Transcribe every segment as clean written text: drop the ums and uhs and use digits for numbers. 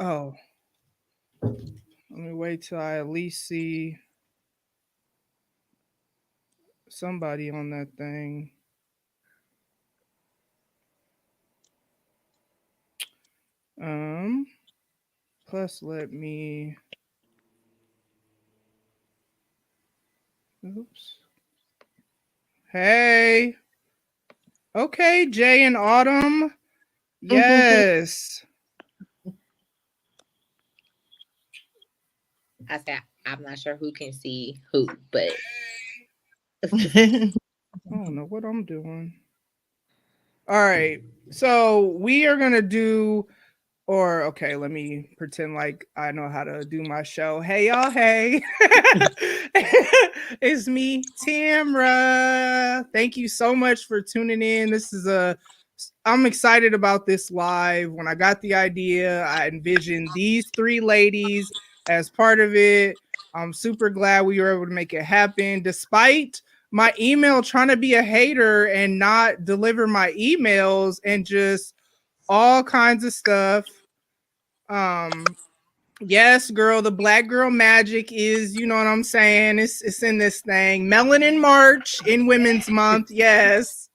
Oh, let me wait till I at least see somebody on that thing. Um, plus let me. Oops. Hey. Okay, Jay and Autumn. Yes. I said I'm not sure who can see who, but I don't know what I'm doing. All right. So we are gonna do, or okay, let me pretend like I know how to do my show. Hey y'all, hey. It's me, Tamra. Thank you so much for tuning in. I'm excited about this live. When I got the idea, I envisioned these three ladies as part of it. I'm super glad we were able to make it happen, despite my email trying to be a hater and not deliver my emails and just all kinds of stuff. Yes, girl, the black girl magic is, you know what I'm saying? It's in this thing. Melanin March in Women's Month. Yes.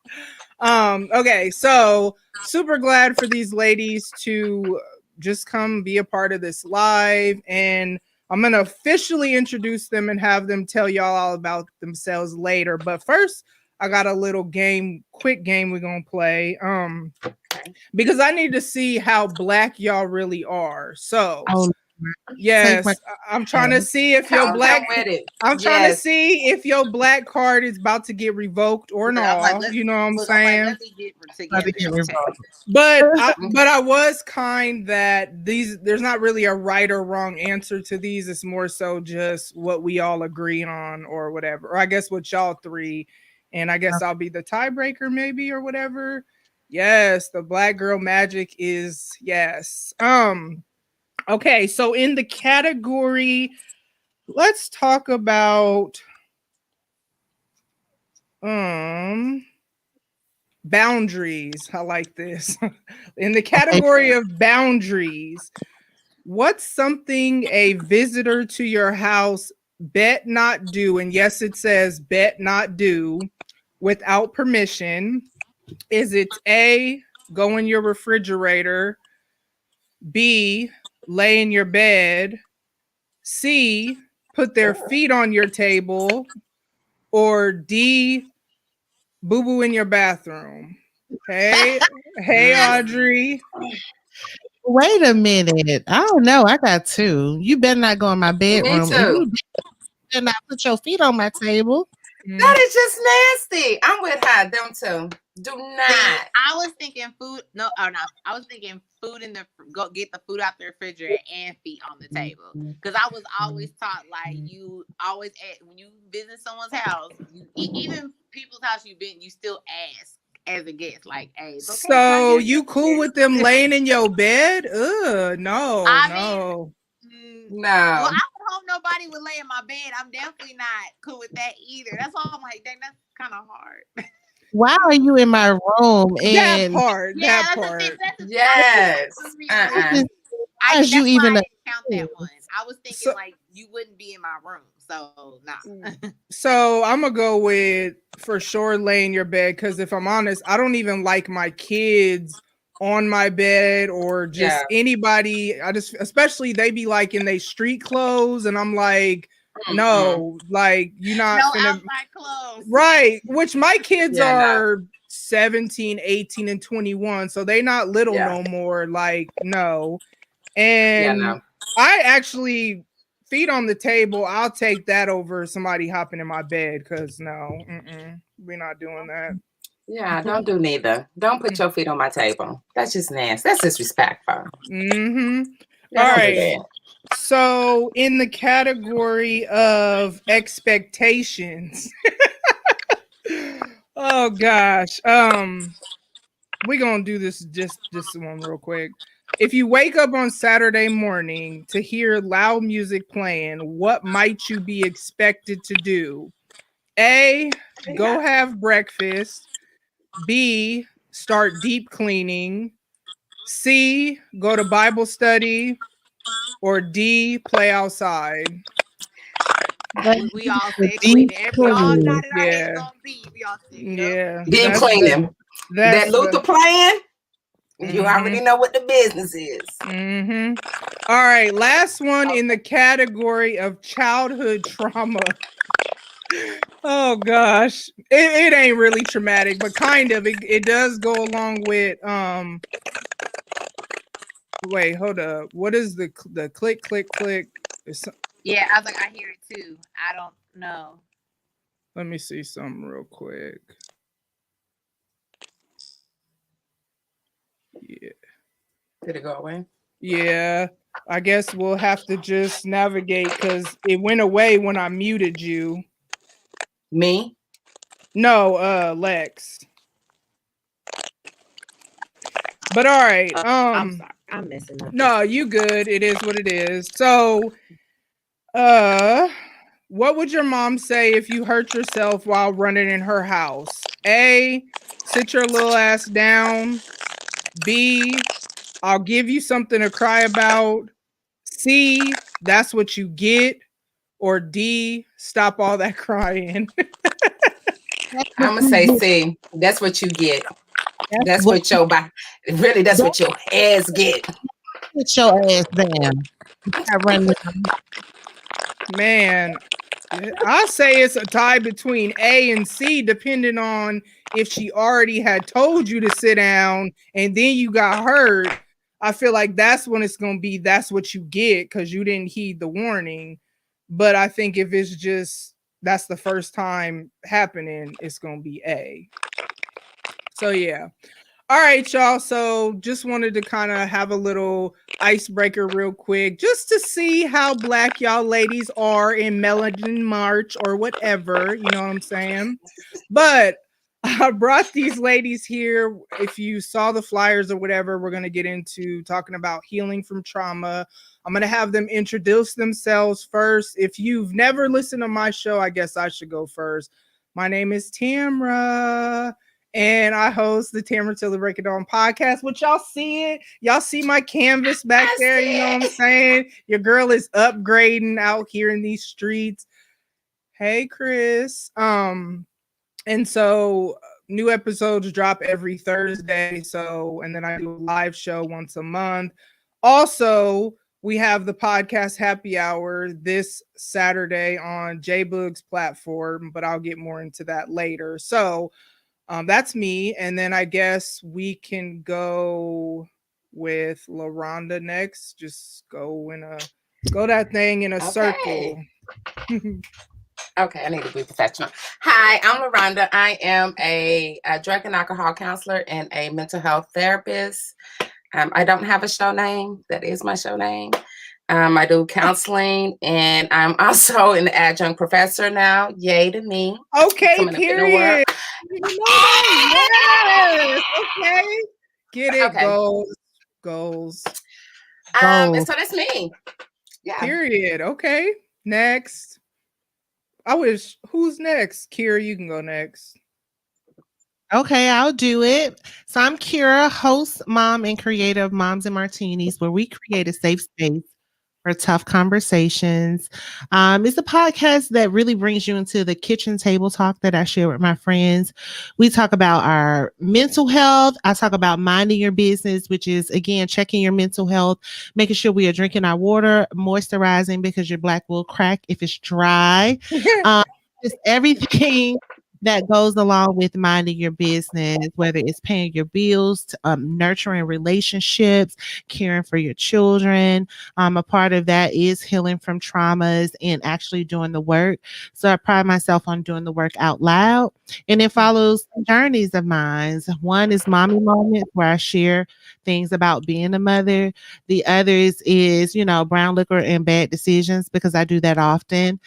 Okay, so super glad for these ladies to just come be a part of this live, and I'm gonna officially introduce them and have them tell y'all all about themselves later. But first, I got a little quick game we're gonna play. Because I need to see how black y'all really are. So yes, I'm trying to see if your black. I'm trying to see if your black card is about to get revoked or not. You know what I'm saying? But I was kind that there's not really a right or wrong answer to these. It's more so just what we all agree on or whatever. Or I guess what y'all three, and I guess I'll be the tiebreaker maybe or whatever. Yes, the black girl magic is yes. Okay, so in the category, let's talk about boundaries. I like this. In the category of boundaries, what's something a visitor to your house bet not do? And yes, it says bet not do without permission. Is it A, go in your refrigerator, B, lay in your bed, C, put their feet on your table, or D, boo boo in your bathroom? Hey, Audrey. Wait a minute. I don't know. I got two. You better not go in my bedroom. Me too. You better not put your feet on my table. That is just nasty. I'm with her. Them two. Do not. I was thinking food. No, or no. I was thinking food in the go get the food out the refrigerator and feet on the table. Because I was always taught like you always when you visit someone's house, even people's house you still ask as a guest, like, hey, it's okay. So you cool with them laying in your bed? No, no. No. Well, I would hope nobody would lay in my bed. I'm definitely not cool with that either. That's why I'm like, dang, that's kind of hard. Why are you in my room? And that part. Yes. As you even count that one. I was thinking like you wouldn't be in my room. So nah. So I'm gonna go with for sure lay in your bed, because if I'm honest, I don't even like my kids on my bed or just anybody. Especially they be like in they street clothes, and I'm like, no, like you're not outside clothes. Right, which my kids are 17, 18, and 21, so they not little no more. Like, no. And I actually feet on the table, I'll take that over somebody hopping in my bed, because no, we're not doing that. Yeah, don't do neither. Don't put your feet on my table. That's just nasty. That's disrespectful. All right. So in the category of expectations, oh gosh, we're gonna do this just one real quick. If you wake up on Saturday morning to hear loud music playing, what might you be expected to do? A, go have breakfast. B, start deep cleaning. C, go to Bible study, or D, play outside. We all said D, cleaning. We all cleaning. nodded our heads Yeah. on B. We all said, Yeah. Deep cleaning. That That's Luther playing, you Mhm. already know what the business is. Mm-hmm. All right, last one in the category of childhood trauma. Oh gosh, it ain't really traumatic, but kind of. It does go along with Wait, hold up. What is the click click click? Yeah, I was like, I hear it too. I don't know. Let me see something real quick. Yeah. Did it go away? Yeah. I guess we'll have to just navigate because it went away when I muted you. Me? No, Lex. But all right. I'm sorry. I'm messing up. No, you good. It is what it is. So, what would your mom say if you hurt yourself while running in her house? A, sit your little ass down. B, I'll give you something to cry about. C, that's what you get. Or D, stop all that crying. I'm gonna say C. That's what you get. That's what your body. Really, that's what your ass get. Put your ass down. Man, I'll say it's a tie between A and C, depending on if she already had told you to sit down and then you got hurt. I feel like that's when it's going to be that's what you get because you didn't heed the warning. But I think if it's just that's the first time happening, it's going to be A. So, yeah. All right, y'all. So just wanted to kind of have a little icebreaker real quick just to see how black y'all ladies are in Melanin March or whatever. You know what I'm saying? But I brought these ladies here. If you saw the flyers or whatever, we're going to get into talking about healing from trauma. I'm going to have them introduce themselves first. If you've never listened to my show, I guess I should go first. My name is Tamra. And I host the Tamara Till the Break It On podcast, which y'all see it. Y'all see my canvas back there. You know what I'm saying? Your girl is upgrading out here in these streets. Hey, Chris. And so new episodes drop every Thursday. So, and then I do a live show once a month. Also, we have the podcast happy hour this Saturday on JBoog's platform, but I'll get more into that later. So, that's me. And then I guess we can go with LaRhonda next. Just go that thing in a circle. Okay, I need to be professional. Hi, I'm LaRhonda. I am a drug and alcohol counselor and a mental health therapist. I don't have a show name. That is my show name. I do counseling, and I'm also an adjunct professor now. Yay to me. Okay, period. Yes. Okay. Get it. Okay. Goals. So that's me. Yeah. Period. Okay. Next. Who's next? Kira, you can go next. Okay, I'll do it. So I'm Kira, host, mom, and creator of Moms and Martinis, where we create a safe space for tough conversations. It's a podcast that really brings you into the kitchen table talk that I share with my friends. We talk about our mental health. I talk about minding your business, which is, again, checking your mental health, making sure we are drinking our water, moisturizing because your black will crack if it's dry. Just everything that goes along with minding your business, whether it's paying your bills, nurturing relationships, caring for your children. A part of that is healing from traumas and actually doing the work. So I pride myself on doing the work out loud. And it follows journeys of mine. One is Mommy Moments, where I share things about being a mother. The others is, brown liquor and bad decisions, because I do that often.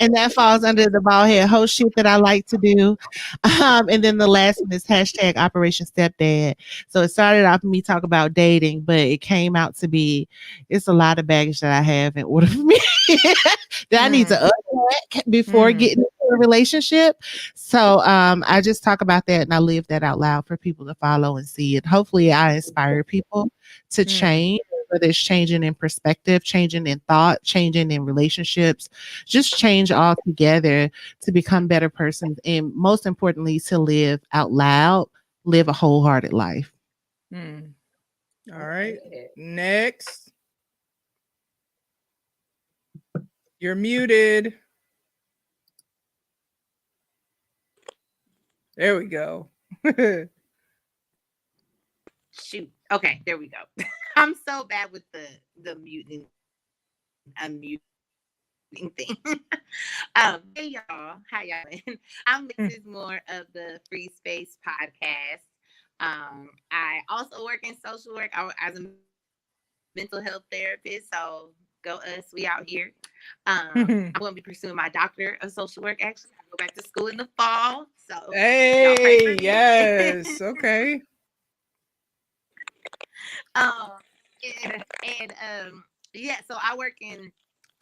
And that falls under the bald head host shit that I like to do. And then the last one is hashtag Operation Stepdad. So it started off with me talking about dating, but it came out to be, it's a lot of baggage that I have in order for me that I need to unpack before getting into a relationship. So I just talk about that and I live that out loud for people to follow and see it. Hopefully I inspire people to change, whether it's changing in perspective, changing in thought, changing in relationships, just change altogether to become better persons. And most importantly, to live out loud, live a wholehearted life. All right. Next. You're muted. There we go. Shoot. Okay, there we go. I'm so bad with the muting, unmuting thing. Hey y'all, how y'all doing? This is more of the Free Space Podcast. I also work in social work as a mental health therapist, so go us, we out here. I'm going to be pursuing my doctorate of social work. Actually, I go back to school in the fall. So hey, yes, okay. Yeah, so I work in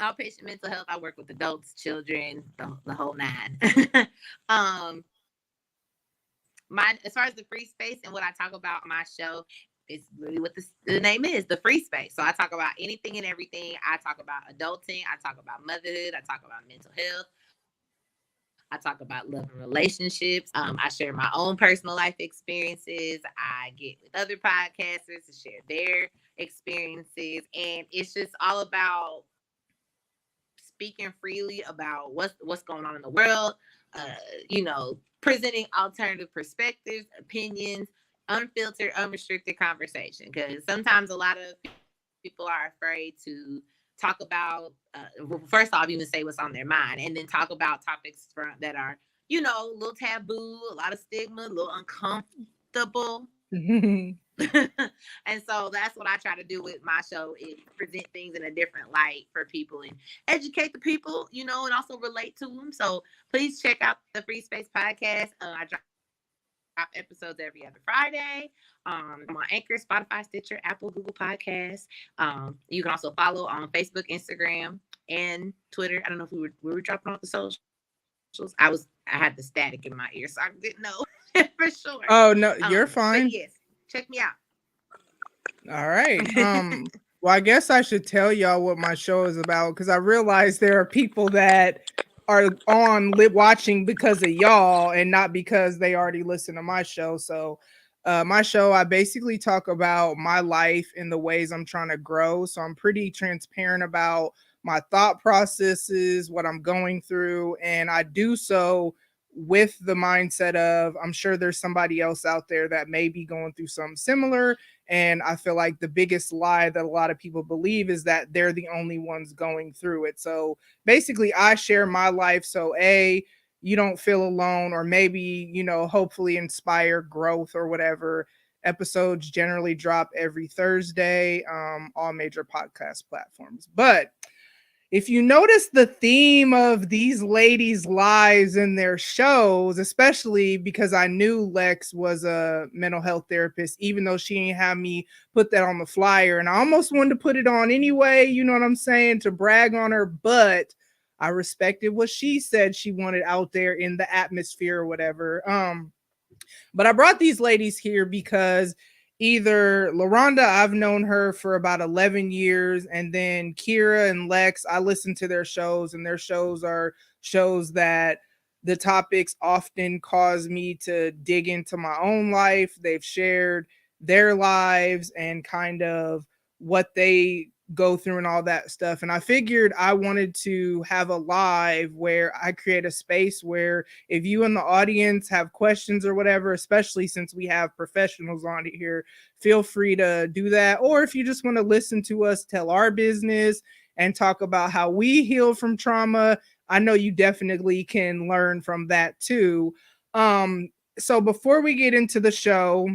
outpatient mental health. I work with adults, children, the whole nine. As far as the free space and what I talk about on my show, is really what the name is, the free space. So I talk about anything and everything. I talk about adulting. I talk about motherhood. I talk about mental health. I talk about love and relationships. I share my own personal life experiences. I get with other podcasters to share their experiences. And it's just all about speaking freely about what's going on in the world, presenting alternative perspectives, opinions, unfiltered, unrestricted conversation. Because sometimes a lot of people are afraid to talk about, first off, even say what's on their mind, and then talk about topics that are, a little taboo, a lot of stigma, a little uncomfortable. And so that's what I try to do with my show, is present things in a different light for people and educate the people, and also relate to them. So please check out the Free Space Podcast. I drop episodes every other Friday. I'm on Anchor, Spotify, Stitcher, Apple, Google Podcasts. You can also follow on Facebook, Instagram, and Twitter. I don't know if we were dropping off the socials. I had the static in my ear, so I didn't know for sure. Oh no, you're fine. Yes, check me out. All right. Well, I guess I should tell y'all what my show is about, because I realize there are people that are on watching because of y'all and not because they already listen to my show. So my show, I basically talk about my life in the ways I'm trying to grow. So I'm pretty transparent about my thought processes, what I'm going through, and I do so with the mindset of, I'm sure there's somebody else out there that may be going through something similar. And I feel like the biggest lie that a lot of people believe is that they're the only ones going through it. So basically I share my life. So you don't feel alone, or maybe, hopefully inspire growth or whatever. Episodes generally drop every Thursday, all major podcast platforms. But if you notice the theme of these ladies' lives in their shows, especially because I knew Lex was a mental health therapist, even though she didn't have me put that on the flyer, and I almost wanted to put it on anyway, you know what I'm saying, to brag on her, but I respected what she said she wanted out there in the atmosphere or whatever. But I brought these ladies here because either LaRhonda, I've known her for about 11 years, and then Kira and Lex, I listen to their shows, and their shows are shows that the topics often cause me to dig into my own life. They've shared their lives and kind of what they go through and all that stuff. And I figured I wanted to have a live where I create a space where if you in the audience have questions or whatever, especially since we have professionals on it here, feel free to do that. Or if you just want to listen to us tell our business and talk about how we heal from trauma, I know you definitely can learn from that too. So before we get into the show,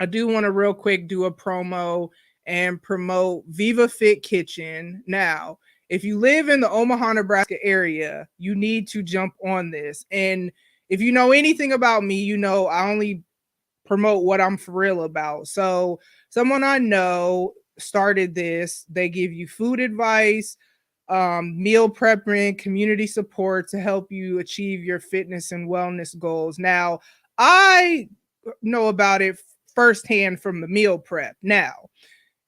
I do want to real quick do a promo and promote Viva Fit Kitchen. Now, if you live in the Omaha, Nebraska area, you need to jump on this. And if you know anything about me, I only promote what I'm for real about. So someone I know started this. They give you food advice, meal prepping, community support to help you achieve your fitness and wellness goals. Now, I know about it firsthand from the meal prep. Now,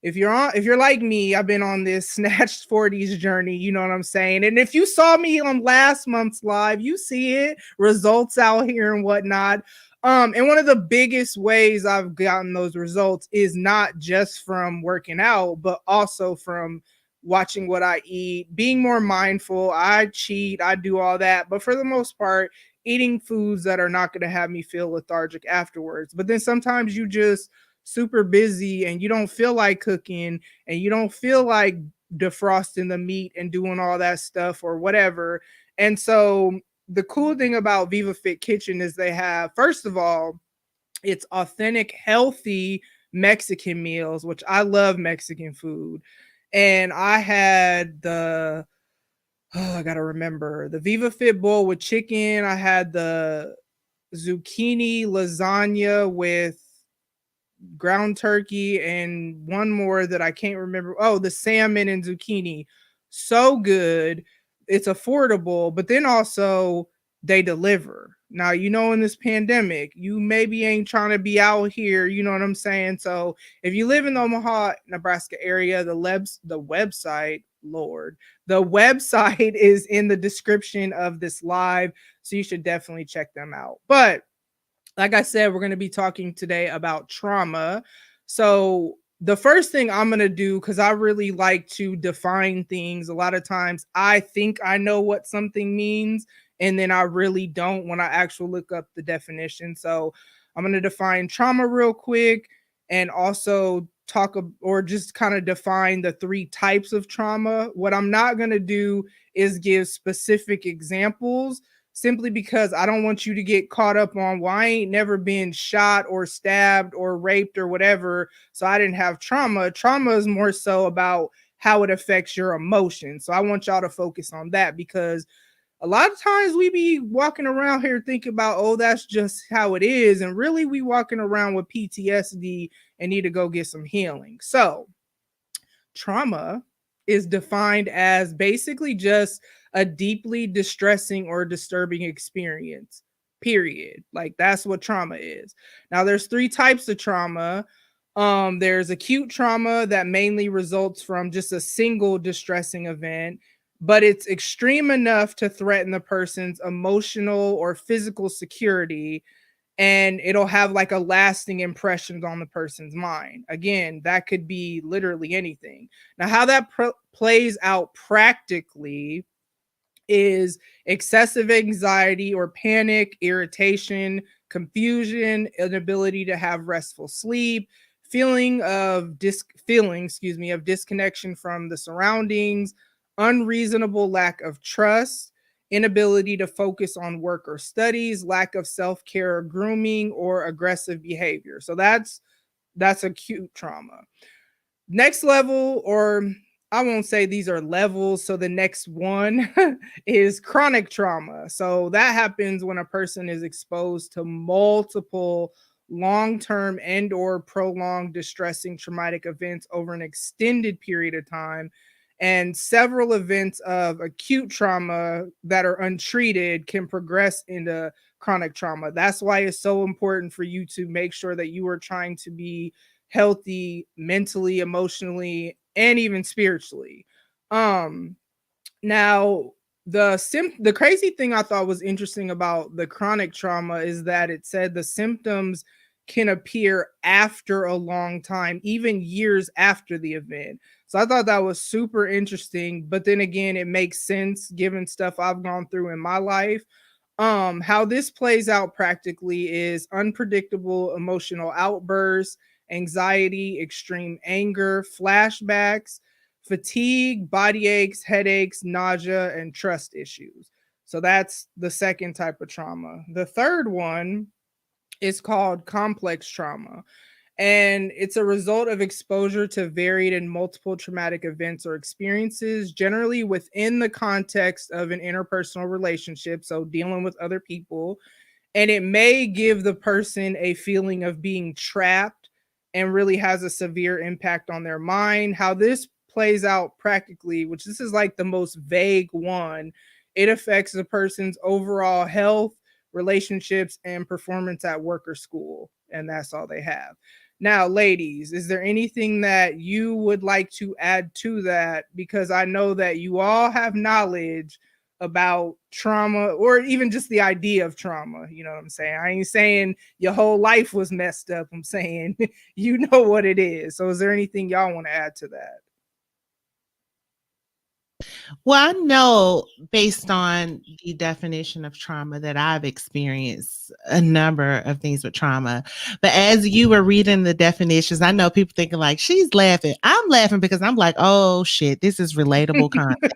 if you're like me, I've been on this snatched 40s journey, you know what I'm saying? And if you saw me on last month's live, you see it, results out here and whatnot. And one of the biggest ways I've gotten those results is not just from working out, but also from watching what I eat, being more mindful. I cheat, I do all that, but for the most part, eating foods that are not going to have me feel lethargic afterwards. But then sometimes you just super busy and you don't feel like cooking and you don't feel like defrosting the meat and doing all that stuff or whatever. And so the cool thing about Viva Fit Kitchen is they have, first of all, it's authentic, healthy Mexican meals, which I love Mexican food. And I had I gotta remember, the Viva Fit bowl with chicken. I had the zucchini lasagna with ground turkey and one more that I can't remember. Oh, the salmon and zucchini. So good. It's affordable, but then also they deliver. Now, in this pandemic, you maybe ain't trying to be out here, you know what I'm saying? So if you live in the Omaha, Nebraska area, the website, Lord, the website is in the description of this live. So you should definitely check them out. But like I said, we're going to be talking today about trauma. So the first thing I'm going to do, because I really like to define things, a lot of times I think I know what something means, and then I really don't when I actually look up the definition. So I'm going to define trauma real quick and also talk or just kind of define the 3 types of trauma. What I'm not going to do is give specific examples, simply because I don't want you to get caught up on, well, I ain't never been shot or stabbed or raped or whatever, so I didn't have trauma. Trauma is more so about how it affects your emotions. So I want y'all to focus on that, because a lot of times we be walking around here thinking about, oh, that's just how it is. And really we walking around with PTSD and need to go get some healing. So trauma is defined as basically just a deeply distressing or disturbing experience, period. Like, that's what trauma is. Now, there's 3 types of trauma. There's acute trauma that mainly results from just a single distressing event, but it's extreme enough to threaten the person's emotional or physical security, and it'll have like a lasting impression on the person's mind. Again, that could be literally anything. Now, how that plays out practically is excessive anxiety or panic, irritation, confusion, inability to have restful sleep, feeling of disconnection from the surroundings, unreasonable lack of trust, inability to focus on work or studies, lack of self-care or grooming, or aggressive behavior. So that's acute trauma. Next level, or I won't say these are levels. So the next one is chronic trauma. So that happens when a person is exposed to multiple long-term and or prolonged distressing traumatic events over an extended period of time. And several events of acute trauma that are untreated can progress into chronic trauma. That's why it's so important for you to make sure that you are trying to be healthy mentally, emotionally, and even spiritually. Now, the crazy thing I thought was interesting about the chronic trauma is that it said the symptoms can appear after a long time, even years after the event. So I thought that was super interesting, but then again, it makes sense given stuff I've gone through in my life. How this plays out practically is unpredictable emotional outbursts, anxiety, extreme anger, flashbacks, fatigue, body aches, headaches, nausea, and trust issues. So that's the second type of trauma. The third one is called complex trauma, and it's a result of exposure to varied and multiple traumatic events or experiences, generally within the context of an interpersonal relationship, so dealing with other people. And it may give the person a feeling of being trapped and really has a severe impact on their mind. How this plays out practically, which this is like the most vague one, it affects the person's overall health, relationships, and performance at work or school. And that's all they have. Now, ladies, is there anything that you would like to add to that? Because I know that you all have knowledge about trauma, or even just the idea of trauma. You know what I'm saying? I ain't saying your whole life was messed up. I'm saying you know what it is. So is there anything y'all want to add to that? Well, I know based on the definition of trauma that I've experienced a number of things with trauma. But as you were reading the definitions, I know people thinking like, she's laughing. I'm laughing because I'm like, oh shit, this is relatable content.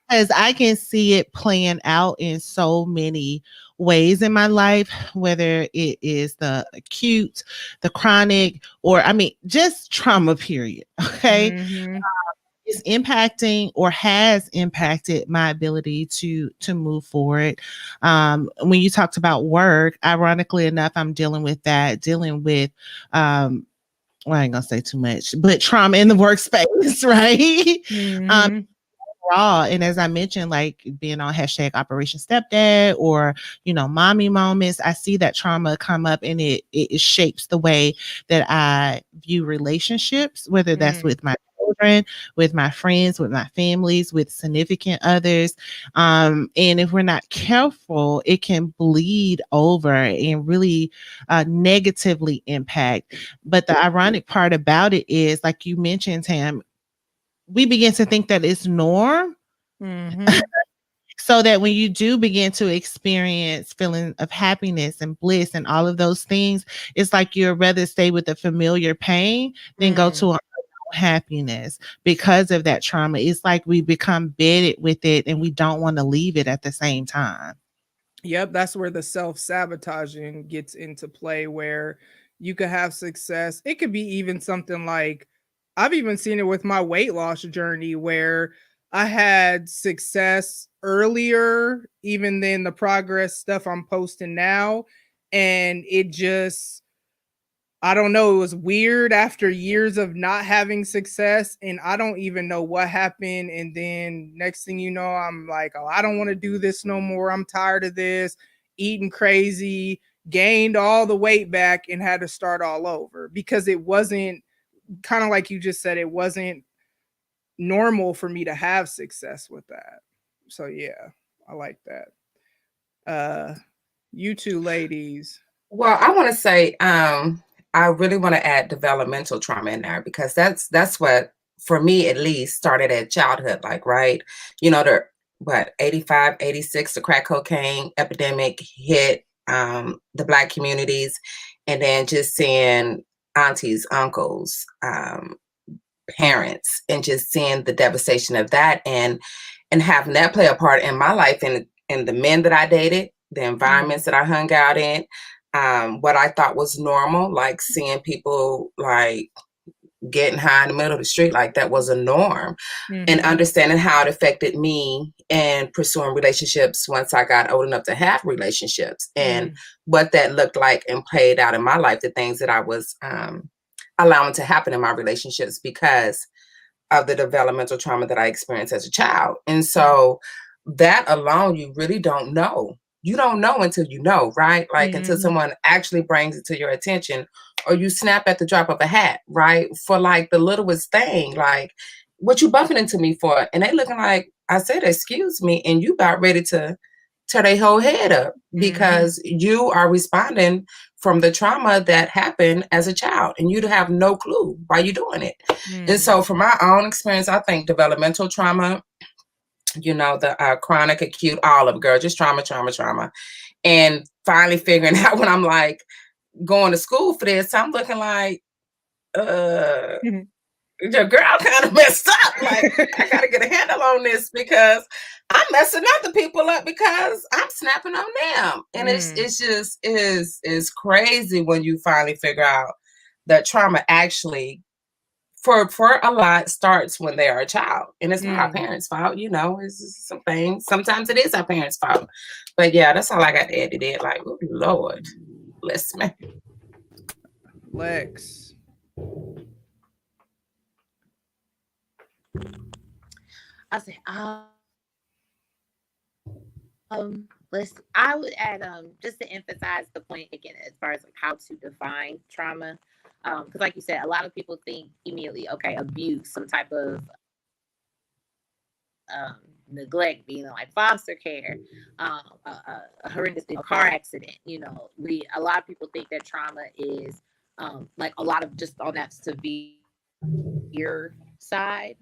Because I can see it playing out in so many ways in my life, whether it is the acute, the chronic, or just trauma, period. Okay. Mm-hmm. Is impacting or has impacted my ability to move forward. When you talked about work, ironically enough, I'm dealing with well, I ain't gonna say too much, but trauma in the workspace, right? Mm-hmm. Raw. And as I mentioned, like being on hashtag Operation Stepdad or, mommy moments, I see that trauma come up, and it shapes the way that I view relationships, whether that's with my children, with my friends, with my families, with significant others. And if we're not careful, it can bleed over and really negatively impact. But the ironic part about it is, like you mentioned, Tam, we begin to think that it's norm. Mm-hmm. So that when you do begin to experience feeling of happiness and bliss and all of those things, it's like you'd rather stay with the familiar pain than go to a happiness because of that trauma. It's like we become bedded with it and we don't want to leave it at the same time. Yep, that's where the self-sabotaging gets into play, where you could have success. It could be even something like, I've even seen it with my weight loss journey, where I had success earlier, even than the progress stuff I'm posting now. And it just, I don't know, it was weird after years of not having success, and I don't even know what happened. And then next thing you know, I'm like, oh, I don't want to do this no more. I'm tired of this, eating crazy, gained all the weight back, and had to start all over because it wasn't, kind of like you just said, it wasn't normal for me to have success with that. So yeah, I like that. You two ladies. Well, I want to say, I really want to add developmental trauma in there, because that's what, for me at least, started at childhood. Like, right, the 85, 86, the crack cocaine epidemic hit the Black communities, and then just seeing aunties, uncles, parents, and just seeing the devastation of that, and having that play a part in my life, and the men that I dated, the environments that I hung out in, what I thought was normal, like seeing people like getting high in the middle of the street, like that was a norm. And understanding how it affected me and pursuing relationships once I got old enough to have relationships, and what that looked like and played out in my life, the things that I was allowing to happen in my relationships because of the developmental trauma that I experienced as a child. And so that alone, you really don't know. You don't know until you know, right? Like until someone actually brings it to your attention, or you snap at the drop of a hat, right? For like the littlest thing, like, what you bumping into me for? And they looking like, I said, excuse me, and you about ready to tear their whole head up because you are responding from the trauma that happened as a child, and you have no clue why you're doing it. And so from my own experience, I think developmental trauma, the chronic, acute, all of it, girl, just trauma. And finally figuring out, when I'm like going to school for this, I'm looking like, your girl kind of messed up. Like, I gotta get a handle on this, because I'm messing other people up because I'm snapping on them. And it's just is crazy when you finally figure out that trauma actually, for a lot, starts when they are a child. And it's not our parents' fault, it's some things. Sometimes it is our parents' fault. But yeah, that's all I got to add to that. Like, oh Lord, bless me. Lex. I say, I would add, just to emphasize the point again, as far as like how to define trauma. Because like you said, a lot of people think immediately, okay, abuse, some type of neglect, like foster care, a horrendous car accident. A lot of people think that trauma is like a lot of just on that severe side.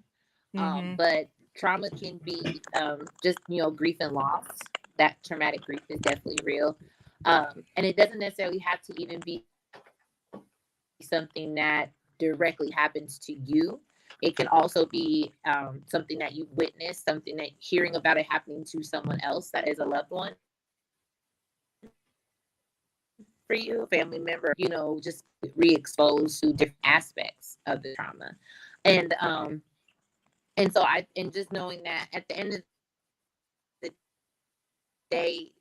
But trauma can be just grief and loss. That traumatic grief is definitely real, and it doesn't necessarily have to even be something that directly happens to you. It can also be something that you've witnessed, something that hearing about it happening to someone else that is a loved one for you, a family member, just re-exposed to different aspects of the trauma. And so just knowing that at the end of the day,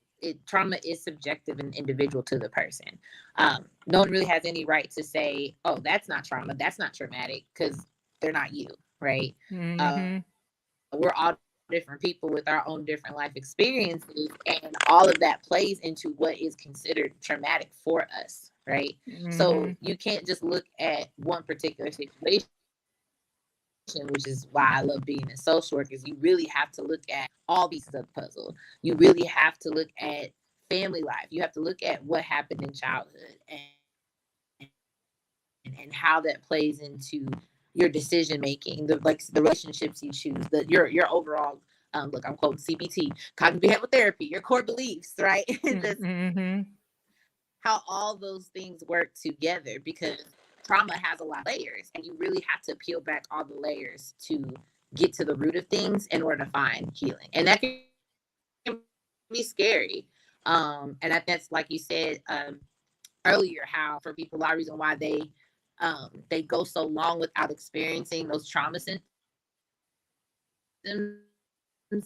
trauma is subjective and individual to the person. No one really has any right to say, oh, that's not trauma, that's not traumatic, because they're not you, right? We're all different people with our own different life experiences, and all of that plays into what is considered traumatic for us, right? So you can't just look at one particular situation, which is why I love being a social worker. Is you really have to look at all pieces of the puzzle. You really have to look at family life. You have to look at what happened in childhood and how that plays into your decision making, the relationships you choose, your overall look, I'm quoting CBT, cognitive behavioral therapy, your core beliefs, right? How all those things work together, because trauma has a lot of layers, and you really have to peel back all the layers to get to the root of things in order to find healing. And that can be scary. And that's, like you said earlier, how for people, a lot of reason why they go so long without experiencing those trauma symptoms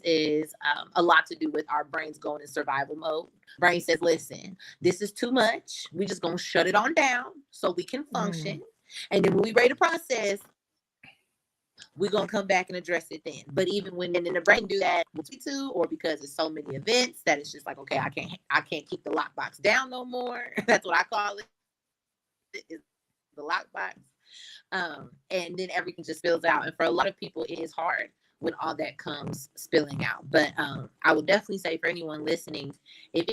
is a lot to do with our brains going in survival mode. Brain says, listen, this is too much. We just gonna shut it on down so we can function. And then when we ready to process, we're gonna come back and address it then. But even when then the brain do that or because it's so many events that it's just like, okay, I can't keep the lockbox down no more. That's what I call it. It's the lockbox. And then everything just spills out. And for a lot of people, it is hard when all that comes spilling out. But I would definitely say for anyone listening, if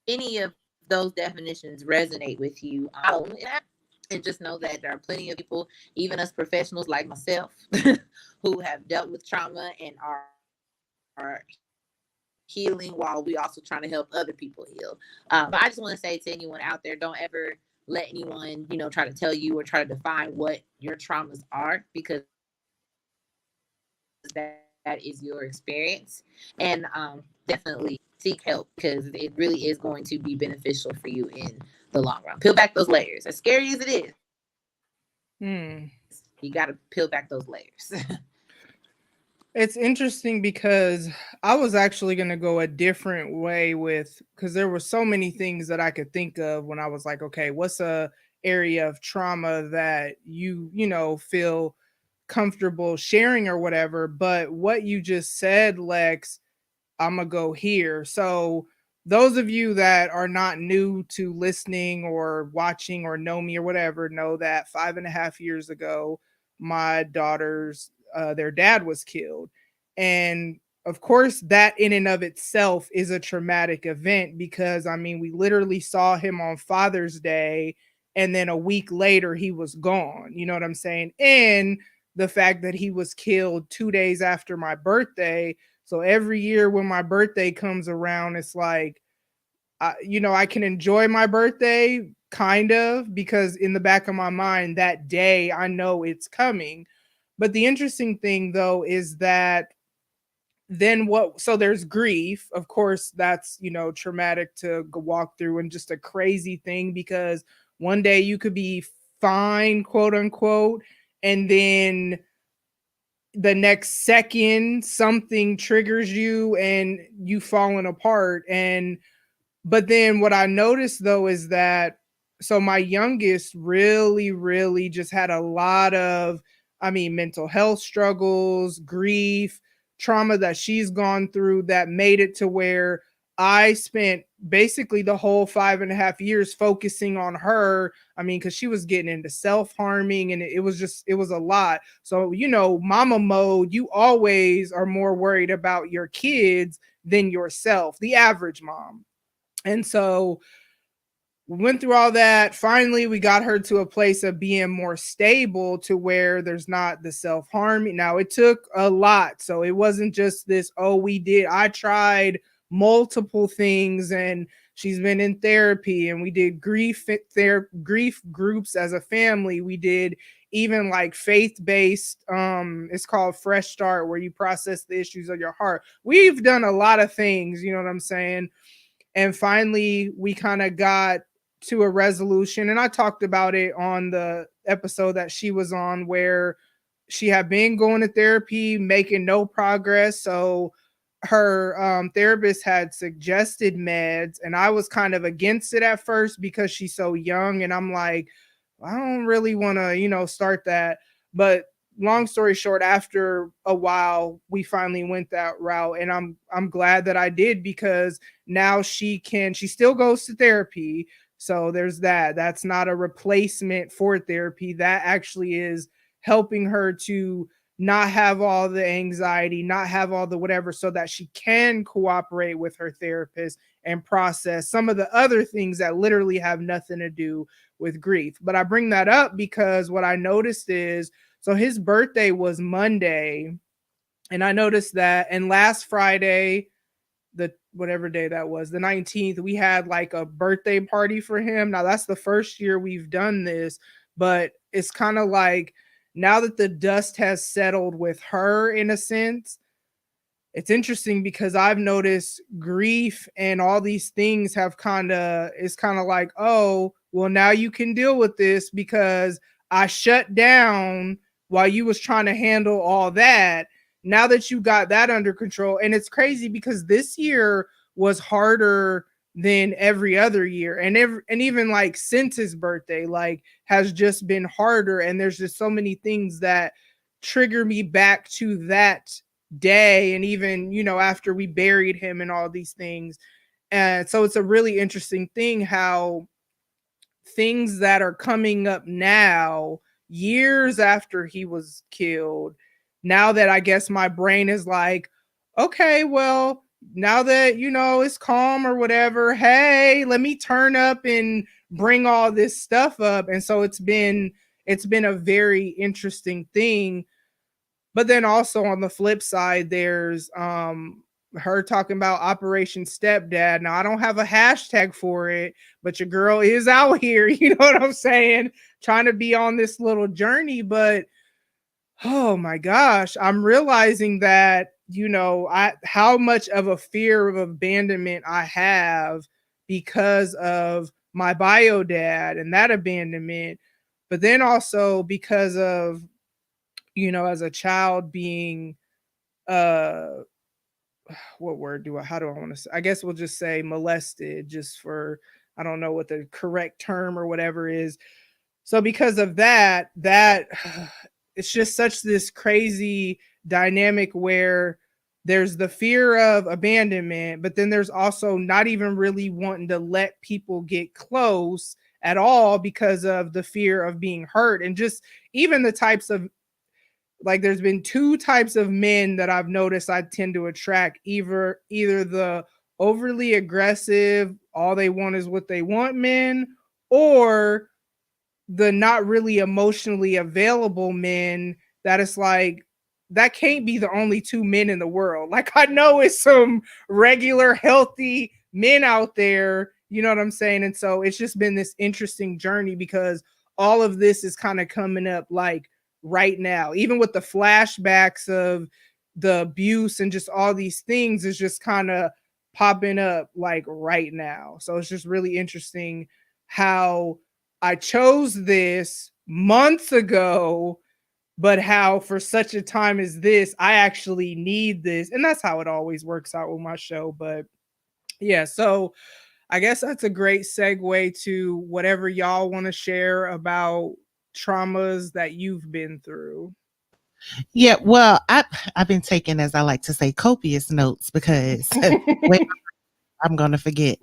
any of those definitions resonate with you, and just know that there are plenty of people, even us professionals like myself, who have dealt with trauma and are healing while we also trying to help other people heal. But I just want to say to anyone out there, don't ever let anyone, try to tell you or try to define what your traumas are, because that is your experience. And definitely seek help, because it really is going to be beneficial for you in the long run. Peel back those layers. As scary as it is, you got to peel back those layers. It's interesting because I was actually going to go a different way because there were so many things that I could think of when I was like, okay, what's a area of trauma that you feel comfortable sharing or whatever. But what you just said, Lex, I'm going to go here. So those of you that are not new to listening or watching or know me or whatever, know that 5.5 years ago, my daughter's their dad was killed. And of course, that in and of itself is a traumatic event, because we literally saw him on Father's Day, and then a week later he was gone. You know what I'm saying? And the fact that he was killed 2 days after my birthday. So every year when my birthday comes around, it's like, I can enjoy my birthday kind of, because in the back of my mind that day, I know it's coming. But the interesting thing though, is that then so there's grief. Of course, that's, traumatic to walk through, and just a crazy thing, because one day you could be fine, quote unquote, and then the next second something triggers you and you falling apart. But then what I noticed though is that, so my youngest really, really just had a lot of I mean, mental health struggles, grief, trauma that she's gone through that made it to where I spent basically the whole 5.5 years focusing on her. I mean, because she was getting into self-harming and it was just, it was a lot. So, mama mode, you always are more worried about your kids than yourself, the average mom. And so we went through all that. Finally, we got her to a place of being more stable to where there's not the self-harming. Now, it took a lot. So it wasn't just this, I tried multiple things and she's been in therapy and we did grief groups as a family. We did even like faith-based, it's called Fresh Start, where you process the issues of your heart. We've done a lot of things, you know what I'm saying? And finally, we kind of got to a resolution. And I talked about it on the episode that she was on, where she had been going to therapy, making no progress. So her therapist had suggested meds. And I was kind of against it at first because she's so young. And I'm like, I don't really want to, start that. But long story short, after a while, we finally went that route. And I'm glad that I did, because now she still goes to therapy. So there's that. That's not a replacement for therapy. That actually is helping her to not have all the anxiety, not have all the whatever, so that she can cooperate with her therapist and process some of the other things that literally have nothing to do with grief. But I bring that up because what I noticed is, so his birthday was Monday, and I noticed that, and last Friday, the whatever day that was, the 19th, we had like a birthday party for him. Now that's the first year we've done this, but it's kind of like, now that the dust has settled with her, in a sense, it's interesting because I've noticed grief and all these things it's kind of like, oh, well, now you can deal with this because I shut down while you was trying to handle all that. Now that you got that under control. And it's crazy because this year was harder than every other year. And even like since his birthday, like, has just been harder. And there's just so many things that trigger me back to that day. And even, after we buried him and all these things. And so it's a really interesting thing how things that are coming up now, years after he was killed, now that I guess my brain is like, okay, well, now that, it's calm or whatever, hey, let me turn up and bring all this stuff up. And so it's been a very interesting thing. But then also on the flip side, there's her talking about Operation Stepdad. Now, I don't have a hashtag for it, but your girl is out here, you know what I'm saying? Trying to be on this little journey. But oh my gosh, I'm realizing that, how much of a fear of abandonment I have because of my bio dad and that abandonment. But then also because of, as a child being, how do I want to say? I guess we'll just say molested, just for, I don't know what the correct term or whatever is. So because of that, it's just such this crazy dynamic where there's the fear of abandonment, but then there's also not even really wanting to let people get close at all because of the fear of being hurt. And just even the types of, like, there's been two types of men that I've noticed I tend to attract, either the overly aggressive, all they want is what they want men, or the not really emotionally available men that it's like, that can't be the only two men in the world. Like, I know it's some regular healthy men out there, you know what I'm saying? And so it's just been this interesting journey because all of this is kind of coming up like right now, even with the flashbacks of the abuse and just all these things is just kind of popping up like right now. So it's just really interesting how I chose this months ago, but how for such a time as this, I actually need this. And that's how it always works out with my show. But yeah, so I guess that's a great segue to whatever y'all want to share about traumas that you've been through. Yeah, well, I've been taking, as I like to say, copious notes because wait, I'm going to forget.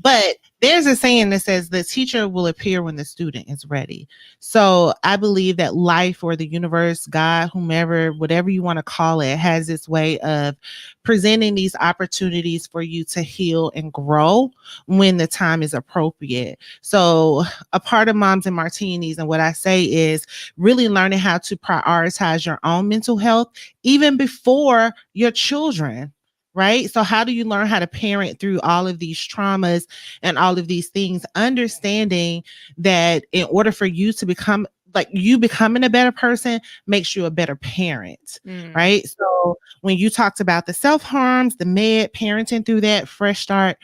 But there's a saying that says the teacher will appear when the student is ready. So I believe that life or the universe, God, whomever, whatever you want to call it, has its way of presenting these opportunities for you to heal and grow when the time is appropriate. So a part of Moms and Martinis, and what I say is really learning how to prioritize your own mental health even before your children. Right. So how do you learn how to parent through all of these traumas and all of these things, understanding that in order for you to become like you becoming a better person makes you a better parent. Right. So when you talked about the self-harms, the med, parenting through that, fresh start,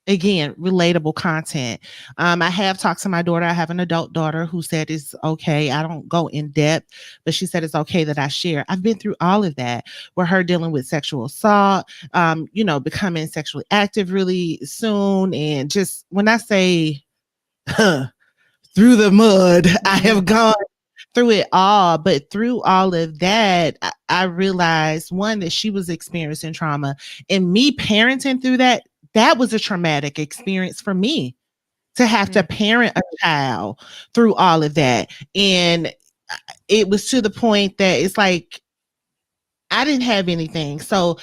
again, relatable content. I have talked to my daughter. I have an adult daughter who said it's okay. I don't go in depth, but she said it's okay that I share. I've been through all of that with her dealing with sexual assault, becoming sexually active really soon. And just when I say through the mud, I have gone through it all. But through all of that, I realized, one, that she was experiencing trauma, and me parenting through that, that was a traumatic experience for me to have to parent a child through all of that. And it was to the point that it's like, I didn't have anything. So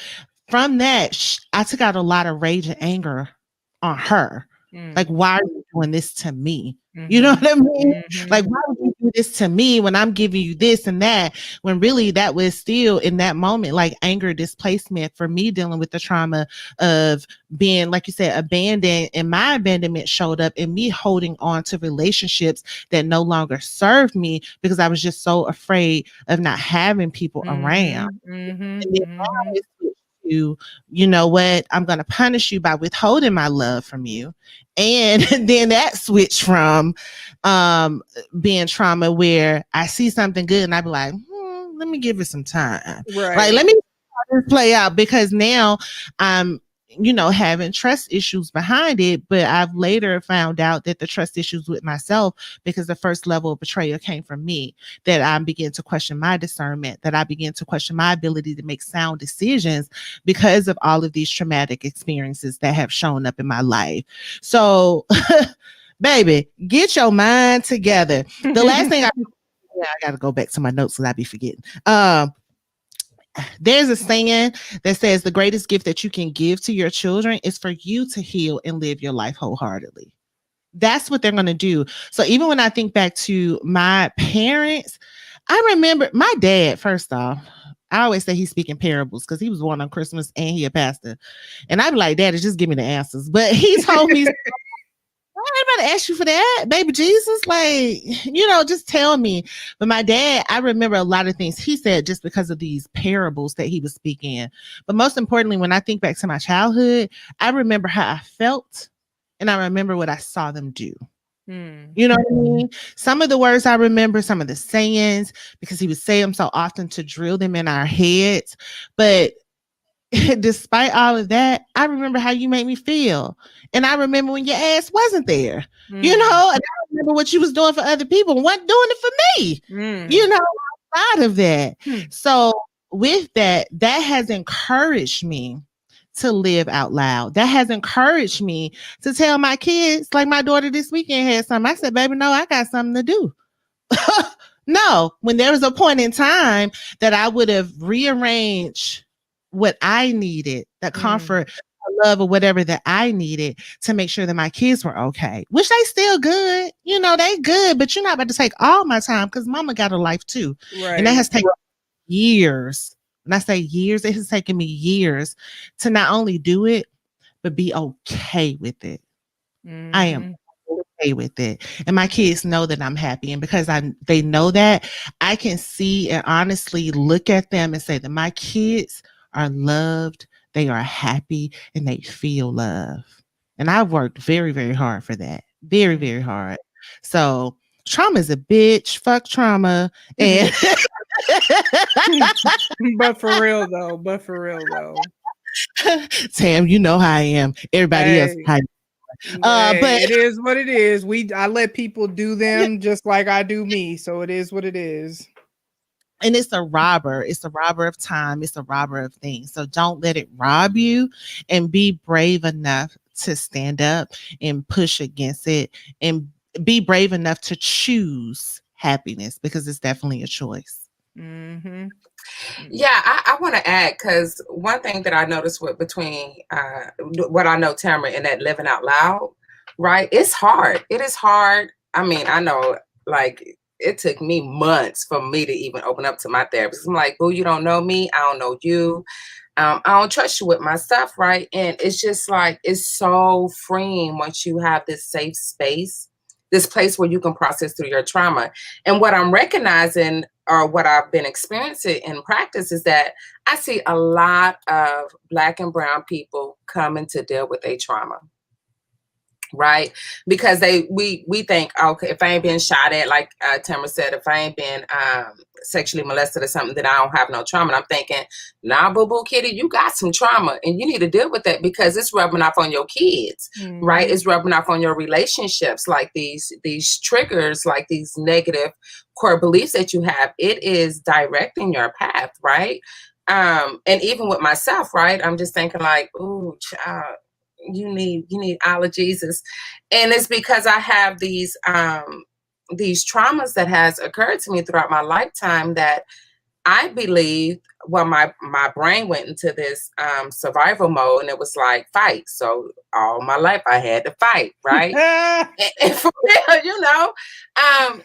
from that, I took out a lot of rage and anger on her. Like, why are you doing this to me? You know what I mean? Like, why would you do this to me when I'm giving you this and that? When really that was still in that moment, like anger displacement for me, dealing with the trauma of being, like you said, abandoned. And my abandonment showed up in me holding on to relationships that no longer served me because I was just so afraid of not having people around. And then you know what, I'm going to punish you by withholding my love from you. And then that switched from being trauma where I see something good and I be like, let me give it some time. Right. Like, let me play out, because now I'm having trust issues behind it. But I've later found out that the trust issues with myself, because the first level of betrayal came from me, that I began to question my discernment, that I began to question my ability to make sound decisions because of all of these traumatic experiences that have shown up in my life. So, baby, get your mind together. The last thing I got to go back to my notes because I be forgetting. There's a saying that says the greatest gift that you can give to your children is for you to heal and live your life wholeheartedly. That's what they're going to do. So even when I think back to my parents, I remember my dad, first off, I always say he's speaking parables because he was born on Christmas and he a pastor. And I'd be like, Daddy, just give me the answers. But he told me, I'm about to ask you for that, baby Jesus. Like, just tell me. But my dad, I remember a lot of things he said just because of these parables that he was speaking. But most importantly, when I think back to my childhood, I remember how I felt and I remember what I saw them do. You know what I mean? Some of the words I remember, some of the sayings, because he would say them so often to drill them in our heads. But despite all of that, I remember how you made me feel. And I remember when your ass wasn't there, and I remember what you was doing for other people and wasn't doing it for me, outside of that. So with that has encouraged me to live out loud. That has encouraged me to tell my kids, like my daughter this weekend had something. I said, baby, no, I got something to do. No, when there was a point in time that I would have rearranged what I needed, the comfort, love, or whatever that I needed to make sure that my kids were okay, which they still good. They good, but you're not about to take all my time because mama got a life too. Right. And that has taken years. When I say years, it has taken me years to not only do it, but be okay with it. I am okay with it. And my kids know that I'm happy. And because they know that, I can see and honestly look at them and say that my kids are loved, they are happy, and they feel love. And I've worked very, very hard for that. Very, very hard. So trauma is a bitch. Fuck trauma. And but for real though. Tam, you know how I am. Everybody else. But it is what it is. I let people do them just like I do me. So it is what it is. And it's a robber. It's a robber of time. It's a robber of things. So don't let it rob you, and be brave enough to stand up and push against it, and be brave enough to choose happiness, because it's definitely a choice. Mm-hmm. Yeah, I want to add, because one thing that I noticed with between what I know, Tamara, and that living out loud, right? It's hard. It is hard. I mean, I know, like, it took me months for me to even open up to my therapist. I'm like, boo, you don't know me. I don't know you. I don't trust you with my stuff, right? And it's just like, it's so freeing once you have this safe space, this place where you can process through your trauma. And what I'm recognizing, or what I've been experiencing in practice, is that I see a lot of Black and brown people coming to deal with their trauma. Right? Because we think, okay, if I ain't been shot at, like Tamara said, if I ain't been sexually molested or something, then I don't have no trauma. And I'm thinking, nah, boo-boo kitty, you got some trauma, and you need to deal with that, because it's rubbing off on your kids, right? It's rubbing off on your relationships, like these triggers, like these negative core beliefs that you have. It is directing your path, right? And even with myself, right? I'm just thinking like, ooh, child, you need allergies, and it's because I have these traumas that has occurred to me throughout my lifetime, that I believe, well, my brain went into this survival mode, and it was like fight. So all my life I had to fight, right? and for real, and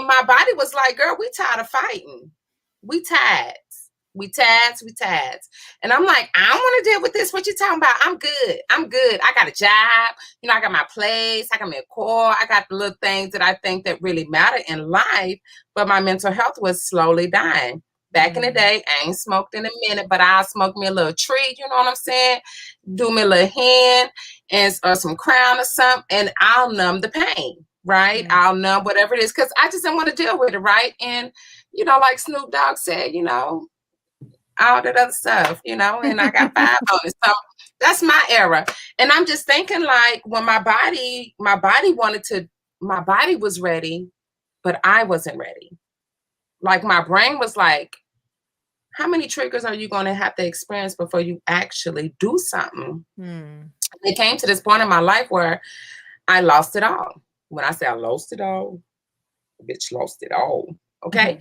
my body was like, girl, we tired of fighting. We tired. We tads. And I'm like, I don't want to deal with this. What you talking about? I'm good. I got a job. I got my place. I got my core. I got the little things that I think that really matter in life. But my mental health was slowly dying. Back in the day, I ain't smoked in a minute, but I'll smoke me a little tree. You know what I'm saying? Do me a little hand or some crown or something, and I'll numb the pain, right? I'll numb whatever it is, because I just don't want to deal with it, right? And, like Snoop Dogg said, all that other stuff, and I got 5 on it. So that's my era. And I'm just thinking, like, when my body was ready, but I wasn't ready. Like, my brain was like, how many triggers are you going to have to experience before you actually do something? It came to this point in my life where I lost it all. When I say I lost it all, bitch, lost it all. Okay.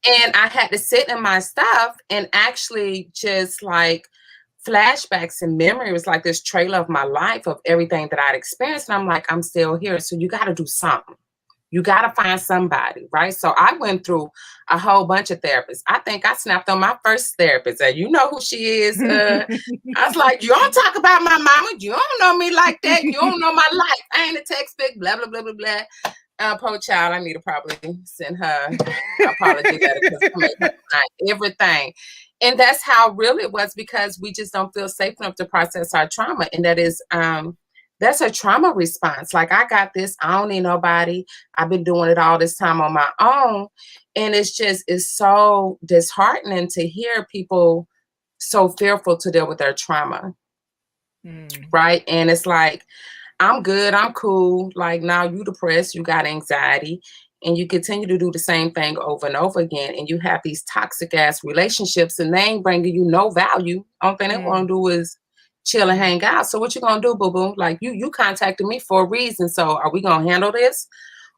And I had to sit in my stuff and actually just like flashbacks and memory. It was like this trailer of my life, of everything that I'd experienced. And I'm like, I'm still here. So you got to do something. You got to find somebody, right? So I went through a whole bunch of therapists. I think I snapped on my first therapist, and you know who she is. I was like, you don't talk about my mama. You don't know me like that. You don't know my life. I ain't a text big, blah, blah, blah, blah, blah. Poor child, I need to probably send her an apology letter, because everything. And that's how real it was, because we just don't feel safe enough to process our trauma. And that is, that's a trauma response. Like, I got this. I don't need nobody. I've been doing it all this time on my own. And it's so disheartening to hear people so fearful to deal with their trauma. Right. And it's like, I'm good. I'm cool. Like, now you depressed, you got anxiety, and you continue to do the same thing over and over again. And you have these toxic ass relationships, and they ain't bringing you no value. Only thing they want to do is chill and hang out. So what you going to do, boo-boo? Like, you contacted me for a reason. So are we going to handle this?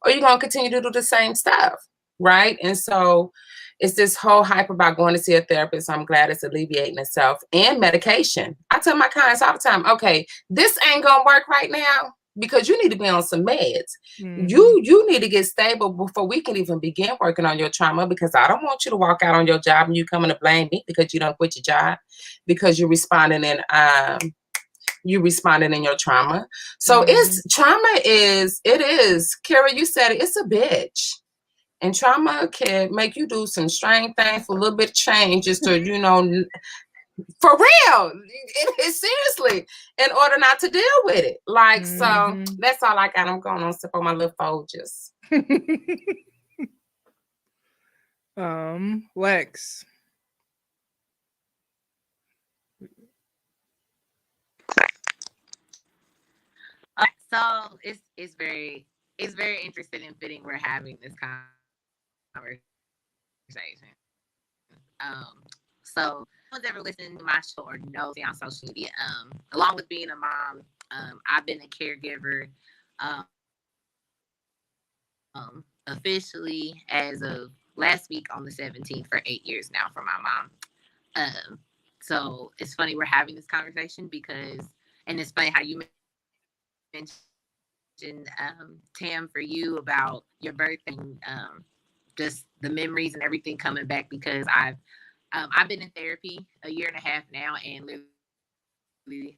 Or are you going to continue to do the same stuff? Right. And so it's this whole hype about going to see a therapist. I'm glad it's alleviating itself. And medication. I tell my clients all the time, okay, this ain't going to work right now, because you need to be on some meds. You need to get stable before we can even begin working on your trauma, because I don't want you to walk out on your job and you coming to blame me because you don't quit your job, because you're responding in your trauma. So it is, Kara, you said it, it's a bitch. And trauma can make you do some strange things for a little bit of change, just to, for real. It is, seriously, in order not to deal with it. Like, so that's all I got. I'm going on sip on my little Folgers. Lex. So it's very interesting and fitting we're having this conversation. So if anyone's ever listened to my show or knows me on social media, along with being a mom, I've been a caregiver officially as of last week on the 17th for 8 years now for my mom. So it's funny we're having this conversation because, and it's funny how you mentioned, Tam, for you about your birthday, just the memories and everything coming back, because I've been in therapy a year and a half now, and literally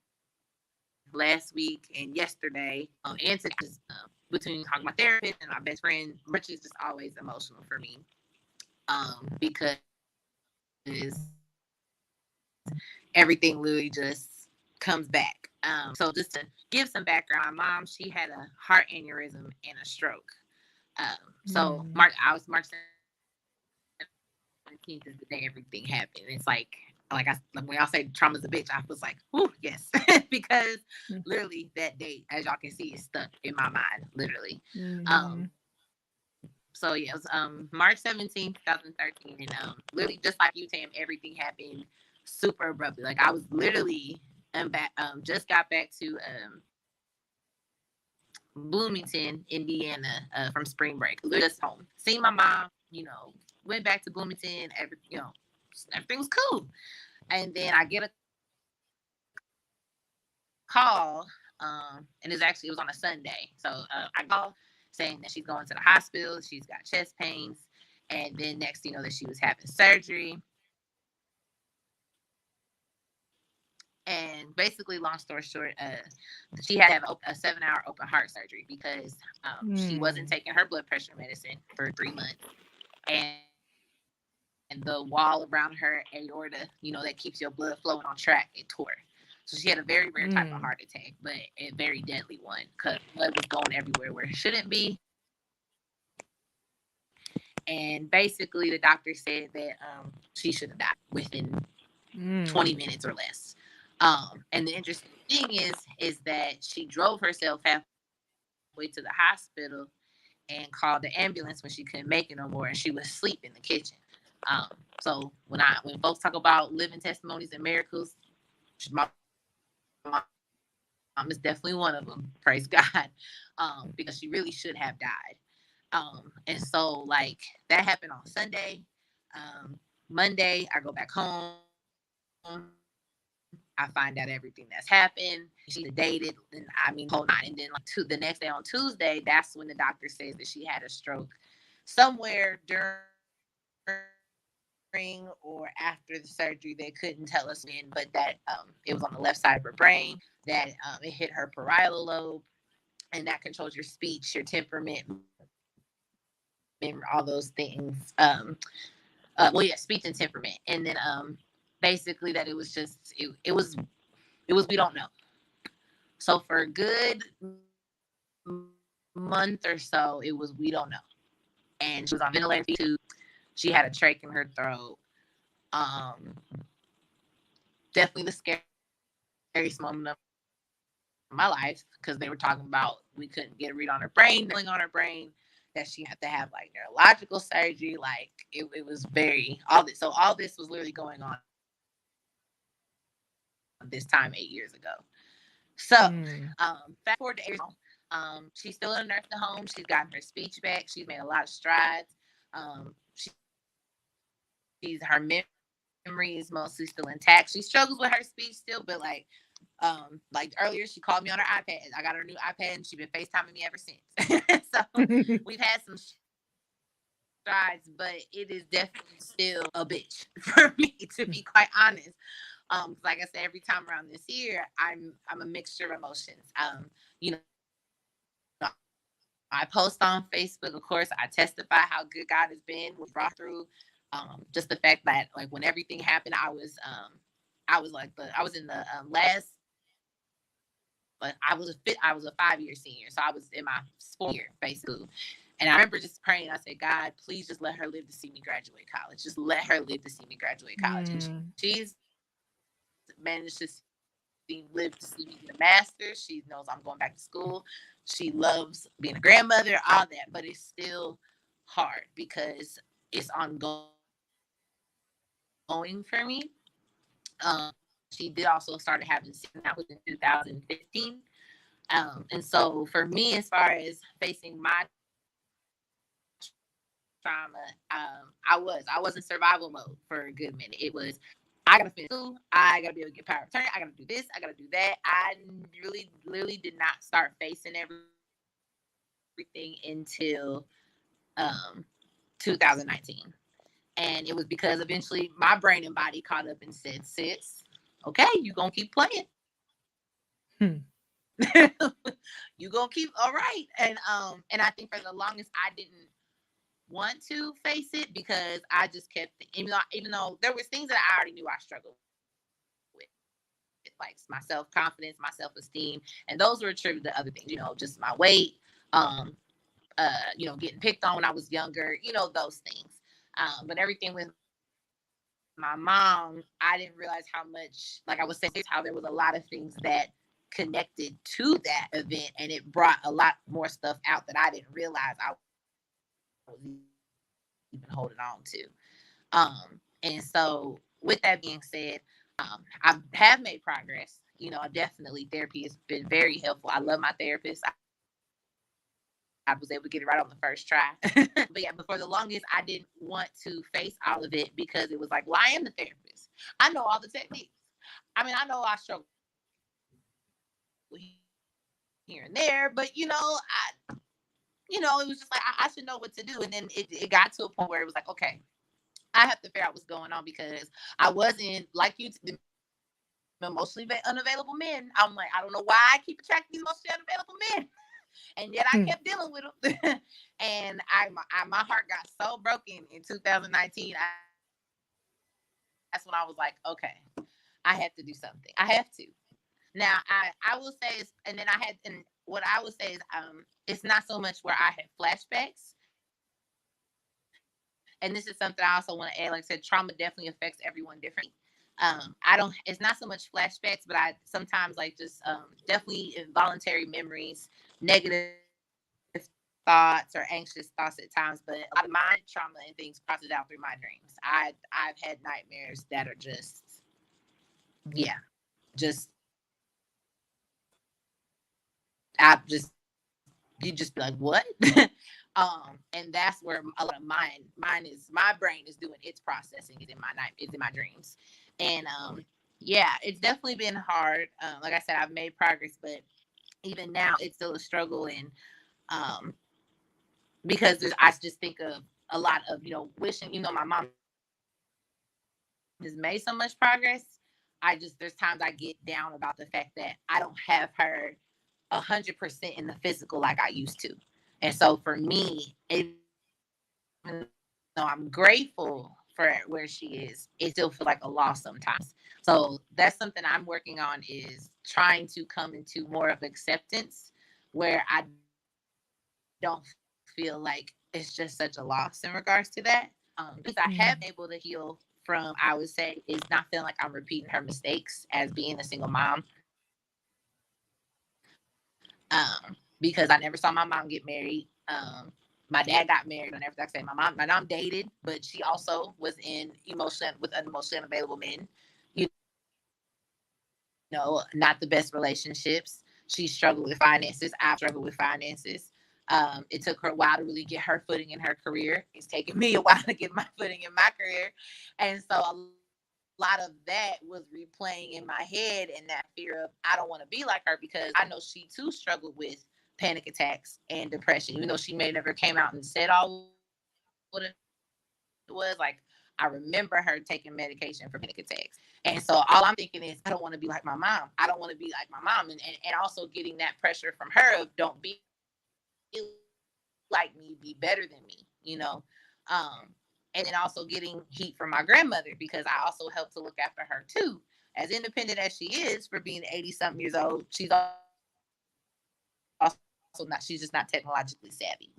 last week and yesterday, and today, between talking to my therapist and my best friend, Rich is just always emotional for me, because everything literally just comes back. So just to give some background, my mom, she had a heart aneurysm and a stroke. So March 17th is the day everything happened. It's like when y'all say trauma's a bitch, I was like, "Ooh, yes," because literally that date, as y'all can see, is stuck in my mind, literally. So yeah, it was March 17th, 2013, and literally just like you, Tam, everything happened super abruptly. Like I was literally just got back to Bloomington, Indiana, from spring break. Just home, seen my mom. Went back to Bloomington. Everything was cool. And then I get a call, and it was on a Sunday. So I call saying that she's going to the hospital. She's got chest pains, and then next thing you know that she was having surgery. And basically, long story short, she had to have a 7-hour open heart surgery because she wasn't taking her blood pressure medicine for 3 months, and the wall around her aorta, that keeps your blood flowing on track, it tore. So she had a very rare type of heart attack, but a very deadly one because blood was going everywhere where it shouldn't be. And basically, the doctor said that she should have died within 20 minutes or less. And the interesting thing is that she drove herself halfway to the hospital and called the ambulance when she couldn't make it no more, and she was asleep in the kitchen. So when folks talk about living testimonies and miracles, my mom is definitely one of them. Praise God, because she really should have died. And so like that happened on Sunday. Monday, I go back home. I find out everything that's happened. She dated, and whole nine. And then the next day on Tuesday, that's when the doctor says that she had a stroke somewhere during or after the surgery. They couldn't tell us when, but that it was on the left side of her brain, that it hit her parietal lobe, and that controls your speech, your temperament, all those things. Speech and temperament. And then basically that it was just it was we don't know. So for a good month or so, it was we don't know. And she was on ventilator too. She had a trach in her throat. Definitely the scariest moment of my life, because they were talking about we couldn't get a read on her brain, that she had to have like neurological surgery. Like it was very all this. So all this was literally going on this time 8 years ago. So fast forward to April. She's still in a nursing home. She's gotten her speech back. She's made a lot of strides. Her memory is mostly still intact. She struggles with her speech still, but like earlier, she called me on her iPad. I got her new iPad, and she's been FaceTiming me ever since. So we've had some strides, but it is definitely still a bitch for me, to be quite honest. Like I said, every time around this year, I'm a mixture of emotions. I post on Facebook, of course. I testify how good God has been, was brought through. Just the fact that like when everything happened, I was in the last. But I was a 5-year senior, so I was in my 4th year, basically. And I remember just praying. I said, God, please just let her live to see me graduate college. Just let her live to see me graduate college. And she's managed to live to see me get a master's. She knows I'm going back to school. She loves being a grandmother, all that. But it's still hard because it's ongoing. going for me. She did also started having that was in 2015. And so for me, as far as facing my trauma, I was in survival mode for a good minute. It was, I gotta finish school, I gotta be able to get power of attorney, I gotta do this, I gotta do that. I really literally did not start facing everything until 2019. And it was because eventually my brain and body caught up and said, sis, okay, you gonna keep playing. You gonna keep all right. And I think for the longest I didn't want to face it because I just kept, even though there was things that I already knew I struggled with, like my self-confidence, my self-esteem, and those were attributed to other things, just my weight, getting picked on when I was younger, those things. But everything with my mom, I didn't realize how much, like I was saying, how there was a lot of things that connected to that event, and it brought a lot more stuff out that I didn't realize I was even holding on to. And so with that being said, I have made progress. Definitely therapy has been very helpful. I love my therapist. I was able to get it right on the first try. But for the longest, I didn't want to face all of it because it was like, well, I am the therapist. I know all the techniques. I mean, I know I struggle here and there, but it was just like, I should know what to do. And then it got to a point where it was like, okay, I have to figure out what's going on because I wasn't like you, emotionally unavailable men. I'm like, I don't know why I keep attracting these emotionally unavailable men. And yet I kept dealing with them. And my heart got so broken in 2019. That's when I was like, okay, I have to do something. I have to. Now, I will say, and what I would say is, it's not so much where I had flashbacks. And this is something I also want to add. Like I said, trauma definitely affects everyone differently. It's not so much flashbacks, but I sometimes just definitely involuntary memories, negative thoughts or anxious thoughts at times, but a lot of my trauma and things processed out through my dreams. I've had nightmares that are you just be like, what? And that's where a lot of my brain is doing its processing is in my dreams. And it's definitely been hard. Like I said, I've made progress, but even now it's still a struggle. And because I just think of a lot of, wishing, my mom has made so much progress. There's times I get down about the fact that I don't have her 100% in the physical like I used to. And so for me, even though I'm grateful for where she is, it still feels like a loss sometimes. So that's something I'm working on, is trying to come into more of acceptance where I don't feel like it's just such a loss in regards to that. Because I have been able to heal from, I would say, is not feeling like I'm repeating her mistakes as being a single mom. Because I never saw my mom get married. My dad got married. I never, like I said, my mom dated, but she also was with emotionally unavailable men. Not the best relationships. She struggled with finances. I've struggled with finances. It took her a while to really get her footing in her career. It's taken me a while to get my footing in my career. And so a lot of that was replaying in my head, and that fear of, I don't want to be like her, because I know she too struggled with panic attacks and depression, even though she may never came out and said all what it was. Like, I remember her taking medication for panic attacks. And so all I'm thinking is, I don't want to be like my mom. I don't want to be like my mom. And also getting that pressure from her of, don't be like me, be better than me, and then also getting heat from my grandmother, because I also help to look after her too. As independent as she is, for being 80-something years old, she's also not, she's just not technologically savvy.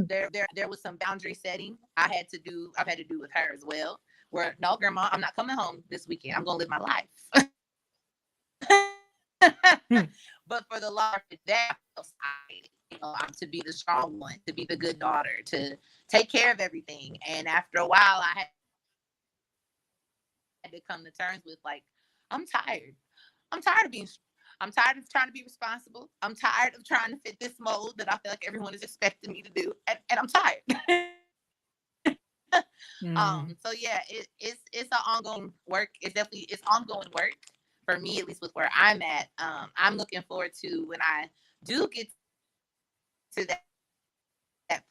There was some boundary setting I've had to do with her as well, where, no, grandma, I'm not coming home this weekend. I'm going to live my life. But for the Lord, that I'm to be the strong one, to be the good daughter, to take care of everything. And after a while, I to come to terms with, like, I'm tired. I'm tired of trying to be responsible. I'm tired of trying to fit this mold that I feel like everyone is expecting me to do, and I'm tired. So yeah, it's an ongoing work. It's ongoing work for me, at least with where I'm at. I'm looking forward to when I do get to that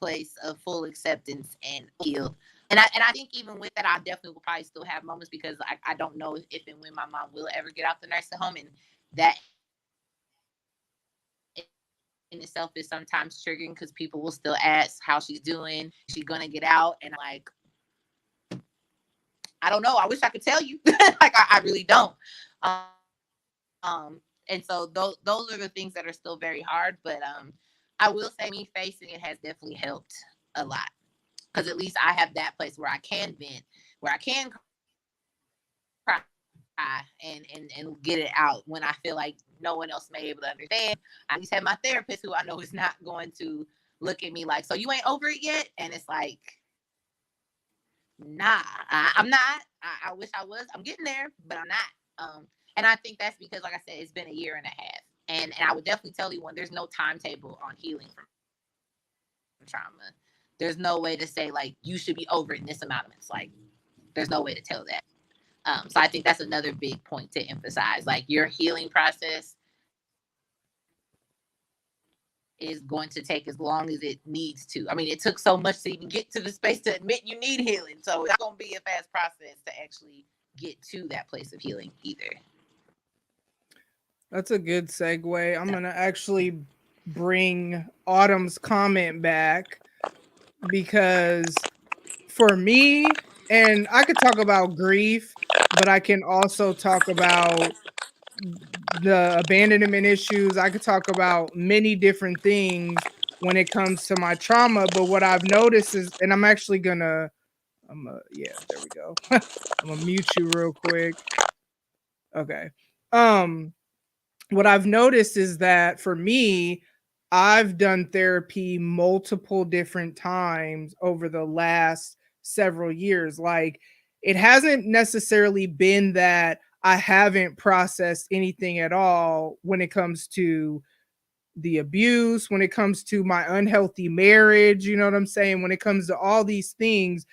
place of full acceptance and healed. And I think even with that, I definitely will probably still have moments, because I don't know if and when my mom will ever get out the nursing home, and that in itself is sometimes triggering, because people will still ask how she's doing. Is she gonna get out? And I'm like, I don't know. I wish I could tell you. Like, I really don't. And so those are the things that are still very hard. But I will say, me facing it has definitely helped a lot, because at least I have that place where I can vent, where I can cry and get it out when I feel like no one else may be able to understand. I at least have my therapist, who I know is not going to look at me like, so you ain't over it yet? And it's like, nah, I'm not. I wish I was. I'm getting there, but I'm not. And I think that's because, like I said, it's been a year and a half. And I would definitely tell you, when there's no timetable on healing from trauma. There's no way to say, like, you should be over it in this amount of months. Like, there's no way to tell that. So I think that's another big point to emphasize. Like, your healing process is going to take as long as it needs to. I mean, it took so much to even get to the space to admit you need healing. So it's not going to be a fast process to actually get to that place of healing either. That's a good segue. I'm going to actually bring Autumn's comment back, because for me, and I could talk about grief, but I can also talk about the abandonment issues. I could talk about many different things when it comes to my trauma. But what I've noticed is, and I'm actually gonna, yeah, there we go. I'm gonna mute you real quick. Okay. What I've noticed is that for me, I've done therapy multiple different times over the last several years. Like, it hasn't necessarily been that I haven't processed anything at all when it comes to the abuse, when it comes to my unhealthy marriage, you know what I'm saying? When it comes to all these things,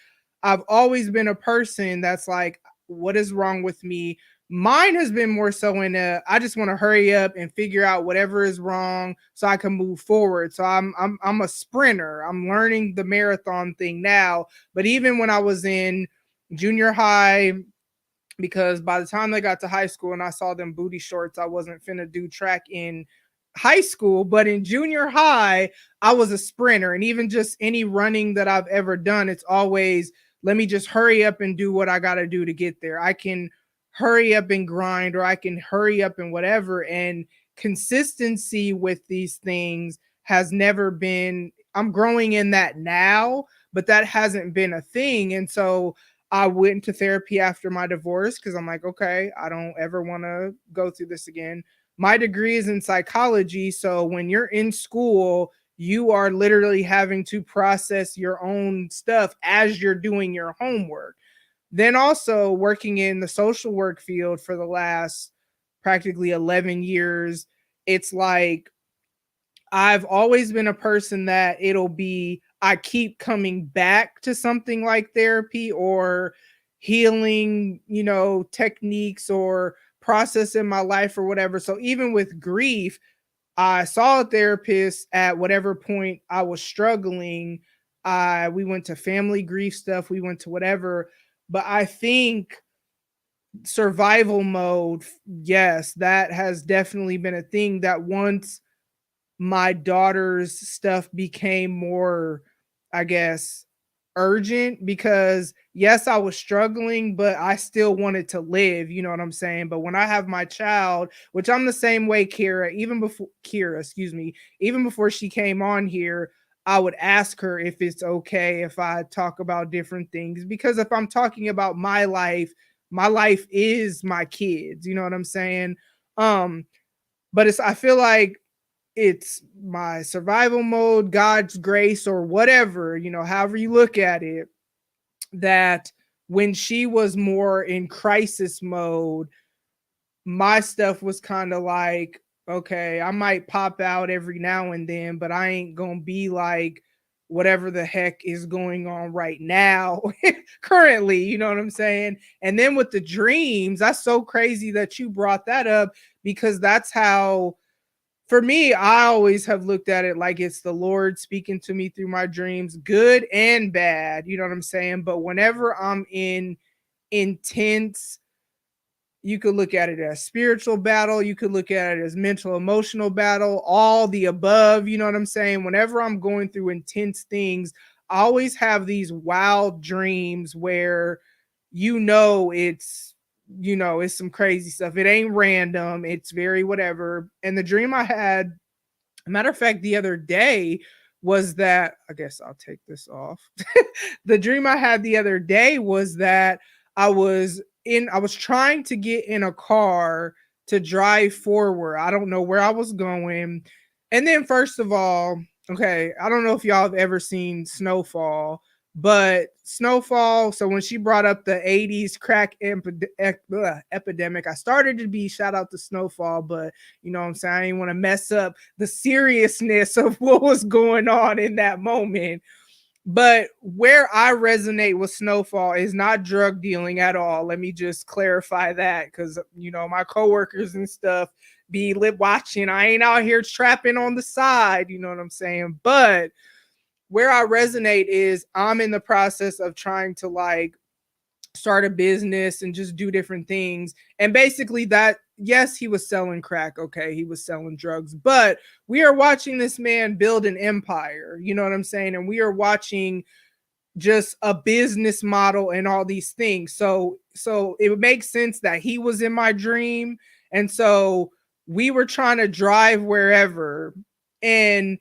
I've always been a person that's like, what is wrong with me? Mine has been more so in I just want to hurry up and figure out whatever is wrong so I can move forward. So I'm a sprinter. I'm learning the marathon thing now. But even when I was in junior high, because by the time they got to high school and I saw them booty shorts, I wasn't finna do track in high school. But in junior high, I was a sprinter. And even just any running that I've ever done, it's always, let me just hurry up and do what I got to do to get there. I can hurry up and grind, or I can hurry up and whatever. And consistency with these things has never been, I'm growing in that now, but that hasn't been a thing. And so I went to therapy after my divorce, because I'm like, okay, I don't ever want to go through this again. My degree is in psychology. So when you're in school, you are literally having to process your own stuff as you're doing your homework. Then also working in the social work field for the last practically 11 years, it's like, I've always been a person that I keep coming back to something like therapy or healing, techniques or process in my life or whatever. So even with grief, I saw a therapist at whatever point I was struggling. We went to family grief stuff. We went to whatever. But I think survival mode, yes, that has definitely been a thing that once my daughter's stuff became more, I guess, urgent, because yes, I was struggling, but I still wanted to live, you know what I'm saying? But when I have my child, which I'm the same way, even before she came on here, I would ask her if it's okay if I talk about different things, because if I'm talking about my life is my kids, you know what I'm saying? But I feel like it's my survival mode, God's grace, or whatever, however you look at it, that when she was more in crisis mode, my stuff was kind of like, okay, I might pop out every now and then, but I ain't gonna be like whatever the heck is going on right now currently, you know what I'm saying? And then with the dreams, that's so crazy that you brought that up, because that's how, for me, I always have looked at it like it's the Lord speaking to me through my dreams, good and bad, you know what I'm saying? But whenever I'm in intense, you could look at it as spiritual battle, you could look at it as mental, emotional battle, all the above, you know what I'm saying? Whenever I'm going through intense things, I always have these wild dreams where it's it's some crazy stuff. It ain't random, it's very whatever. And the dream I had, matter of fact, the other day was that, I guess I'll take this off. The dream I had the other day was that I was trying to get in a car to drive forward. I don't know where I was going. And then first of all, okay, I don't know if y'all have ever seen Snowfall, but Snowfall, so when she brought up the 80s crack epidemic, I started to be shout out to Snowfall, but you know what I'm saying, I didn't want to mess up the seriousness of what was going on in that moment. But where I resonate with Snowfall is not drug dealing at all. Let me just clarify that, because my coworkers and stuff be lip watching. I ain't out here trapping on the side, you know what I'm saying? But where I resonate is I'm in the process of trying to like start a business and just do different things. And basically that, yes, he was selling crack. Okay, he was selling drugs, but we are watching this man build an empire. You know what I'm saying? And we are watching just a business model and all these things. So it would make sense that he was in my dream. And so we were trying to drive wherever, and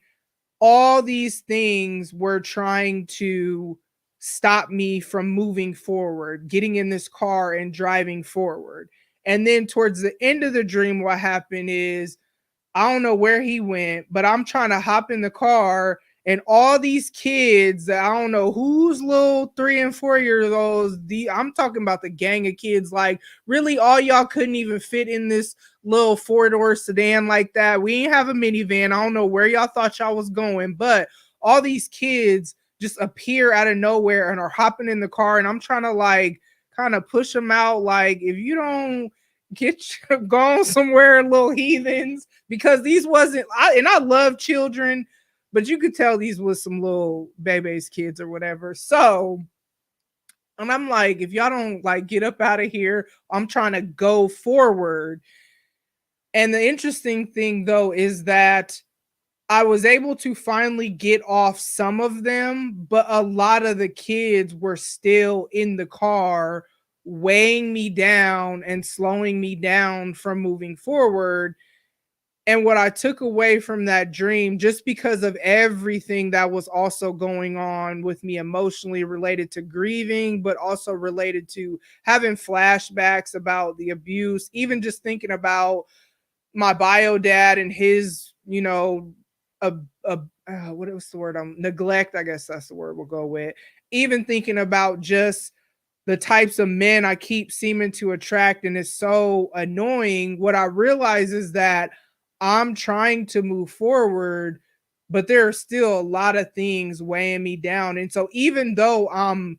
all these things were trying to stop me from moving forward, getting in this car and driving forward. And then towards the end of the dream, what happened is, I don't know where he went, but I'm trying to hop in the car, and all these kids, I don't know who's little 3 and 4 years old. I'm talking about the gang of kids. Like, really, all y'all couldn't even fit in this little 4-door sedan like that. We ain't have a minivan. I don't know where y'all thought y'all was going, but all these kids just appear out of nowhere and are hopping in the car, and I'm trying to like kind of push them out. Like, if you don't get gone somewhere, little heathens, because these wasn't, and I love children, but you could tell these was some little baby's kids or whatever. So, and I'm like, if y'all don't like get up out of here, I'm trying to go forward. And the interesting thing though is that I was able to finally get off some of them, but a lot of the kids were still in the car, weighing me down and slowing me down from moving forward. And what I took away from that dream, just because of everything that was also going on with me emotionally related to grieving, but also related to having flashbacks about the abuse, even just thinking about my bio dad and his, what was the word? Neglect, I guess that's the word we'll go with. Even thinking about just the types of men I keep seeming to attract, and it's so annoying. What I realize is that I'm trying to move forward, but there are still a lot of things weighing me down. And so even though I'm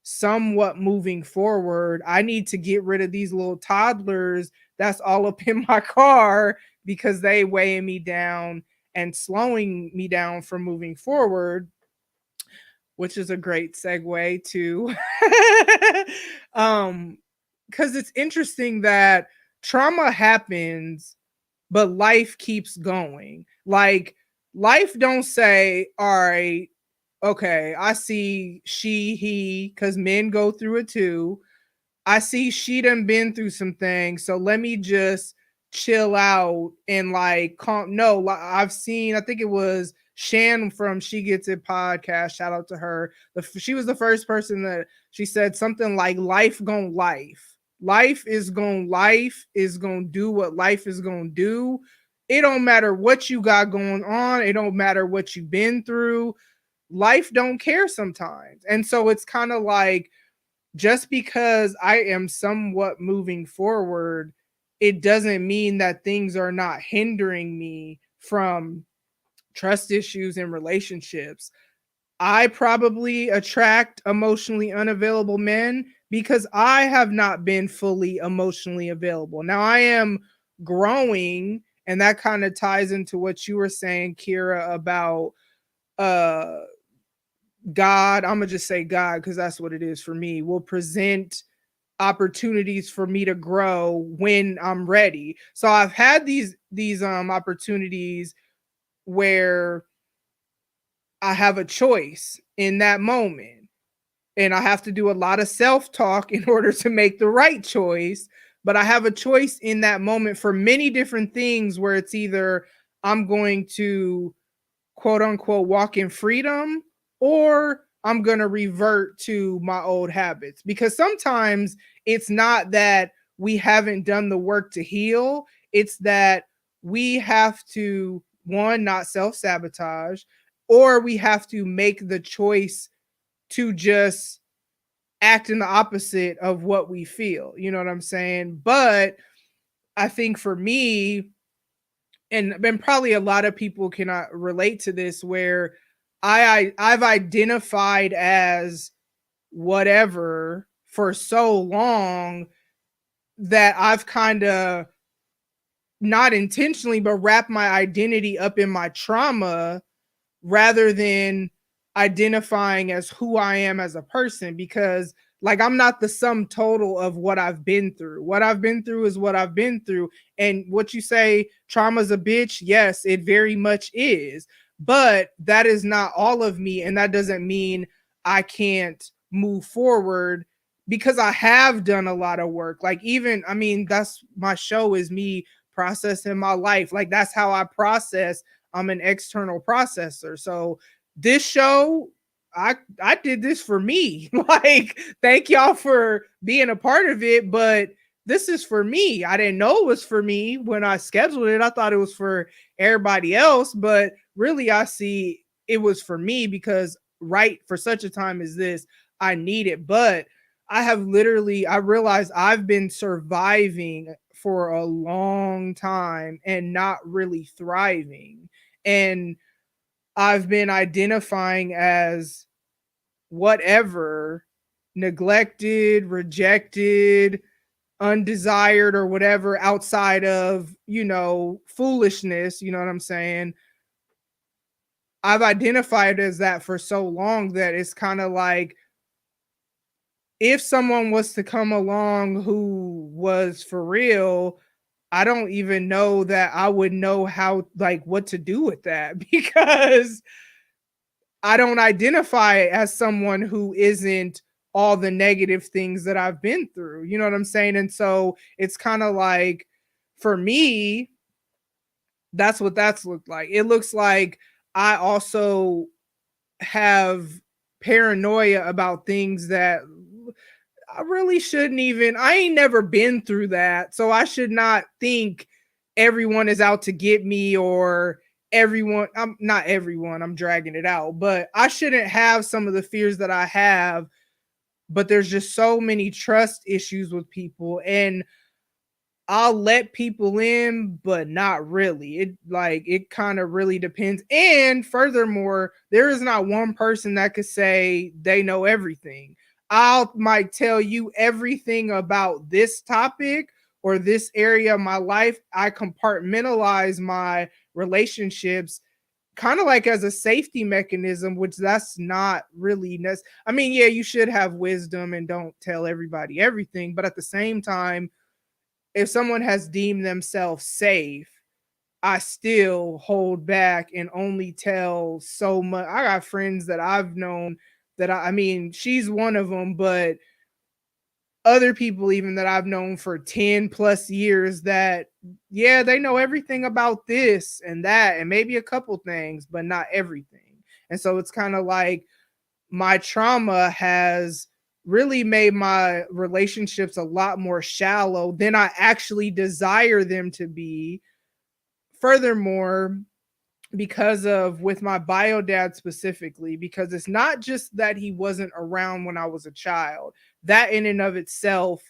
somewhat moving forward, I need to get rid of these little toddlers that's all up in my car, because they weighing me down and slowing me down from moving forward, which is a great segue to because it's interesting that trauma happens, but life keeps going. Like, life don't say, all right, okay, I see he, because men go through it too. I see she done been through some things, so let me just chill out and like calm. No, I've seen, I think it was Shan from She Gets It podcast. Shout out to her. She was the first person that she said something like, life gon' life. Life is gonna do what life is gonna do. It don't matter what you got going on. It don't matter what you've been through. Life don't care sometimes. And so it's kind of like, just because I am somewhat moving forward, it doesn't mean that things are not hindering me from trust issues in relationships. I probably attract emotionally unavailable men because I have not been fully emotionally available. Now I am growing, and that kind of ties into what you were saying, Kira, about uh God. I'm gonna just say God because that's what it is for me. Will present opportunities for me to grow when I'm ready. So I've had these opportunities where I have a choice in that moment. And I have to do a lot of self-talk in order to make the right choice. But I have a choice in that moment for many different things where it's either I'm going to quote unquote walk in freedom, or I'm going to revert to my old habits. Because sometimes it's not that we haven't done the work to heal, it's that we have to, one, not self sabotage, or we have to make the choice to just act in the opposite of what we feel. You know what I'm saying? But I think for me, and probably a lot of people cannot relate to this, where I've identified as whatever for so long that I've kind of not intentionally but wrapped my identity up in my trauma rather than identifying as who I am as a person, because like I'm not the sum total of what I've been through. What I've been through is what I've been through. And what you say, trauma's a bitch, yes, it very much is. But that is not all of me. And that doesn't mean I can't move forward because I have done a lot of work. Like, even, I mean, that's my show, is me processing my life. Like, that's how I process. I'm an external processor. So this show, I did this for me. Like, thank y'all for being a part of it, but this is for me. I didn't know it was for me when I scheduled it. I thought it was for everybody else, but really I see it was for me because right for such a time as this, I need it. But I realized I've been surviving for a long time and not really thriving. And I've been identifying as whatever, neglected, rejected, undesired, or whatever outside of, foolishness. You know what I'm saying? I've identified as that for so long that it's kind of like, if someone was to come along who was for real, I don't even know that I would know how, like, what to do with that because I don't identify as someone who isn't all the negative things that I've been through. You know what I'm saying? And so it's kind of like, for me, that's what that's looked like. It looks like I also have paranoia about things that I really shouldn't even. I ain't never been through that. So I should not think everyone is out to get me, or everyone. I'm not everyone, I'm dragging it out, but I shouldn't have some of the fears that I have. But there's just so many trust issues with people, and I'll let people in, but not really. It kind of really depends. And furthermore, there is not one person that could say they know everything. Might tell you everything about this topic or this area of my life. I compartmentalize my relationships kind of like as a safety mechanism, which that's not really necessary. I mean, yeah, you should have wisdom and don't tell everybody everything, but at the same time, if someone has deemed themselves safe, I still hold back and only tell so much. I got friends that I've known that I mean, she's one of them, but other people even that I've known for 10 plus years that, yeah, they know everything about this and that, and maybe a couple things, but not everything. And so it's kind of like my trauma has really made my relationships a lot more shallow than I actually desire them to be. Furthermore, because of with my bio dad specifically, because it's not just that he wasn't around when I was a child. That in and of itself,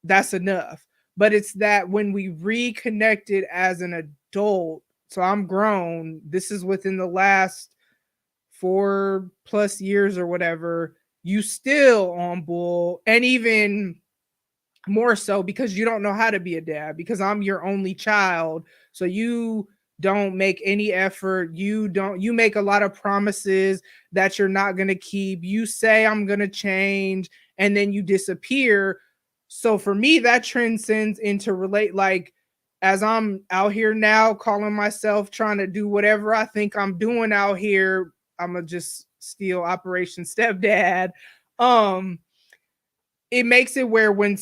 that's enough. But it's that when we reconnected as an adult, so I'm grown, this is within the last 4+ years or whatever, you still on bull, and even more so because you don't know how to be a dad, because I'm your only child. So you don't make any effort. You make a lot of promises that you're not going to keep. You say I'm going to change and then you disappear. So for me, that transcends into relate, like, as I'm out here now calling myself trying to do whatever I think I'm doing out here, I'm gonna just steal Operation Stepdad. Um, it makes it where when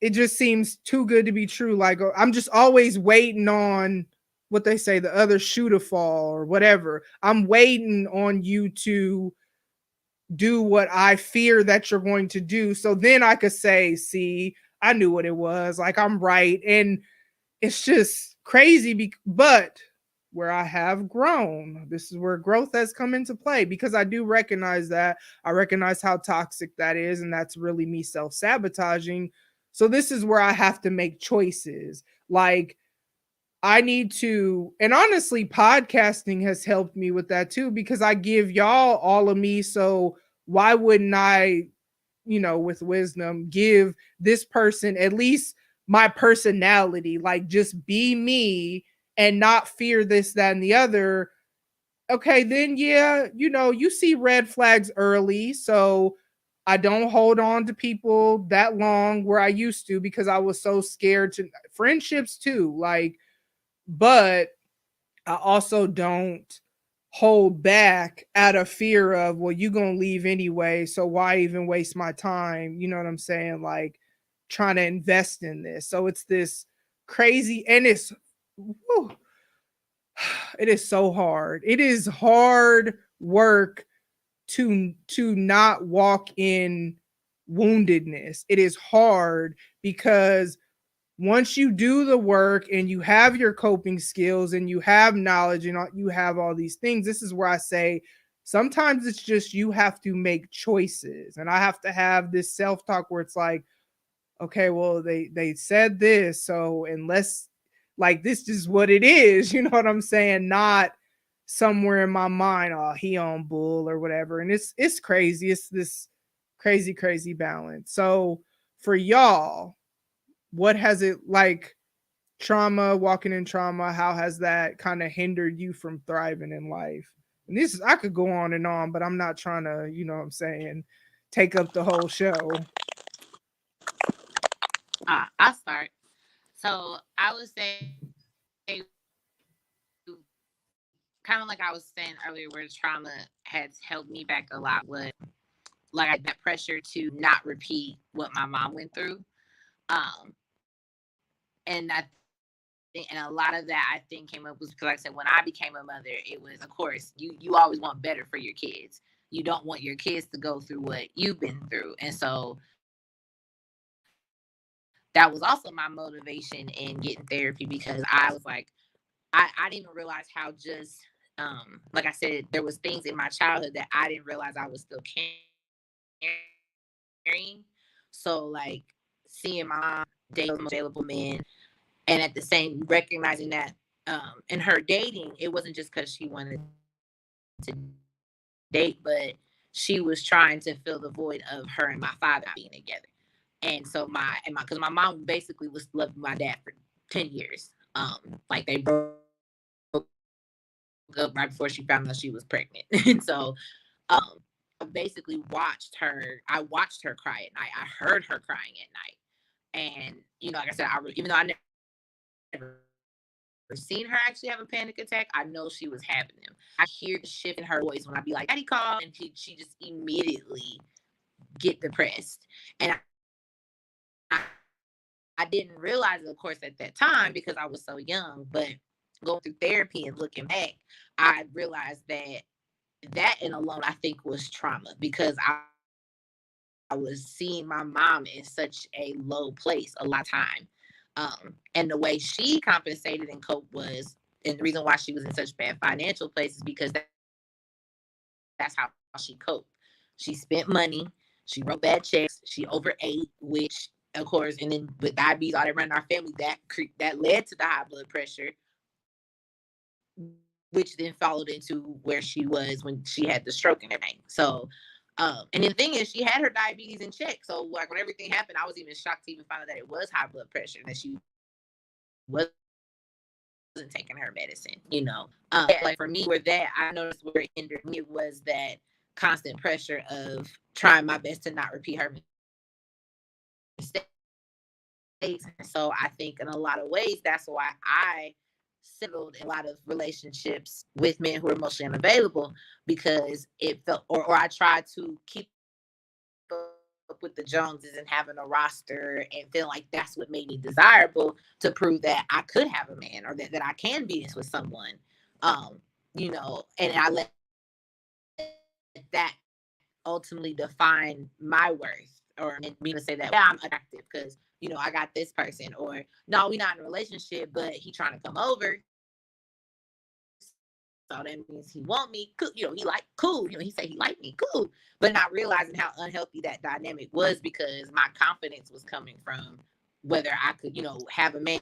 it just seems too good to be true. Like, I'm just always waiting on what they say, the other shoe to fall or whatever. I'm waiting on you to do what I fear that you're going to do. So then I could say, see, I knew what it was. Like, I'm right. And it's just crazy. But where I have grown, this is where growth has come into play, because I do recognize that. I recognize how toxic that is, and that's really me self-sabotaging. So this is where I have to make choices. Like, I need to, and honestly, podcasting has helped me with that too, because I give y'all all of me. So why wouldn't I, with wisdom, give this person at least my personality? Like, just be me and not fear this, that, and the other. Okay, then yeah, you see red flags early. So I don't hold on to people that long where I used to, because I was so scared to friendships too. Like, but I also don't hold back out of fear of, well, you gonna leave anyway, so why even waste my time? You know what I'm saying? Like, trying to invest in this. So it's this crazy, and whew, it is so hard. It is hard work to not walk in woundedness. It is hard because once you do the work and you have your coping skills and you have knowledge and you have all these things, this is where I say sometimes it's just you have to make choices. And I have to have this self-talk where it's like, okay, well, they said this, so unless, like, this is what it is, you know what I'm saying? Not somewhere in my mind, oh, he on bull or whatever. And it's crazy. It's this crazy balance. So for y'all, what has it, like, trauma, walking in trauma, how has that kind of hindered you from thriving in life? And I could go on and on, but I'm not trying to, you know what I'm saying, take up the whole show. I'll start. So I would say, kind of like I was saying earlier, where trauma has held me back a lot, was like that pressure to not repeat what my mom went through. And a lot of that, I think, came up was because, like I said, when I became a mother, it was, of course, you always want better for your kids. You don't want your kids to go through what you've been through. And so that was also my motivation in getting therapy, because I was like, I didn't even realize how just, like I said, there was things in my childhood that I didn't realize I was still carrying. So, like, seeing my mom date the most available men, and at the same recognizing that in her dating, it wasn't just because she wanted to date, but she was trying to fill the void of her and my father not being together. And so because my mom basically was loving my dad for 10 years. Like, they broke up right before she found out she was pregnant. And so I basically watched her cry at night. I heard her crying at night. And, like I said, even though I never seen her actually have a panic attack, I know she was having them. I hear the shift in her voice when I be like, Daddy called, and she just immediately get depressed. And I didn't realize it, of course, at that time, because I was so young, but going through therapy and looking back, I realized that in alone, I think, was trauma, because I was seeing my mom in such a low place a lot of time. And the way she compensated and coped was And the reason why she was in such bad financial place is because that's how she coped. She spent money, she wrote bad checks, she overate, which of course, and then with diabetes, all that run in our family, that led to the high blood pressure, which then followed into where she was when she had the stroke and everything. So, and the thing is, she had her diabetes in check. So, like when everything happened, I was even shocked to even find out that it was high blood pressure and that she wasn't taking her medicine. Like for me, where that I noticed where it hindered me was that constant pressure of trying my best to not repeat her mistakes. So I think in a lot of ways, that's why I settled in a lot of relationships with men who are emotionally unavailable, because it felt, or I tried to keep up with the Joneses and having a roster and feeling like that's what made me desirable, to prove that I could have a man, or that I can be this with someone. And I let that ultimately define my worth, or me to say that, yeah, I'm attractive because I got this person, or no, we're not in a relationship, but he trying to come over, so that means he want me. Cool, he like cool. He said he liked me, cool, but not realizing how unhealthy that dynamic was, because my confidence was coming from whether I could, have a man,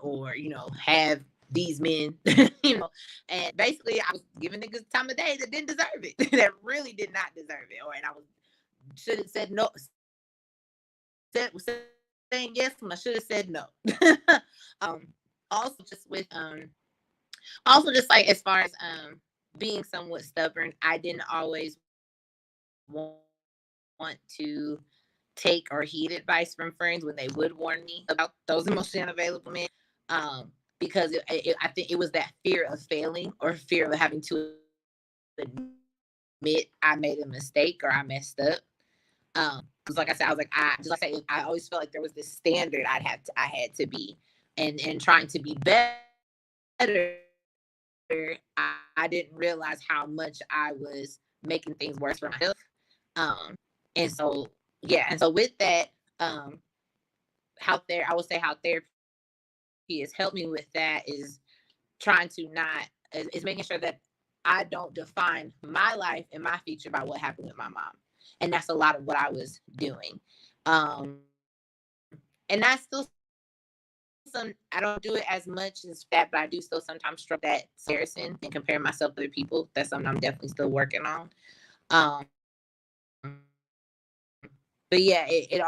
or have these men, and basically I was giving niggas time of day that didn't deserve it, that really did not deserve it, and I should have said no. Saying yes when I should have said no. Also just with also just like as far as being somewhat stubborn, I didn't always want to take or heed advice from friends when they would warn me about those emotionally unavailable men, because I think it was that fear of failing, or fear of having to admit I made a mistake or I messed up. Because like I said, I always felt like there was this standard I had to be, and trying to be better, I didn't realize how much I was making things worse for myself. And so with that, I would say how therapy has helped me with that is trying to is making sure that I don't define my life and my future by what happened with my mom. And that's a lot of what I was doing. And that's still I don't do it as much as that, but I do still sometimes struggle that comparison and compare myself to other people. That's something I'm definitely still working on. But yeah, a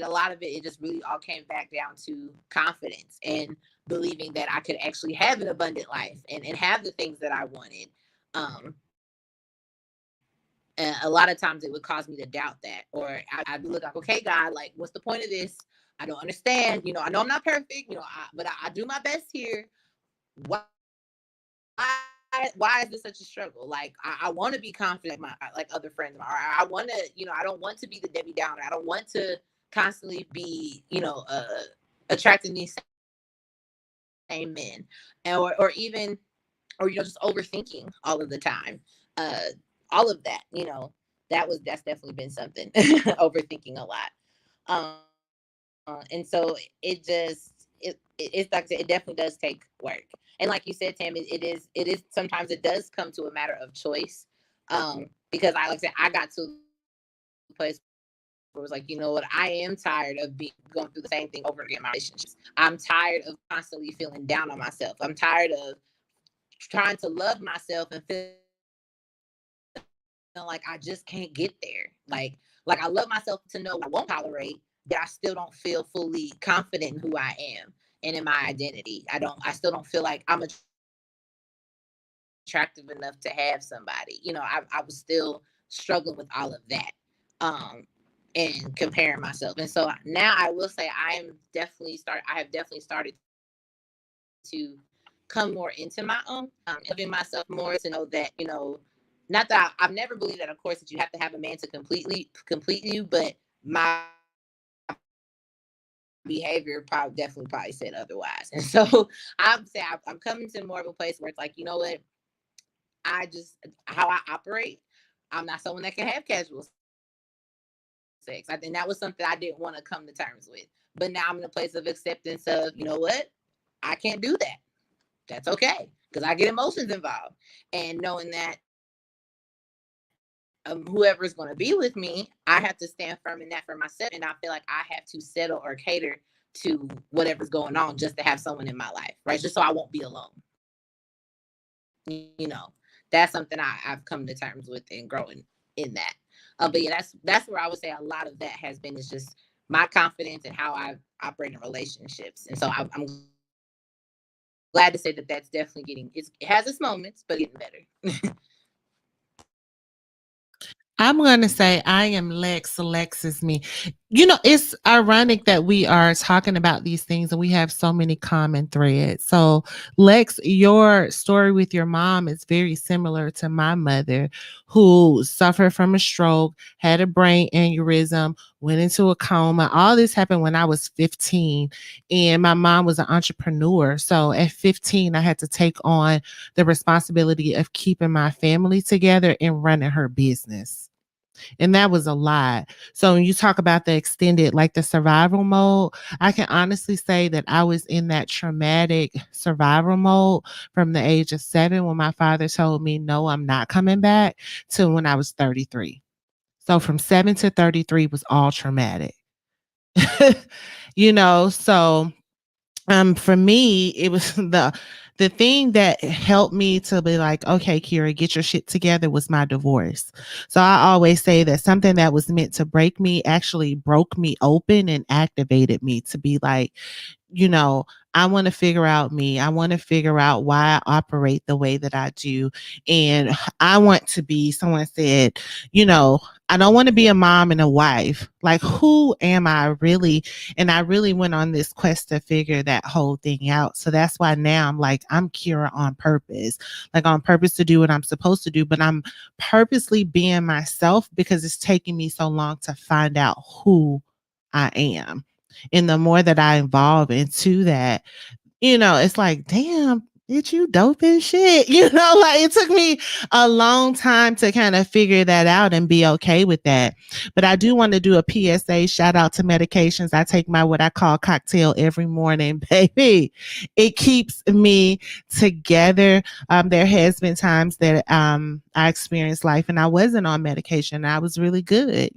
lot of it just really all came back down to confidence and believing that I could actually have an abundant life and have the things that I wanted. And a lot of times it would cause me to doubt that, or I'd be like, okay, God, like, what's the point of this? I don't understand. I know I'm not perfect, but I do my best here. Why is this such a struggle? Like, I want to be confident, like other friends. I want to, I don't want to be the Debbie Downer. I don't want to constantly be, attracting these same men, or even, just overthinking all of the time. All of that, that's definitely been something. Overthinking a lot. And so it's like I said, it definitely does take work. And like you said, Tam, it is sometimes it does come to a matter of choice. Because I got to a place where it was like, you know what, I am tired of going through the same thing over again in my relationships. I'm tired of constantly feeling down on myself. I'm tired of trying to love myself and feel like I just can't get there. Like I love myself to know I won't tolerate, that I still don't feel fully confident in who I am and in my identity. I still don't feel like I'm attractive enough to have somebody. I was still struggling with all of that. And comparing myself. And so now I will say I have definitely started to come more into my own, loving myself more, to know that, not that I've never believed that, of course, that you have to have a man to complete you, but my behavior probably said otherwise. And so I'm coming to more of a place where it's like, you know what, how I operate, I'm not someone that can have casual sex. I think that was something I didn't want to come to terms with. But now I'm in a place of acceptance of, you know what, I can't do that. That's okay, because I get emotions involved. And knowing that whoever is going to be with me, I have to stand firm in that for myself. And I feel like I have to settle or cater to whatever's going on just to have someone in my life, right? Just so I won't be alone. You know, that's something I've come to terms with and growing in that. But yeah, that's where I would say a lot of that has been, is just my confidence and how I operate in relationships. And so I'm glad to say that that's definitely it has its moments, but getting better. I'm going to say I am Lex. Lex is me. You know, it's ironic that we are talking about these things and we have so many common threads. So, Lex, your story with your mom is very similar to my mother, who suffered from a stroke, had a brain aneurysm, went into a coma. All this happened when I was 15, and my mom was an entrepreneur. So at 15, I had to take on the responsibility of keeping my family together and running her business. And that was a lot. So when you talk about the extended, like the survival mode, I can honestly say that I was in that traumatic survival mode from the age of 7 when my father told me, no, I'm not coming back, to when I was 33. So from 7 to 33 was all traumatic. So for me, it was the thing that helped me to be like, okay, Kira, get your shit together, was my divorce. So I always say that something that was meant to break me actually broke me open and activated me to be like, I want to figure out me. I want to figure out why I operate the way that I do. And I want to be, someone said, I don't want to be a mom and a wife. Like, who am I really? And I really went on this quest to figure that whole thing out. So that's why now I'm like, I'm Kira on purpose, like on purpose to do what I'm supposed to do, but I'm purposely being myself because it's taking me so long to find out who I am. And the more that I evolve into that, it's like, damn, bitch, you dope as shit. Like it took me a long time to kind of figure that out and be okay with that. But I do want to do a PSA, shout out to medications. I take my what I call cocktail every morning, baby. It keeps me together. There has been times that I experienced life and I wasn't on medication. I was really good,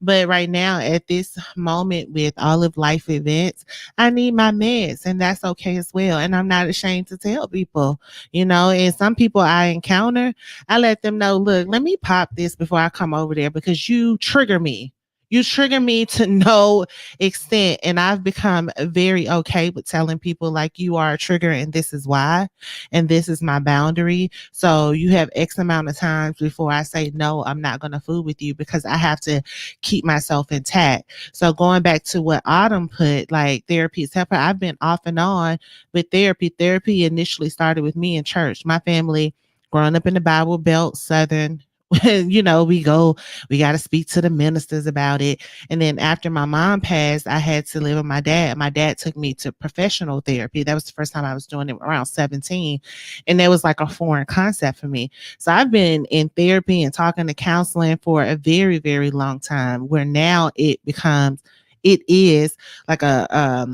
but right now at this moment with all of life events, I need my meds, and that's okay as well. And I'm not ashamed to tell people, and some people I encounter, I let them know, look, let me pop this before I come over there because you trigger me. You trigger me to no extent. And I've become very okay with telling people like, you are a trigger and this is why, and this is my boundary. So you have X amount of times before I say, no, I'm not going to fool with you, because I have to keep myself intact. So going back to what Autumn put, like therapy is helping. I've been off and on with therapy. Therapy initially started with me in church. My family, growing up in the Bible Belt, Southern, we got to speak to the ministers about it. And then after my mom passed, I had to live with my dad. My dad took me to professional therapy. That was the first time I was doing it, around 17. And that was like a foreign concept for me. So I've been in therapy and talking to counseling for a very, very long time, where now it is like a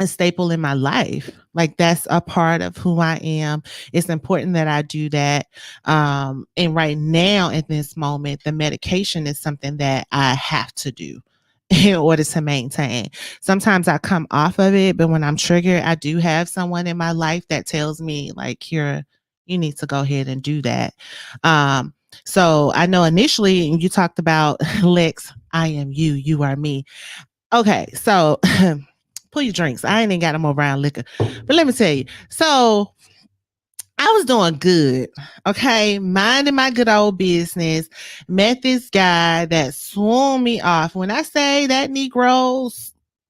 staple in my life. Like that's a part of who I am. It's important that I do that. And right now at this moment, the medication is something that I have to do in order to maintain. Sometimes I come off of it, but when I'm triggered, I do have someone in my life that tells me like, Kira, you need to go ahead and do that. So I know initially you talked about Lex, I am you, you are me. Okay. So pull your drinks. I ain't even got them over brown liquor. But let me tell you. So I was doing good. Okay. Minding my good old business. Met this guy that swung me off. When I say that Negro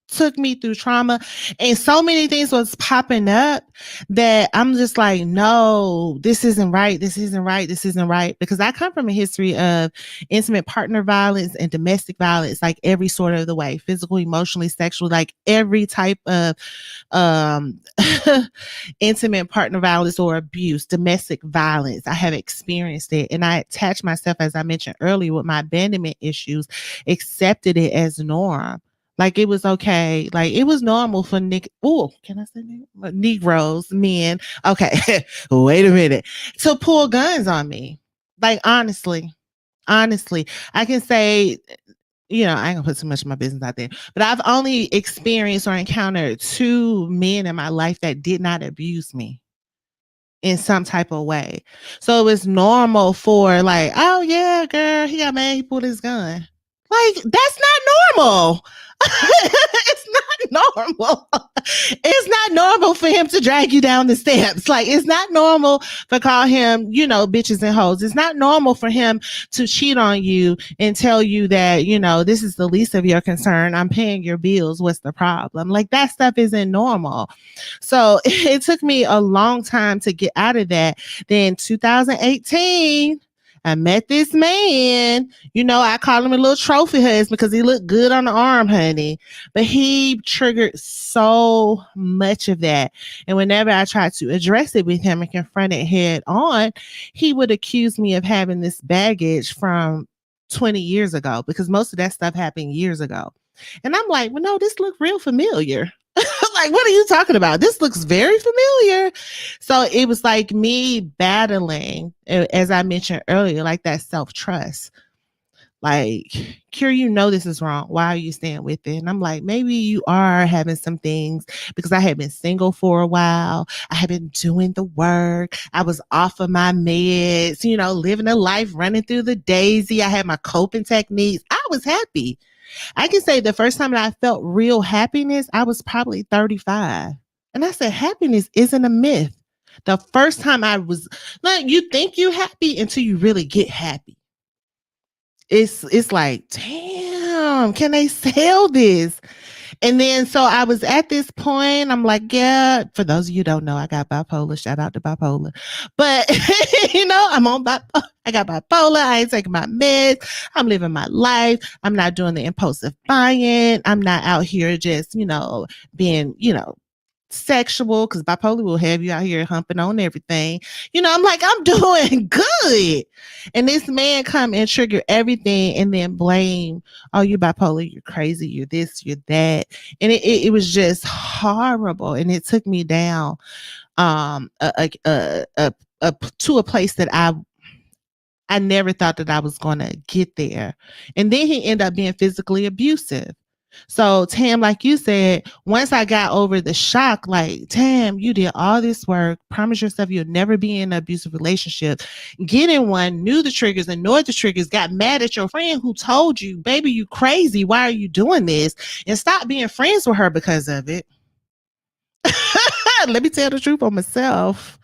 took me through trauma and so many things was popping up that I'm just like, no, this isn't right. This isn't right. This isn't right. Because I come from a history of intimate partner violence and domestic violence, like every sort of the way, physical, emotionally, sexual, like every type of intimate partner violence or abuse, domestic violence. I have experienced it. And I attached myself, as I mentioned earlier, with my abandonment issues, accepted it as norm. Like it was okay. Like it was normal for can I say Negroes, men. Okay. Wait a minute. To pull guns on me. Like honestly, I can say, I ain't gonna put too much of my business out there, but I've only experienced or encountered 2 men in my life that did not abuse me in some type of way. So it was normal for like, oh yeah, girl, he got mad, he pulled his gun. Like, that's not normal. It's not normal. It's not normal for him to drag you down the steps. Like, it's not normal for call him, bitches and hoes. It's not normal for him to cheat on you and tell you that, this is the least of your concern. I'm paying your bills. What's the problem? Like, that stuff isn't normal. So it took me a long time to get out of that. Then 2018, I met this man. I call him a little trophy husband because he looked good on the arm, honey. But he triggered so much of that. And whenever I tried to address it with him and confront it head on, he would accuse me of having this baggage from 20 years ago, because most of that stuff happened years ago. And I'm like, well, no, this looked real familiar. Like, what are you talking about? This looks very familiar. So it was like me battling, as I mentioned earlier, like that self-trust. Like, Kira, this is wrong. Why are you staying with it? And I'm like, maybe you are having some things, because I had been single for a while. I had been doing the work. I was off of my meds, living a life, running through the daisy. I had my coping techniques. I was happy. I can say the first time that I felt real happiness, I was probably 35. And I said, happiness isn't a myth. The first time I was, like, you think you're happy until you really get happy. It's like, damn, can they sell this? And then, so I was at this point, I'm like, yeah, for those of you who don't know, I got bipolar. Shout out to bipolar. But, I'm on bipolar. I got bipolar. I ain't taking my meds. I'm living my life. I'm not doing the impulsive buying. I'm not out here just, being, sexual, because bipolar will have you out here humping on everything. I'm like, I'm doing good. And this man come and trigger everything and then blame, oh, you're bipolar, you're crazy, you're this, you're that. And it was just horrible. And it took me down to a place that I never thought that I was going to get there. And then he ended up being physically abusive. So, Tam, like you said, once I got over the shock, like, Tam, you did all this work, promise yourself you'll never be in an abusive relationship, get in one, knew the triggers, ignored the triggers, got mad at your friend who told you, baby, you crazy, why are you doing this? And stop being friends with her because of it. Let me tell the truth on myself.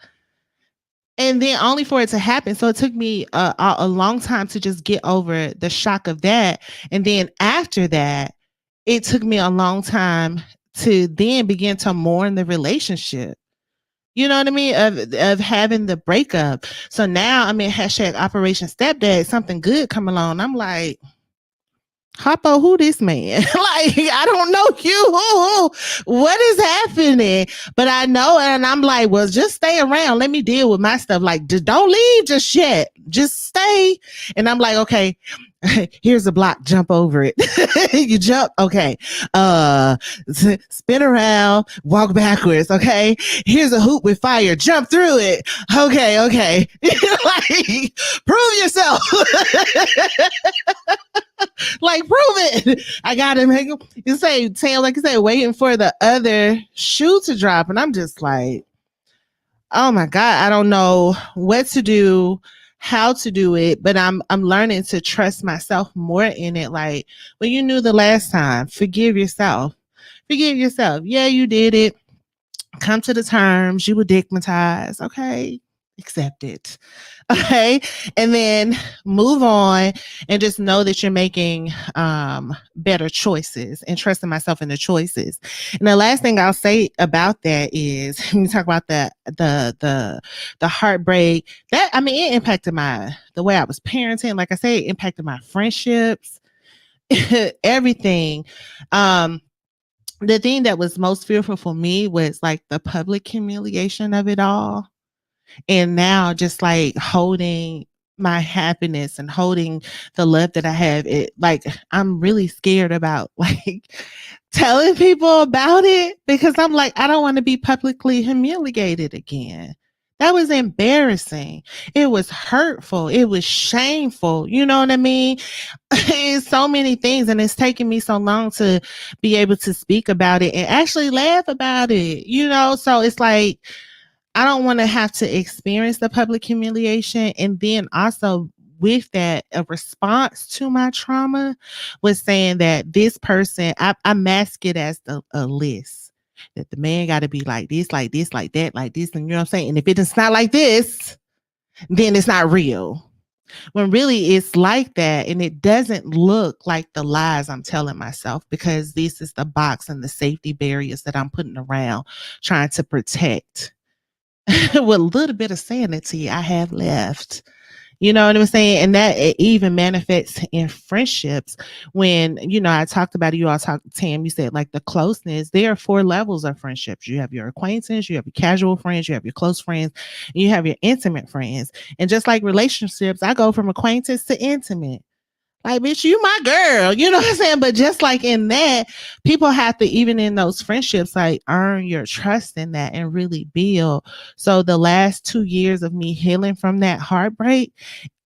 And then only for it to happen. So it took me a long time to just get over the shock of that. And then after that, it took me a long time to then begin to mourn the relationship. You know what I mean? Of having the breakup. So now I'm in # Operation Stepdad, something good come along. I'm like, Hoppo, who this man? Like, I don't know you. What is happening? But I know, and I'm like, well, just stay around. Let me deal with my stuff. Like, just don't leave just yet. Just stay. And I'm like, okay, here's a block. Jump over it. You jump. Okay. Spin around. Walk backwards. Okay. Here's a hoop with fire. Jump through it. Okay. Okay. Like, prove yourself. Like, prove it. I got him. You say, Tam, like you say, waiting for the other shoe to drop. And I'm just like, oh my God, I don't know what to do, how to do it, but I'm learning to trust myself more in it. Like, when you knew the last time, forgive yourself. Forgive yourself. Yeah, you did it. Come to the terms. You were digmatized. Okay. Accept it. Okay. And then move on and just know that you're making better choices and trusting myself in the choices. And the last thing I'll say about that is when you talk about the heartbreak, that, I mean, it impacted the way I was parenting. Like I say, it impacted my friendships, everything. The thing that was most fearful for me was like the public humiliation of it all. And now just like holding my happiness and holding the love that I have, it like I'm really scared about like telling people about it because I'm like, I don't want to be publicly humiliated again. That was embarrassing. It was hurtful. It was shameful. You know what I mean? It's so many things, and it's taken me so long to be able to speak about it and actually laugh about it, you know? So it's like, I don't want to have to experience the public humiliation. And then also with that, a response to my trauma was saying that this person, I mask it as a list. That the man got to be like this, like this, like that, like this. And you know what I'm saying? And if it's not like this, then it's not real. When really it's like that, and it doesn't look like the lies I'm telling myself, because this is the box and the safety barriers that I'm putting around trying to protect what little bit of sanity I have left. You know what I'm saying? And that it even manifests in friendships. When, you know, I talked about it, you all talked, Tam, you said like the closeness, there are 4 levels of friendships. You have your acquaintance, you have your casual friends, you have your close friends, and you have your intimate friends. And just like relationships, I go from acquaintance to intimate. Like, bitch, you my girl. You know what I'm saying? But just like in that, people have to, even in those friendships, like earn your trust in that and really build. So the last 2 years of me healing from that heartbreak,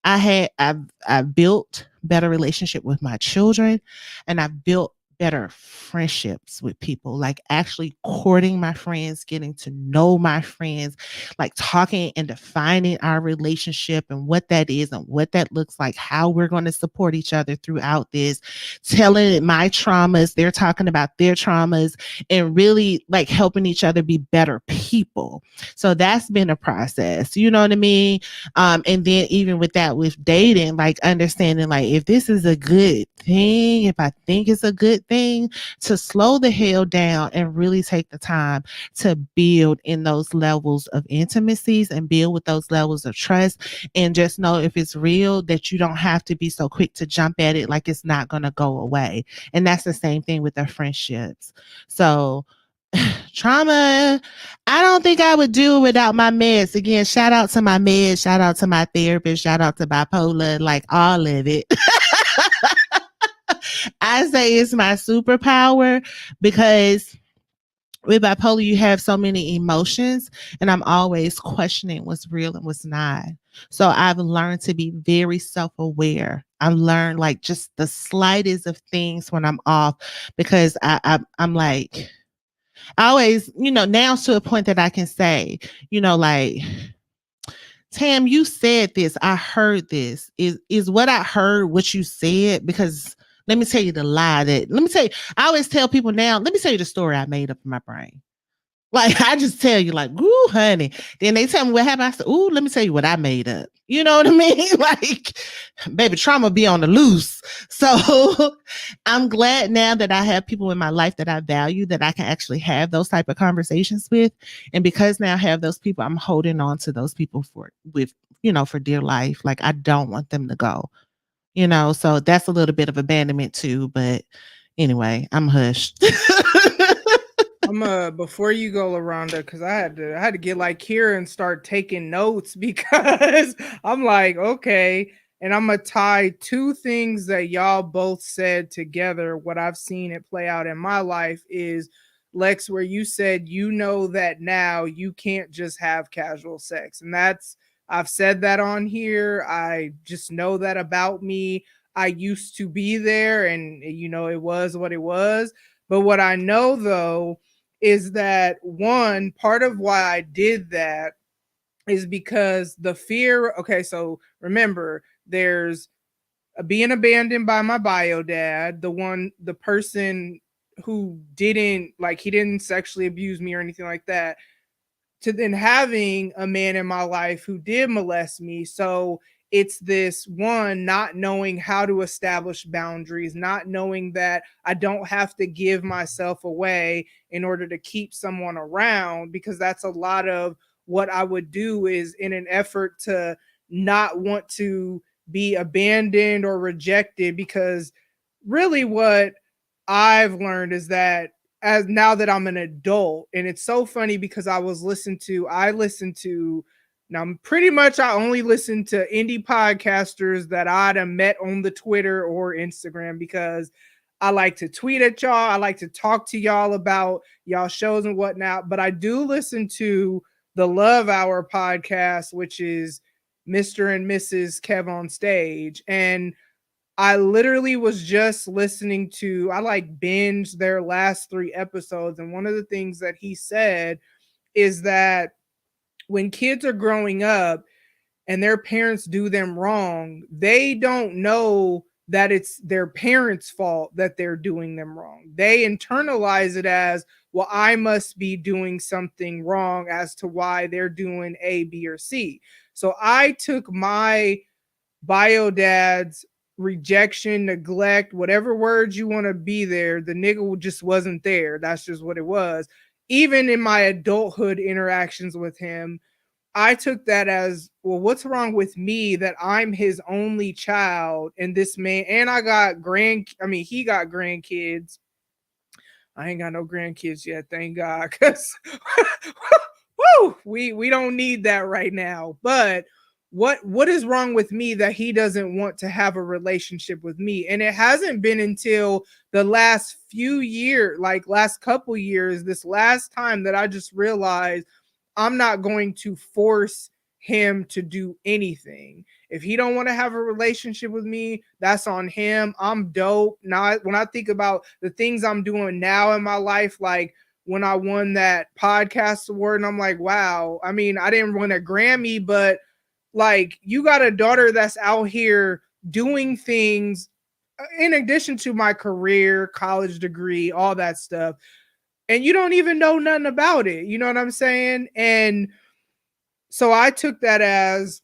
I've built better relationship with my children, and I've built better friendships with people, like actually courting my friends, getting to know my friends, like talking and defining our relationship and what that is and what that looks like, how we're going to support each other throughout this, telling my traumas, they're talking about their traumas, and really like helping each other be better people. So that's been a process, you know what I mean? And then even with that, with dating, like understanding like if this is a good thing, if I think it's a good thing, to slow the hell down and really take the time to build in those levels of intimacies and build with those levels of trust, and just know if it's real that you don't have to be so quick to jump at it like it's not going to go away. And that's the same thing with our friendships. So trauma, I don't think I would do it without my meds. Again, shout out to my meds, shout out to my therapist, shout out to bipolar, like all of it. I say it's my superpower because with bipolar, you have so many emotions, and I'm always questioning what's real and what's not. So I've learned to be very self-aware. I've learned like just the slightest of things when I'm off, because I'm like, I always, you know, now to a point that I can say, you know, like, Tam, you said this. I heard this. Is what I heard what you said? Because let me tell you the lie that, let me tell you, I always tell people now, let me tell you the story I made up in my brain. Like, I just tell you, like, ooh, honey. Then they tell me what happened. I said, ooh, let me tell you what I made up. You know what I mean? Like, baby, trauma be on the loose. So I'm glad now that I have people in my life that I value, that I can actually have those type of conversations with. And because now I have those people, I'm holding on to those people for dear life. Like, I don't want them to go, you know? So that's a little bit of abandonment too. But anyway, I'm hushed. Before you go, LaRhonda, because I had to get like here and start taking notes because I'm like, okay, and I'm gonna tie 2 things that y'all both said together. What I've seen it play out in my life is, Lex, where you said you know that now you can't just have casual sex, and I've said that on here. I just know that about me. I used to be there, and you know it was what it was. But what I know though is that one part of why I did that is because the fear. Okay, so remember, there's being abandoned by my bio dad, the person who he didn't sexually abuse me or anything like that, to then having a man in my life who did molest me. So it's this one, not knowing how to establish boundaries, not knowing that I don't have to give myself away in order to keep someone around, because that's a lot of what I would do, is in an effort to not want to be abandoned or rejected. Because really what I've learned is that, as now that I'm an adult, and it's so funny because I listened to Now, pretty much I only listen to indie podcasters that I'd have met on the Twitter or Instagram because I like to tweet at y'all. I like to talk to y'all about y'all shows and whatnot. But I do listen to the Love Hour podcast, which is Mr. and Mrs. Kev on Stage. And I literally was just listening to, I like binged their last 3 episodes. And one of the things that he said is that when kids are growing up and their parents do them wrong, they don't know that it's their parents' fault that they're doing them wrong. They internalize it as, well, I must be doing something wrong as to why they're doing A, B, or C. So I took my bio dad's rejection, neglect, whatever words you want to be there, the nigga just wasn't there. That's just what it was. Even in my adulthood interactions with him, I took that as, well, what's wrong with me that I'm his only child and this man, and I got he got grandkids. I ain't got no grandkids yet, thank God, because woo, we don't need that right now. But what is wrong with me that he doesn't want to have a relationship with me? And it hasn't been until the last few years, like last couple years, this last time that I just realized I'm not going to force him to do anything. If he don't want to have a relationship with me, that's on him. I'm dope. Now, when I think about the things I'm doing now in my life, like when I won that podcast award, and I'm like, wow, I mean, I didn't win a Grammy, but like, you got a daughter that's out here doing things in addition to my career, college degree, all that stuff, and you don't even know nothing about it. You know what I'm saying? And so I took that as,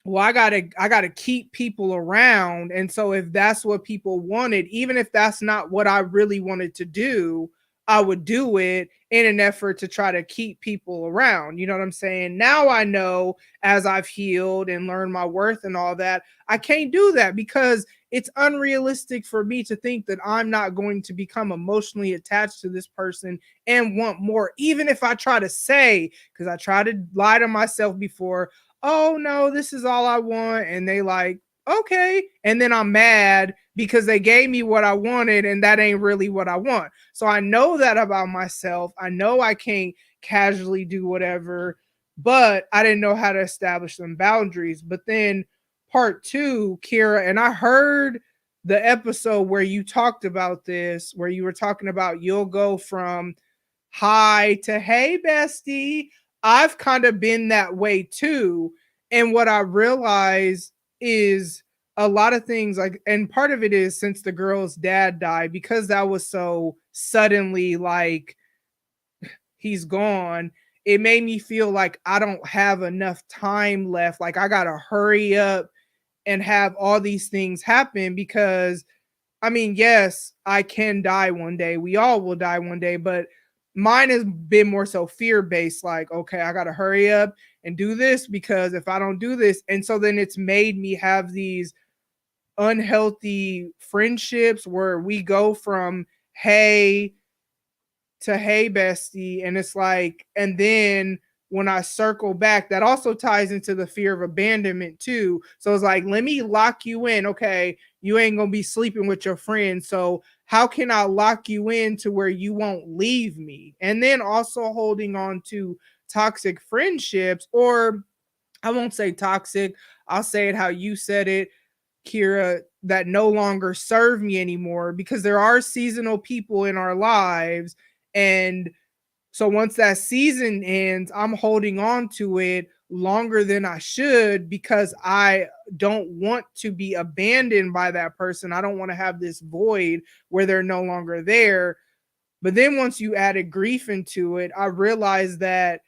well, I gotta keep people around. And so if that's what people wanted, even if that's not what I really wanted to do, I would do it in an effort to try to keep people around. You know what I'm saying? Now I know, as I've healed and learned my worth and all that, I can't do that because it's unrealistic for me to think that I'm not going to become emotionally attached to this person and want more, even if I try to say, because I tried to lie to myself before, oh no, this is all I want. And they like, okay. And then I'm mad because they gave me what I wanted and that ain't really what I want. So I know that about myself. I know I can't casually do whatever, but I didn't know how to establish some boundaries. But then part 2, Kira, and I heard the episode where you talked about this, where you were talking about you'll go from hi to hey bestie. I've kind of been that way too. And what I realized is a lot of things, like, and part of it is since the girl's dad died, because that was so suddenly, like, he's gone, it made me feel like I don't have enough time left. Like, I gotta hurry up and have all these things happen because, I mean, yes, I can die one day. We all will die one day, but mine has been more so fear-based. Like, okay, I got to hurry up and do this because if I don't do this, and so then it's made me have these unhealthy friendships where we go from hey to hey bestie, and it's like, and then when I circle back, that also ties into the fear of abandonment too. So it's like, let me lock you in. Okay, you ain't gonna be sleeping with your friends, so how can I lock you in to where you won't leave me? And then also holding on to toxic friendships, or I won't say toxic, I'll say it how you said it, Kira, that no longer serve me anymore, because there are seasonal people in our lives. And so once that season ends, I'm holding on to it longer than I should because I don't want to be abandoned by that person. I don't want to have this void where they're no longer there. But then once you added grief into it, I realized that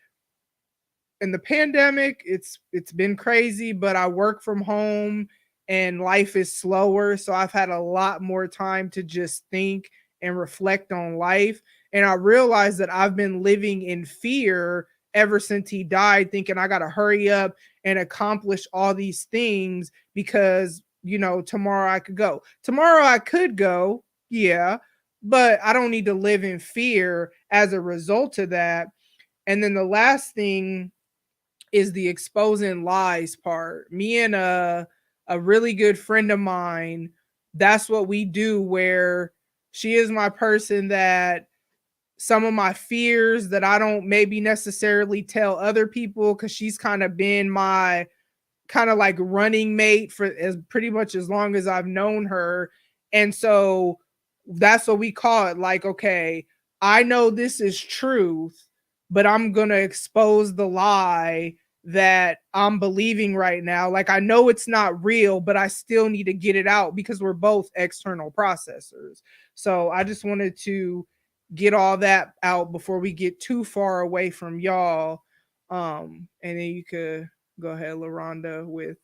in the pandemic, it's been crazy, but I work from home and life is slower. So I've had a lot more time to just think and reflect on life. And I realized that I've been living in fear ever since he died, thinking I got to hurry up and accomplish all these things because, you know, tomorrow I could go. Tomorrow I could go, yeah, but I don't need to live in fear as a result of that. And then the last thing is the exposing lies part. Me and a really good friend of mine, that's what we do, where she is my person that some of my fears that I don't maybe necessarily tell other people, because she's kind of been my kind of like running mate for as pretty much as long as I've known her. And so that's what we call it. Like, okay, I know this is truth, but I'm going to expose the lie that I'm believing right now. Like, I know it's not real, but I still need to get it out because we're both external processors. So I just wanted to get all that out before we get too far away from y'all. And then you could go ahead, LaRhonda, with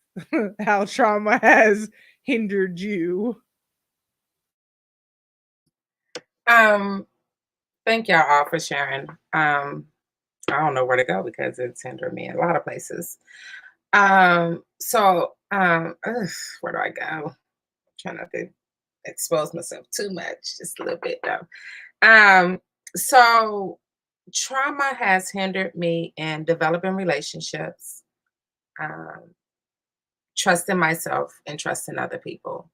how trauma has hindered you. Thank y'all all for sharing. I don't know where to go because it's hindered me in a lot of places. Where do I go? I'm trying not to expose myself too much, just a little bit though. So trauma has hindered me in developing relationships, trusting myself and trusting other people.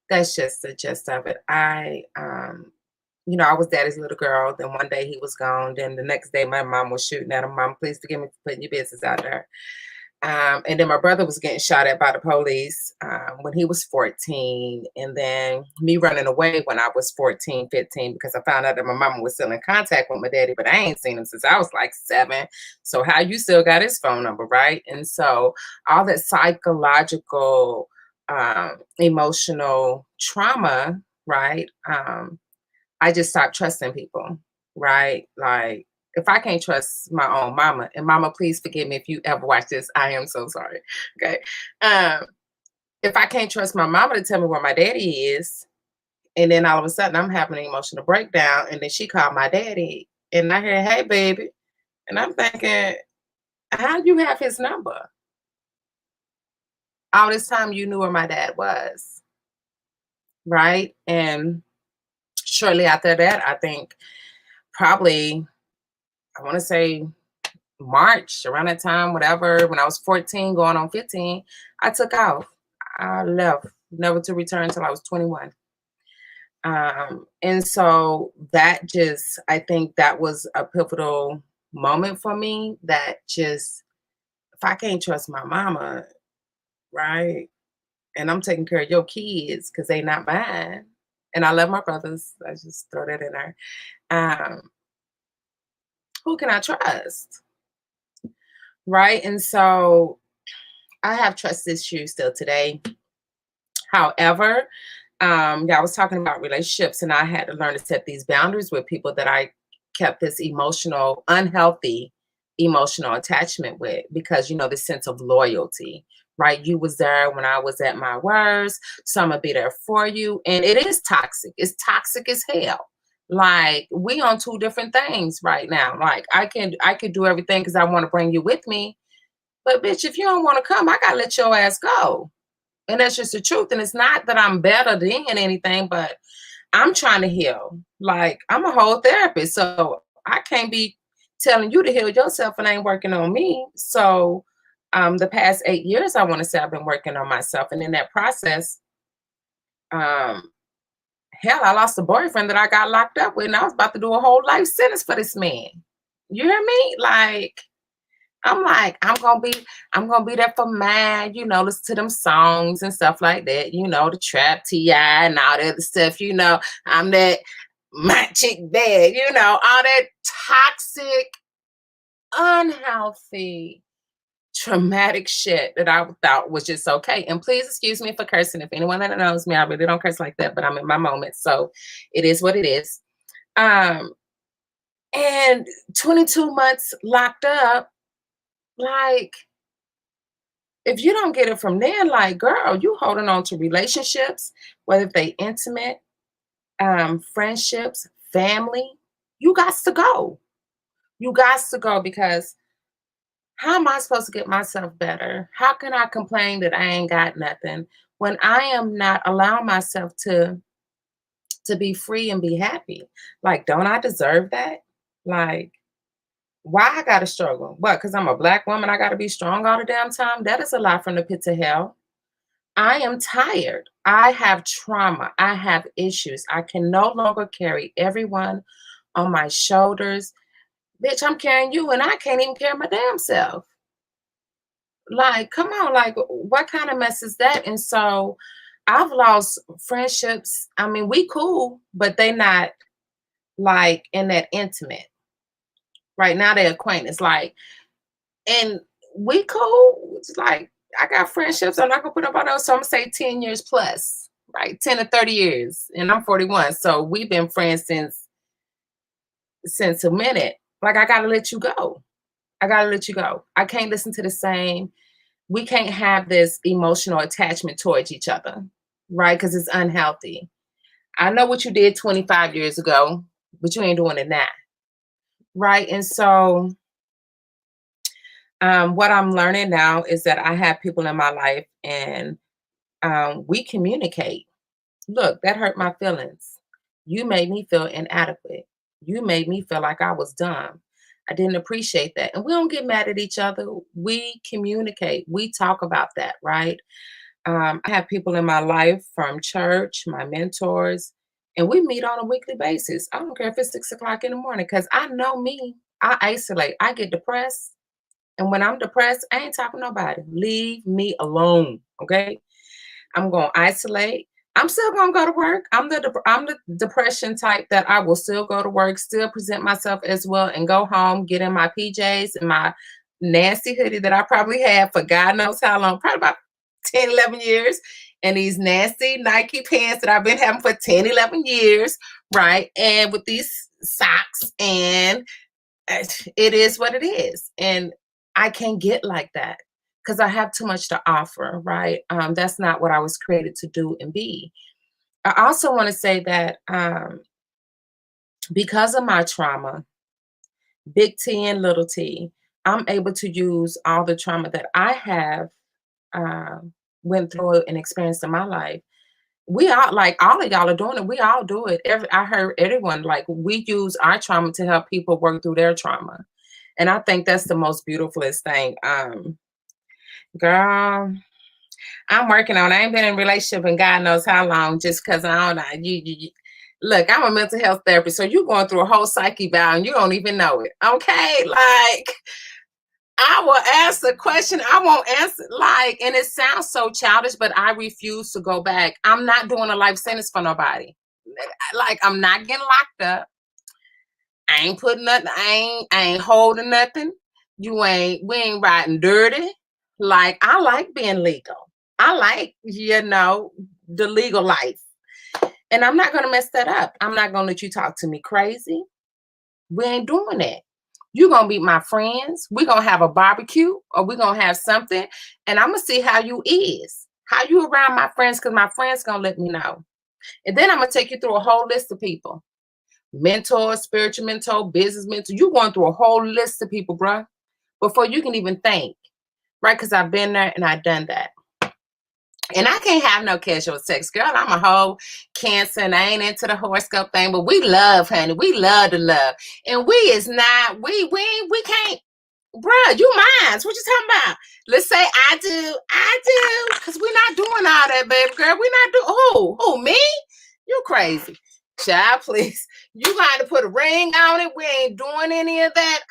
That's just the gist of it. I was daddy's little girl. Then one day he was gone. Then the next day my mom was shooting at him. Mom, please forgive me for putting your business out there. And then my brother was getting shot at by the police when he was 14. And then me running away when I was 14, 15, because I found out that my mama was still in contact with my daddy, but I ain't seen him since I was like 7. So how you still got his phone number, right? And so all that psychological, emotional trauma, right? I just stopped trusting people, right? Like, if I can't trust my own mama, and mama, please forgive me if you ever watch this, I am so sorry. Okay. If I can't trust my mama to tell me where my daddy is, and then all of a sudden I'm having an emotional breakdown, and then she called my daddy, and I hear, hey, baby. And I'm thinking, how do you have his number? All this time you knew where my dad was, right? And shortly after that, I think probably, I want to say March, around that time, whatever, when I was 14, going on 15, I took off. I left, never to return until I was 21. And so that just, I think that was a pivotal moment for me, that just, if I can't trust my mama, right, and I'm taking care of your kids because they not mine, and I love my brothers, I just throw that in there, who can I trust? Right. And so I have trust issues still today. However, I was talking about relationships, and I had to learn to set these boundaries with people that I kept this unhealthy emotional attachment with, because, this sense of loyalty, right? You was there when I was at my worst, so I'm gonna be there for you. And it is toxic. It's toxic as hell. Like, we on two different things right now. Like, I could do everything because I want to bring you with me. But bitch, if you don't want to come, I gotta let your ass go. And that's just the truth. And it's not that I'm better than anything, but I'm trying to heal. Like, I'm a whole therapist, so I can't be telling you to heal yourself and ain't working on me. So the past 8 years, I want to say I've been working on myself. And in that process, hell, I lost a boyfriend that I got locked up with, and I was about to do a whole life sentence for this man. You hear me? Like, I'm gonna be there for mine, listen to them songs and stuff like that, the trap T.I. and all that other stuff, I'm that my chick bad, all that toxic, unhealthy, traumatic shit that I thought was just okay. And please excuse me for cursing. If anyone that knows me, I really don't curse like that, but I'm in my moment, so it is what it is. And 22 months locked up, like, if you don't get it from there, like, girl, you holding on to relationships, whether they intimate, friendships, family, you got to go. You got to go, because how am I supposed to get myself better? How can I complain that I ain't got nothing when I am not allowing myself to be free and be happy? Like, don't I deserve that? Like, Why I gotta struggle? What? Because I'm a Black woman, I gotta be strong all the damn time? That is a lie from the pit to hell. I am tired. I have trauma. I have issues. I can no longer carry everyone on my shoulders. Bitch, I'm carrying you and I can't even carry my damn self. Like, come on, like, what kind of mess is that? And so I've lost friendships. I mean, we cool, but they not like in that intimate. Right now, they're acquaintance. Like, and we cool. It's like, I got friendships. I'm not gonna put up on those. So I'm gonna say 10 years plus, right? 10 to 30 years. And I'm 41. So we've been friends since a minute. Like, I gotta let you go. I gotta let you go. I can't listen to the same. We can't have this emotional attachment towards each other, right? Because it's unhealthy. I know what you did 25 years ago, but you ain't doing it now. Right. And so what I'm learning now is that I have people in my life and we communicate. Look, that hurt my feelings. You made me feel inadequate. You made me feel like I was dumb. I didn't appreciate that. And we don't get mad at each other. We communicate. We talk about that, right? I have people in my life from church, my mentors, and we meet on a weekly basis. I don't care if it's 6 o'clock in the morning because I know me. I isolate. I get depressed. And when I'm depressed, I ain't talking to nobody. Leave me alone, okay? I'm going to isolate. I'm still going to go to work. I'm the depression type that I will still go to work, still present myself as well, and go home, get in my PJs and my nasty hoodie that I probably had for God knows how long, probably about 10, 11 years, and these nasty Nike pants that I've been having for 10, 11 years, right? And with these socks, and it is what it is. And I can't get like that because I have too much to offer, right? That's not what I was created to do and be. I also want to say that because of my trauma, big T and little t, I'm able to use all the trauma that I have went through and experienced in my life. We all, like, all of y'all are doing it. We all do it. I heard everyone, like, we use our trauma to help people work through their trauma. And I think that's the most beautifulest thing. Girl, I'm working on it. I ain't been in a relationship in God knows how long just because I don't know. You look, I'm a mental health therapist, so you're going through a whole psyche vow and you don't even know it. Okay? Like, I will ask the question, I won't answer, like, and it sounds so childish, but I refuse to go back. I'm not doing a life sentence for nobody. Like, I'm not getting locked up. I ain't putting nothing, I ain't holding nothing. We ain't riding dirty. Like, I like being legal. I like, the legal life. And I'm not going to mess that up. I'm not going to let you talk to me crazy. We ain't doing that. You're going to be my friends. We're going to have a barbecue or we're going to have something. And I'm going to see how you is. How you around my friends, because my friends going to let me know. And then I'm going to take you through a whole list of people. Mentor, spiritual mentor, business mentor. You going through a whole list of people, bruh, before you can even think, right? Because I've been there and I've done that. And I can't have no casual sex, girl. I'm a whole Cancer and I ain't into the horoscope thing, but we love, honey. We love to love. And we is not, we can't, bruh, you minds. What you talking about? Let's say I do, because we're not doing all that, baby girl. We're not doing, who, me? You crazy. Child, please. You got to put a ring on it. We ain't doing any of that.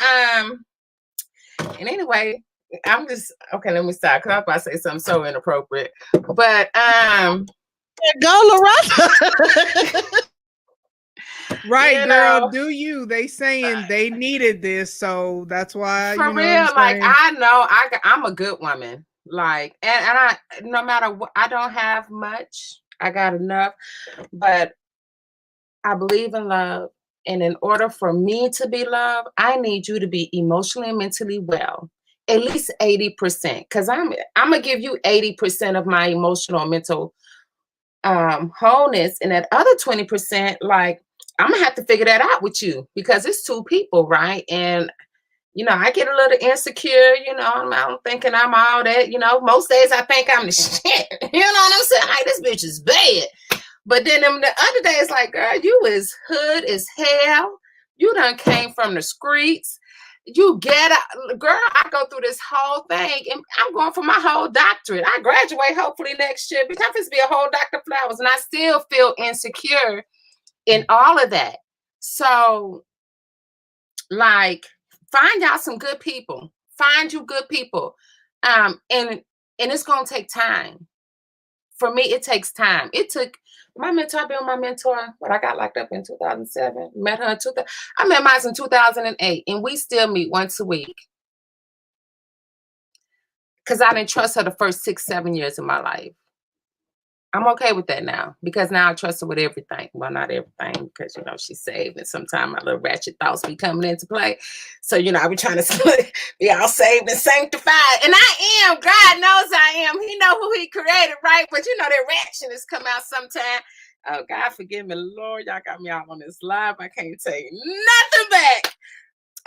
And anyway, I'm just, okay, let me stop, because I'm about to say something so inappropriate. But go, LaRhonda. Right, girl, do you? They saying they needed this, so that's why. For real, like, I know I'm a good woman. Like, and I, no matter what, I don't have much. I got enough, but I believe in love. And in order for me to be loved, I need you to be emotionally and mentally well. At least 80%. Because I'm gonna give you 80% of my emotional and mental wholeness. And that other 20%, like, I'm gonna have to figure that out with you because it's two people, right? And I get a little insecure, I'm thinking I'm all that, most days I think I'm the shit. You know what I'm saying? Like, this bitch is bad. But then the other day, it's like, girl, you is hood as hell. You done came from the streets. You get out, girl. I go through this whole thing, and I'm going for my whole doctorate. I graduate hopefully next year. Because I'm supposed to be a whole Dr. Flowers, and I still feel insecure in all of that. So, like, find out some good people. Find you good people, and it's gonna take time. For me, it takes time. It took my mentor. I've been with my mentor. What I got locked up in 2007. Met her in 2000. I met mine in 2008, and we still meet once a week. Because I didn't trust her the first 6-7 years of my life. I'm okay with that now, because now I trust her with everything. Well, not everything, because, you know, she's saved, and sometimes my little ratchet thoughts be coming into play. So, you know, I be trying to be all saved and sanctified. And I am. God knows I am. He know who he created, right? But, you know, that ratchetness come out sometime. Oh, God, forgive me, Lord. Y'all got me out on this live. I can't take nothing back.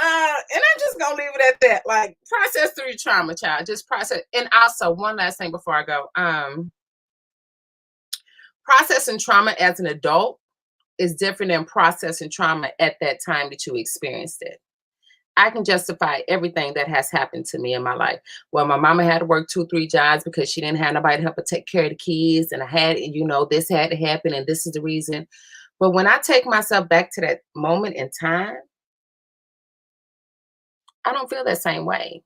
And I'm just going to leave it at that. Like, process through your trauma, child. Just process. And also, one last thing before I go. Processing trauma as an adult is different than processing trauma at that time that you experienced it. I can justify everything that has happened to me in my life. Well, my mama had to work 2-3 jobs because she didn't have nobody to help her take care of the kids. And I had, you know, this had to happen, and this is the reason. But when I take myself back to that moment in time, I don't feel that same way.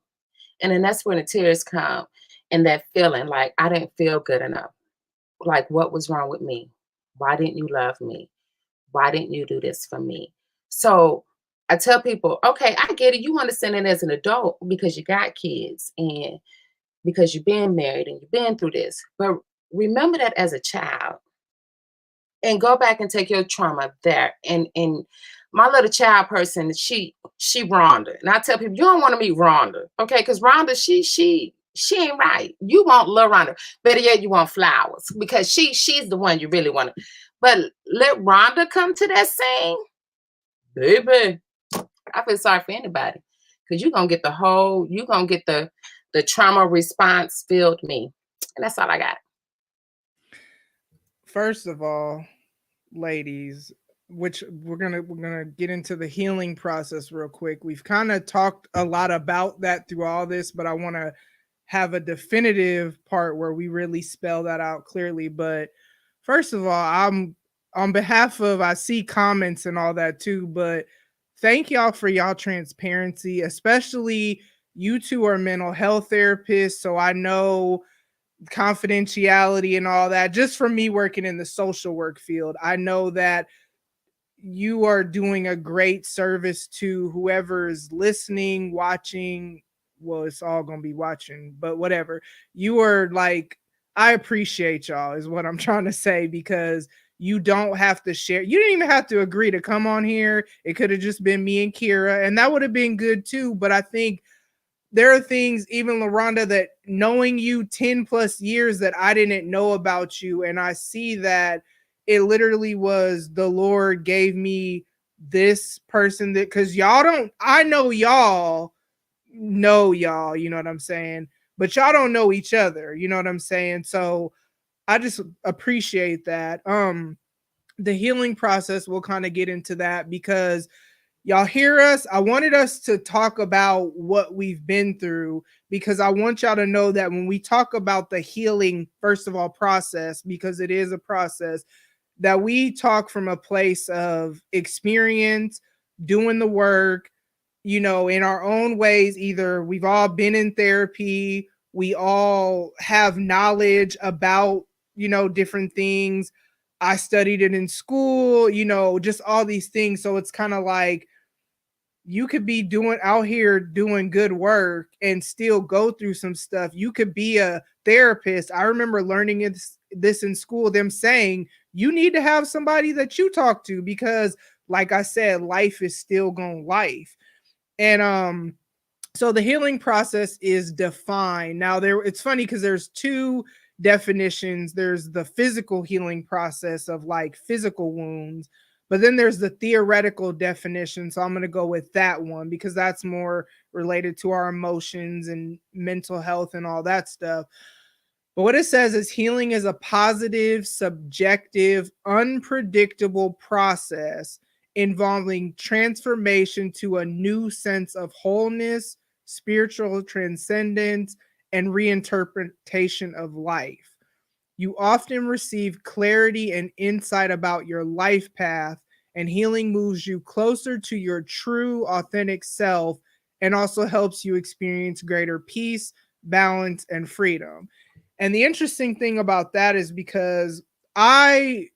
And then that's when the tears come, and that feeling like I didn't feel good enough. Like, what was wrong with me? Why didn't you love me? Why didn't you do this for me? So I tell people, okay, I get it. You understand it as an adult because you got kids and because you've been married and you've been through this. But remember that as a child and go back and take your trauma there. And my little child person, she Rhonda. And I tell people, you don't want to meet Rhonda, okay? Because Rhonda, she ain't right. You want LaRhonda. Better yet, you want Flowers, because she's the one you really want to. But let Rhonda come to that scene, baby. I feel sorry for anybody, because you're going to get the trauma response filled me. And that's all I got. First of all, ladies, which we're gonna get into the healing process real quick. We've kind of talked a lot about that through all this, but I want to have a definitive part where we really spell that out clearly. But first of all, I'm on behalf of, I see comments and all that too, but thank y'all for y'all transparency, especially you two are mental health therapists. So I know confidentiality and all that, just from me working in the social work field, I know that you are doing a great service to whoever is listening, watching. Well, it's all gonna be watching, but whatever. You are like, I appreciate y'all is what I'm trying to say, because you don't have to share. You didn't even have to agree to come on here. It could have just been me and Kira, and that would have been good too. But I think there are things, even LaRhonda, that knowing you 10 plus years that I didn't know about you. And I see that it literally was the Lord gave me this person that, because y'all don't, I know y'all, you know what I'm saying? But y'all don't know each other, you know what I'm saying? So I just appreciate that. The healing process, we'll kind of get into that, because y'all hear us. I wanted us to talk about what we've been through, because I want y'all to know that when we talk about the healing, first of all, process, because it is a process, that we talk from a place of experience, doing the work, you know, in our own ways. Either we've all been in therapy, we all have knowledge about, you know, different things. I studied it in school, you know, just all these things. So it's kind of like, you could be out here doing good work and still go through some stuff. You could be a therapist. I remember learning this in school, them saying you need to have somebody that you talk to, because like I said, life is still going life. And so the healing process is defined. Now it's funny because there's two definitions. There's the physical healing process of like physical wounds, but then there's the theoretical definition. So I'm going to go with that one, because that's more related to our emotions and mental health and all that stuff. But what it says is healing is a positive, subjective, unpredictable process involving transformation to a new sense of wholeness, spiritual transcendence, and reinterpretation of life. You often receive clarity and insight about your life path, and healing moves you closer to your true, authentic self and also helps you experience greater peace, balance, and freedom. And the interesting thing about that is because and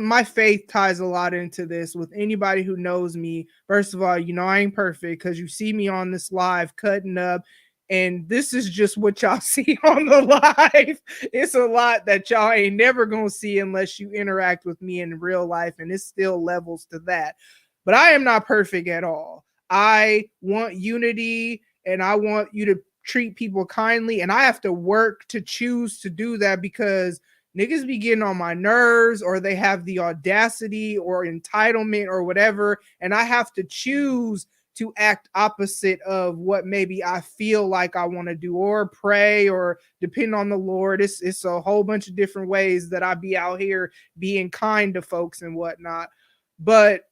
my faith ties a lot into this. With anybody who knows me, first of all, I ain't perfect because you see me on this live cutting up, and this is just what y'all see on the live. It's a lot that y'all ain't never gonna see unless you interact with me in real life, and it still levels to that. But I am not perfect at all. I want unity, and I want you to treat people kindly, and I have to work to choose to do that because niggas be getting on my nerves, or they have the audacity or entitlement or whatever, and I have to choose to act opposite of what maybe I feel like I want to do, or pray, or depend on the Lord. It's a whole bunch of different ways that I be out here being kind to folks and whatnot. But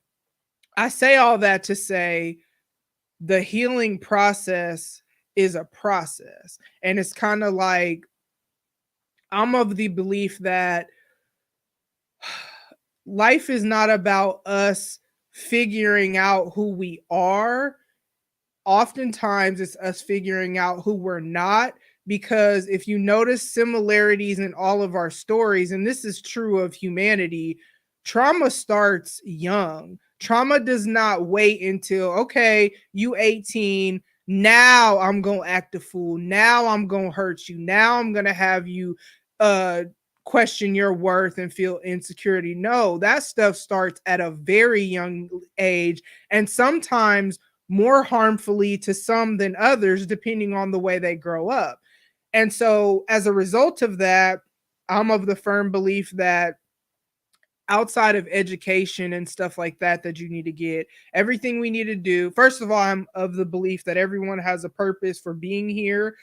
I say all that to say the healing process is a process, and it's kind of like, I'm of the belief that life is not about us figuring out who we are. Oftentimes it's us figuring out who we're not, because if you notice similarities in all of our stories, and this is true of humanity, trauma starts young. Trauma does not wait until, okay, you 18, now I'm going to act a fool. Now I'm going to hurt you. Now I'm going to have you question your worth and feel insecurity. No, that stuff starts at a very young age, and sometimes more harmfully to some than others, depending on the way they grow up. And so as a result of that, I'm of the firm belief that outside of education and stuff like that you need to get, everything we need to do, first of all, I'm of the belief that everyone has a purpose for being here.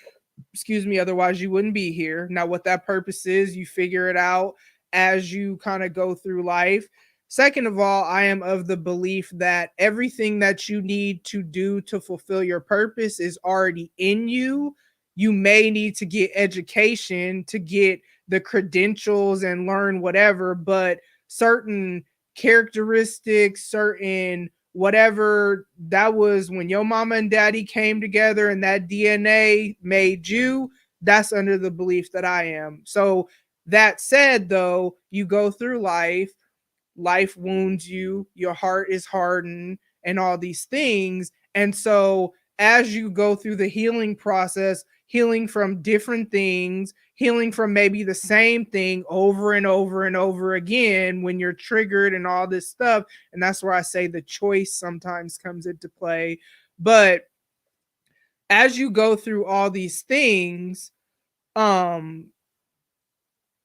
Otherwise you wouldn't be here. Now, what that purpose is, you figure it out as you kind of go through life. Second of all, I am of the belief that everything that you need to do to fulfill your purpose is already in you. You may need to get education to get the credentials and learn whatever, but certain characteristics, certain whatever, that was when your mama and daddy came together and that DNA made you. That's under the belief that I am. So that said, though, you go through life wounds you, your heart is hardened, and all these things. And so as you go through the healing process, healing from different things, healing from maybe the same thing over and over and over again when you're triggered and all this stuff. And that's where I say the choice sometimes comes into play. But as you go through all these things,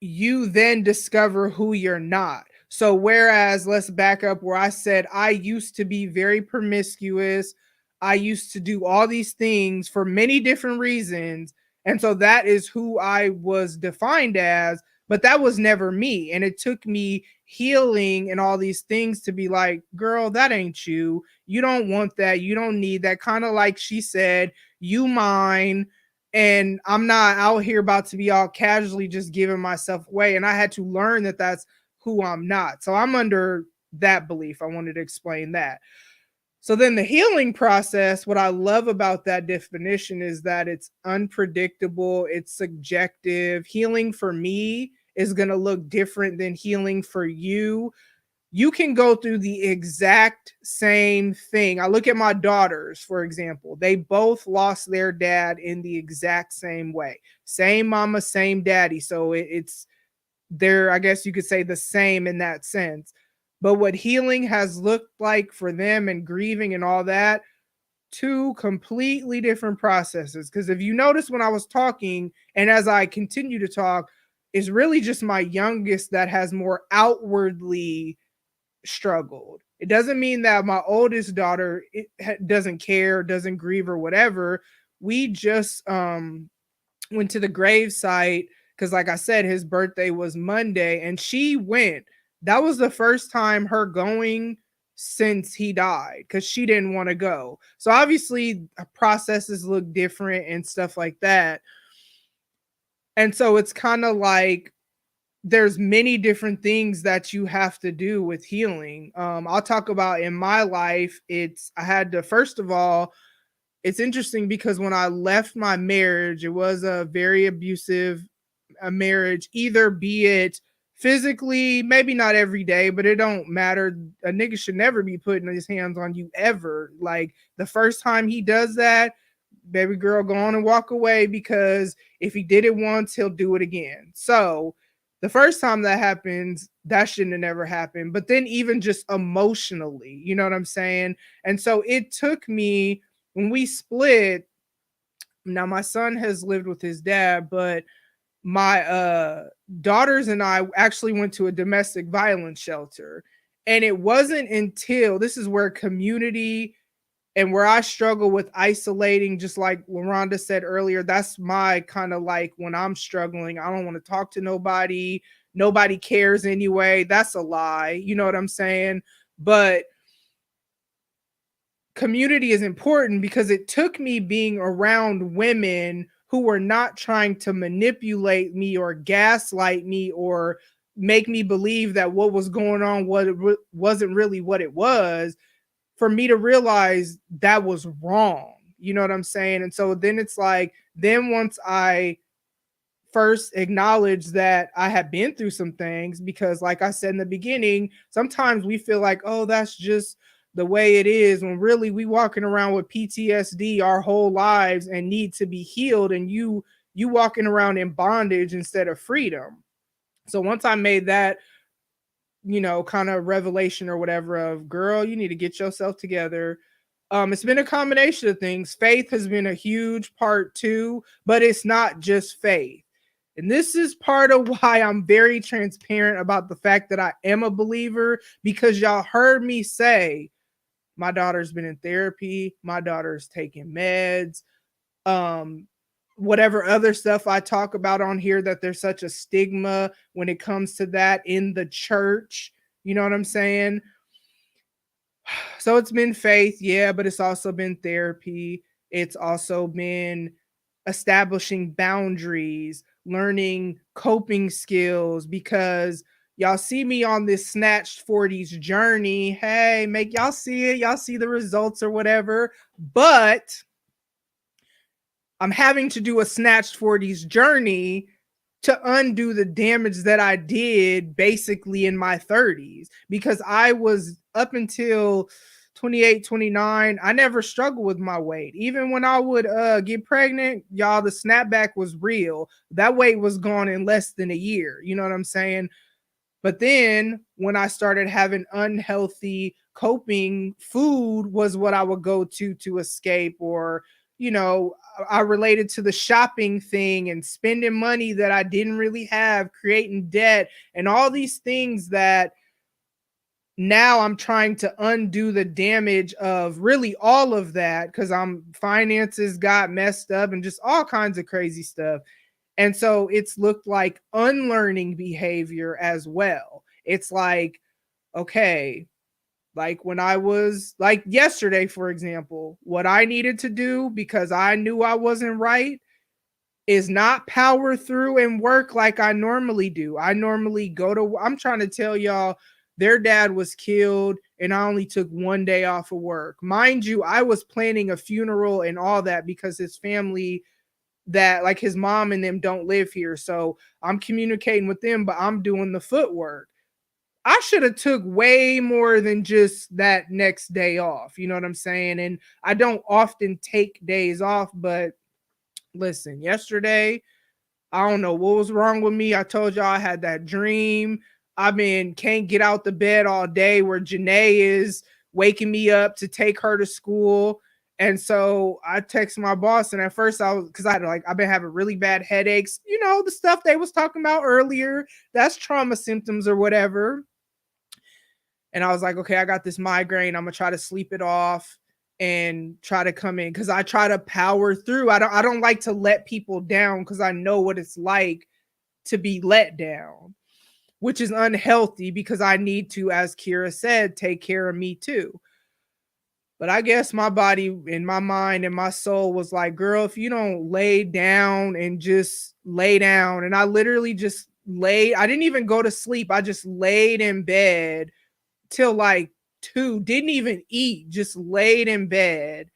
you then discover who you're not. So whereas, let's back up where I said I used to be very promiscuous, I used to do all these things for many different reasons. And so that is who I was defined as, but that was never me. And it took me healing and all these things to be like, girl, that ain't you. You don't want that. You don't need that. Kind of like she said, you mine. And I'm not out here about to be all casually just giving myself away. And I had to learn that that's who I'm not. So I'm under that belief. I wanted to explain that. So then the healing process, what I love about that definition is that it's unpredictable, it's subjective. Healing for me is going to look different than healing for you. You can go through the exact same thing. I look at my daughters, for example. They both lost their dad in the exact same way. Same mama, same daddy. So it's they're, I guess you could say, the same in that sense. But what healing has looked like for them and grieving and all that, two completely different processes. Because if you notice when I was talking and as I continue to talk, it's really just my youngest that has more outwardly struggled. It doesn't mean that my oldest daughter doesn't care, doesn't grieve or whatever. We just went to the grave site because, like I said, his birthday was Monday and she went. That was the first time her going since he died because she didn't want to go. So obviously processes look different and stuff like that. And so it's kind of like there's many different things that you have to do with healing. I'll talk about in my life, I had to, first of all, it's interesting because when I left my marriage, it was a very abusive marriage, either be it physically, maybe not every day, but it don't matter. A nigga should never be putting his hands on you ever. Like the first time he does that, baby girl, go on and walk away, because if he did it once, he'll do it again. So the first time that happens, that shouldn't have never happened. But then even just emotionally, you know what I'm saying? And so it took me, when we split, now my son has lived with his dad, but my daughters and I actually went to a domestic violence shelter. And it wasn't until, this is where community and where I struggle with isolating, just like LaRhonda said earlier, that's my kind of like when I'm struggling, I don't want to talk to nobody. Nobody cares anyway. That's a lie. You know what I'm saying? But community is important because it took me being around women who were not trying to manipulate me or gaslight me or make me believe that what was going on wasn't really what it was, for me to realize that was wrong. You know what I'm saying? And so then it's like, then once I first acknowledge that I have been through some things, because like I said in the beginning, sometimes we feel like, oh, that's just the way it is, when really we walking around with PTSD our whole lives and need to be healed, and you walking around in bondage instead of freedom. So once I made that, you know, kind of revelation or whatever of, girl, you need to get yourself together. It's been a combination of things. Faith has been a huge part too, but it's not just faith. And this is part of why I'm very transparent about the fact that I am a believer, because y'all heard me say, my daughter's been in therapy, my daughter's taking meds, whatever other stuff I talk about on here, that there's such a stigma when it comes to that in the church. You know what I'm saying? So it's been faith, yeah, but it's also been therapy. It's also been establishing boundaries, learning coping skills, because y'all see me on this snatched 40s journey. Hey, make y'all see it. Y'all see the results or whatever. But I'm having to do a snatched 40s journey to undo the damage that I did basically in my 30s, because I was, up until 28, 29, I never struggled with my weight. Even when I would get pregnant, y'all, the snapback was real. That weight was gone in less than a year. You know what I'm saying? But then when I started having unhealthy coping, food was what I would go to escape, or, you know, I related to the shopping thing and spending money that I didn't really have, creating debt and all these things that now I'm trying to undo the damage of, really all of that, because finances got messed up and just all kinds of crazy stuff. And so it's looked like unlearning behavior as well. It's like, okay, like when I was, like yesterday, for example, what I needed to do, because I knew I wasn't right, is not power through and work like I normally do. I normally I'm trying to tell y'all, their dad was killed and I only took one day off of work. Mind you, I was planning a funeral and all that because his family, that like his mom and them, don't live here. So I'm communicating with them, but I'm doing the footwork. I should have took way more than just that next day off. You know what I'm saying? And I don't often take days off, but listen, yesterday, I don't know what was wrong with me. I told y'all I had that dream. Can't get out the bed all day, where Janae is waking me up to take her to school. And so I text my boss, and at first because I've been having really bad headaches, you know, the stuff they was talking about earlier, that's trauma symptoms or whatever. And I was like, okay, I got this migraine. I'm gonna try to sleep it off and try to come in, because I try to power through. I don't like to let people down, because I know what it's like to be let down. which is unhealthy because I need to, as Kira said, take care of me too. But I guess my body and my mind and my soul was like, girl, if you don't lay down and just lay down. And I literally just laid, I didn't even go to sleep. I just laid in bed till like 2, didn't even eat, just laid in bed.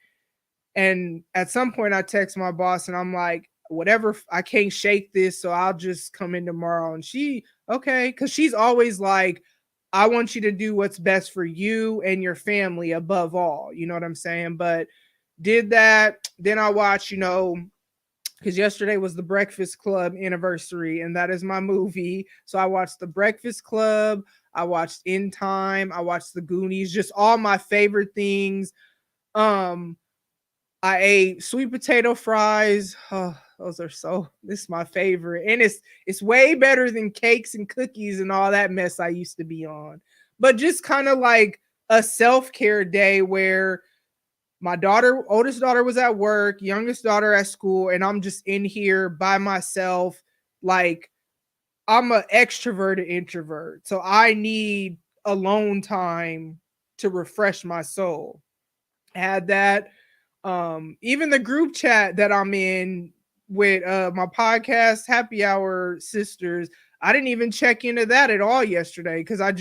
And at some point I text my boss and I'm like, whatever, I can't shake this, so I'll just come in tomorrow. And she, okay, because she's always like, I want you to do what's best for you and your family above all. You know what I'm saying? But did that. Then I watched, because yesterday was the Breakfast Club anniversary, and that is my movie. So I watched the Breakfast Club. I watched In Time. I watched the Goonies, just all my favorite things. I ate sweet potato fries. Oh, this is my favorite. And it's way better than cakes and cookies and all that mess I used to be on. But just kind of like a self-care day where my oldest daughter was at work, youngest daughter at school, and I'm just in here by myself. Like, I'm an extroverted introvert. So I need alone time to refresh my soul. Had that. Even the group chat that I'm in with my podcast happy hour sisters, I didn't even check into that at all yesterday because I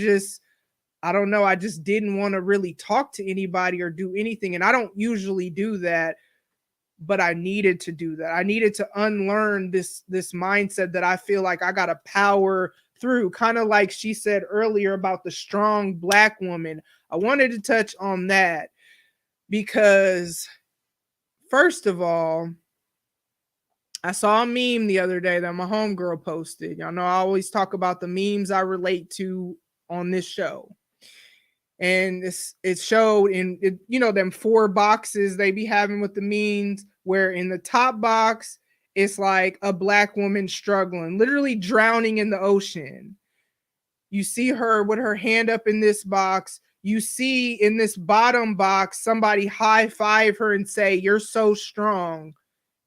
don't know, I just didn't want to really talk to anybody or do anything. And I don't usually do that, but I needed to do that. I needed to unlearn this mindset that I feel like I gotta power through, kind of like she said earlier about the strong Black woman. I wanted to touch on that because first of all, I saw a meme the other day that my homegirl posted. Y'all know I always talk about the memes I relate to on this show. And it showed in, them 4 boxes they be having with the memes, where in the top box, it's like a Black woman struggling, literally drowning in the ocean. You see her with her hand up in this box. You see in this bottom box, somebody high five her and say, "You're so strong."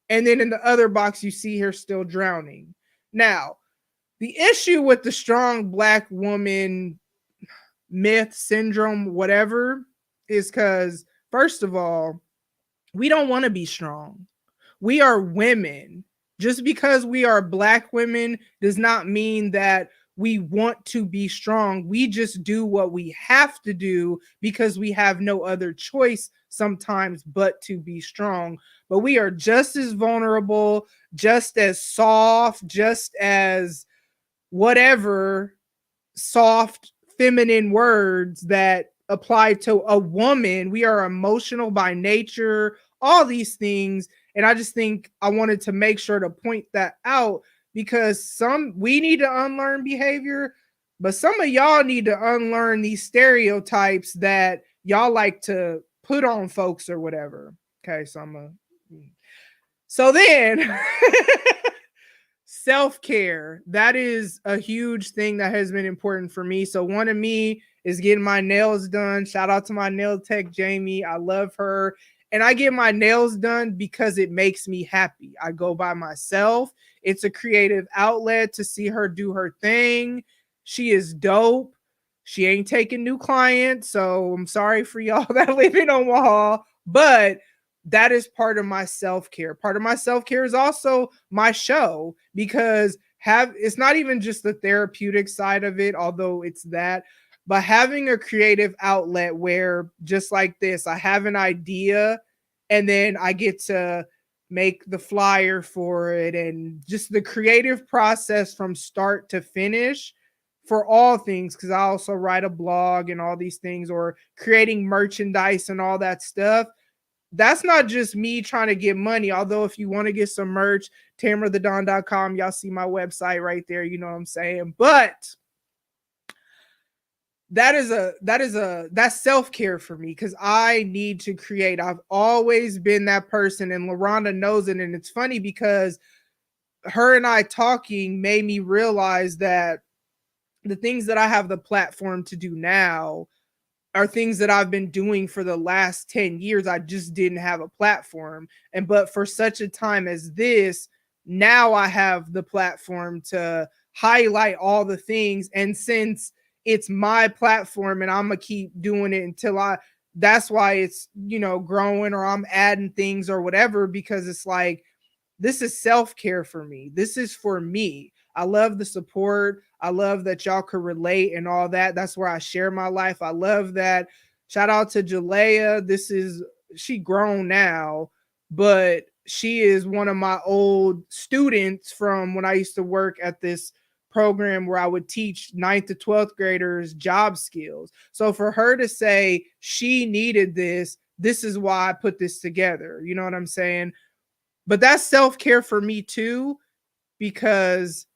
And then in the other box, you see her still drowning. Now, the issue with the strong Black woman myth, syndrome, whatever, is because, first of all, we don't want to be strong. We are women. Just because we are Black women does not mean that we want to be strong. We just do what we have to do because we have no other choice sometimes but to be strong. But we are just as vulnerable, just as soft, just as whatever soft feminine words that apply to a woman. We are emotional by nature, all these things. And I just think I wanted to make sure to point that out, because we need to unlearn behavior, but some of y'all need to unlearn these stereotypes that y'all like to put on folks or whatever. Okay, so then self-care, that is a huge thing that has been important for me. So one of me is getting my nails done. Shout out to my nail tech, Jamie. I love her. And I get my nails done because it makes me happy. I go by myself. It's a creative outlet to see her do her thing. She is dope. She ain't taking new clients, so I'm sorry for y'all that live in Omaha, but that is part of my self-care. Part of my self-care is also my show, because it's not even just the therapeutic side of it, although it's that, but having a creative outlet where, just like this, I have an idea and then I get to make the flyer for it, and just the creative process from start to finish for all things, because I also write a blog and all these things, or creating merchandise and all that stuff. That's not just me trying to get money. Although if you want to get some merch, TamaraTheDon.com, y'all see my website right there. You know what I'm saying? But that's self-care for me, because I need to create. I've always been that person, and LaRhonda knows it. And it's funny because her and I talking made me realize that the things that I have the platform to do now are things that I've been doing for the last 10 years. I just didn't have a platform. But for such a time as this, now I have the platform to highlight all the things. And since it's my platform and I'm gonna keep doing it until that's why it's, you know, growing, or I'm adding things or whatever, because it's like, this is self-care for me. This is for me. I love the support. I love that y'all could relate and all that. That's where I share my life. I love that. Shout out to Jalea. She grown now, but she is one of my old students from when I used to work at this program where I would teach 9th to 12th graders job skills. So for her to say she needed this is why I put this together. You know what I'm saying? But that's self-care for me too, because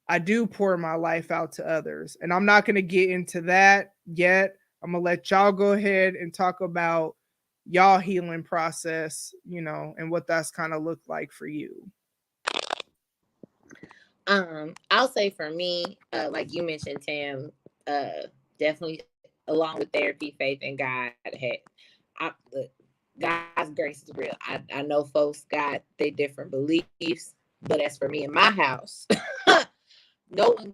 I do pour my life out to others. And I'm not going to get into that yet. I'm going to let y'all go ahead and talk about y'all healing process, you know, and what that's kind of looked like for you. I'll say for me, like you mentioned, Tam, definitely along with therapy, faith in God, God's grace is real. I know folks got their different beliefs, but as for me in my house, no one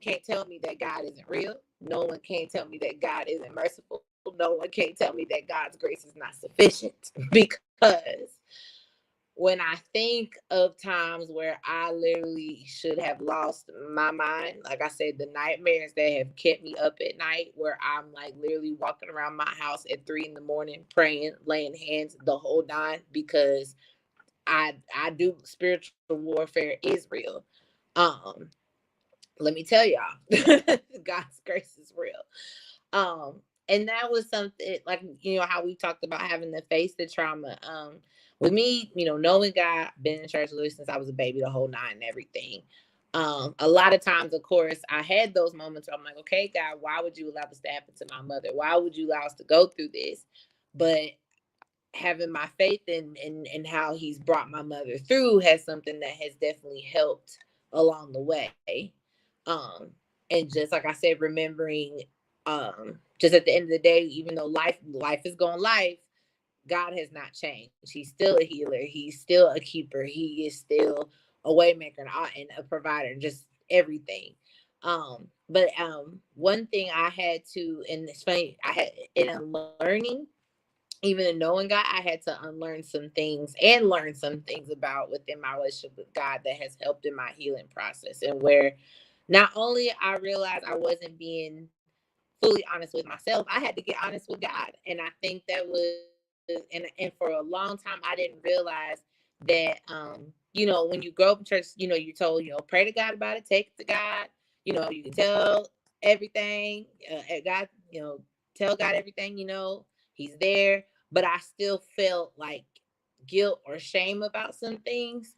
can't tell me that God isn't real. No one can't tell me that God isn't merciful. No one can't tell me that God's grace is not sufficient, because when I think of times where I literally should have lost my mind, like I said, the nightmares that have kept me up at night, where I'm like literally walking around my house at 3 a.m, praying, laying hands, the whole nine, because I do spiritual warfare is real. Let me tell y'all, God's grace is real. And that was something, like, you know, how we talked about having to face the trauma. With me, you know, knowing God, been in church since I was a baby, the whole nine and everything. A lot of times, of course, I had those moments where I'm like, okay, God, why would you allow this to happen to my mother? Why would you allow us to go through this? But having my faith in how he's brought my mother through has something that has definitely helped along the way. And just like I said, remembering, just at the end of the day, even though life is going life, God has not changed. He's still a healer. He's still a keeper. He is still a waymaker and a provider, and just everything. But one thing I had to, and it's funny, I had in unlearning, even in knowing God, I had to unlearn some things and learn some things about within my relationship with God that has helped in my healing process, and where not only I realized I wasn't being fully honest with myself, I had to get honest with God. And I think that was, and for a long time, I didn't realize that, you know, when you grow up in church, you know, you're told, you know, pray to God about it, take it to God, you know, you can tell everything, God, you know, tell God everything, you know, he's there. But I still felt like guilt or shame about some things.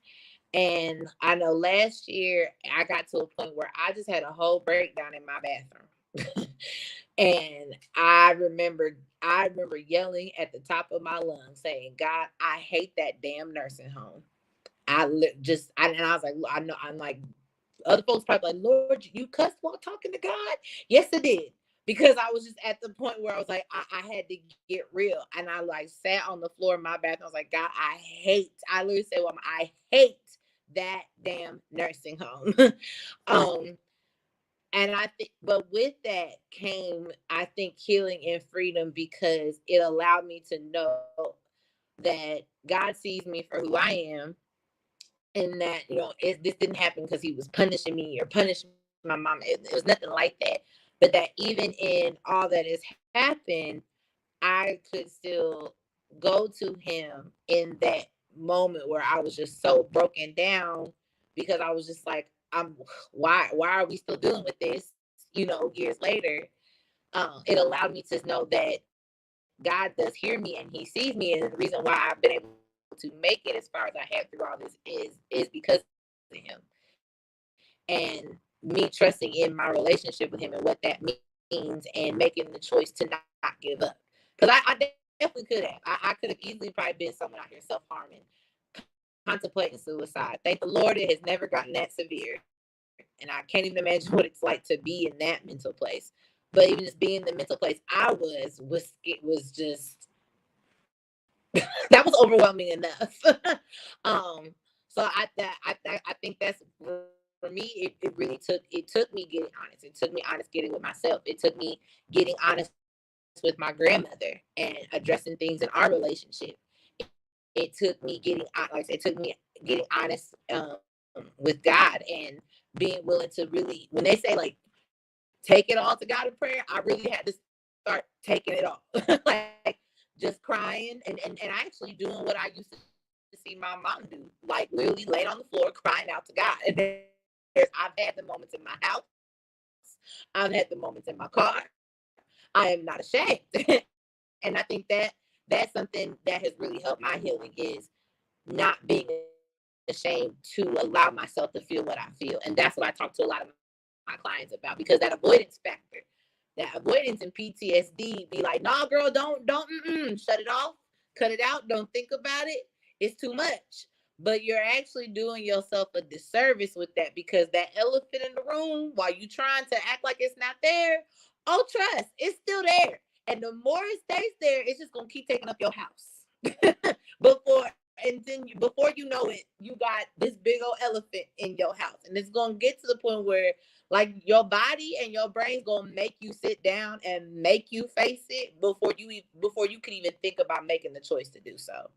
And I know last year I got to a point where I just had a whole breakdown in my bathroom. And I remember yelling at the top of my lungs saying, God, I hate that damn nursing home. And I was like, I know, I'm like, other folks probably like, Lord, you cussed while talking to God? Yes, I did. Because I was just at the point where I was like, I had to get real. And I like sat on the floor in my bathroom. I was like, God, I literally said, well, I hate that damn nursing home. And I think, but with that came, I think, healing and freedom, because it allowed me to know that God sees me for who I am, and that, you know, this didn't happen because he was punishing me or punishing my mom. It was nothing like that. But that even in all that has happened, I could still go to him in that moment where I was just so broken down, because I was just like, why are we still dealing with this, you know, years later? It allowed me to know that God does hear me and he sees me, and the reason why I've been able to make it as far as I have through all this is because of him, and me trusting in my relationship with him and what that means, and making the choice to not give up. Because I definitely could have. I could have easily probably been someone out here self-harming, contemplating suicide. Thank the Lord it has never gotten that severe. And I can't even imagine what it's like to be in that mental place. But even just being in the mental place I was just that was overwhelming enough. So I think that's for me, it really took me getting honest. It took me honest getting with myself. It took me getting honest with my grandmother and addressing things in our relationship. It took me getting, like I said, it took me getting honest with God and being willing to really, when they say like, take it all to God in prayer, I really had to start taking it all. Like just crying and I actually doing what I used to see my mom do, like literally laying on the floor crying out to God. And I've had the moments in my house, I've had the moments in my car. I am not ashamed. And I think that that's something that has really helped my healing, is not being ashamed to allow myself to feel what I feel. And that's what I talk to a lot of my clients about, because that avoidance factor, that avoidance and PTSD be like, nah, girl, don't shut it off, cut it out, don't think about it. It's too much. But you're actually doing yourself a disservice with that, because that elephant in the room, while you trying to act like it's not there, oh, trust, it's still there. And the more it stays there, it's just gonna keep taking up your house. before you know it, you got this big old elephant in your house, and it's gonna get to the point where like your body and your brain's gonna make you sit down and make you face it before you can even think about making the choice to do so.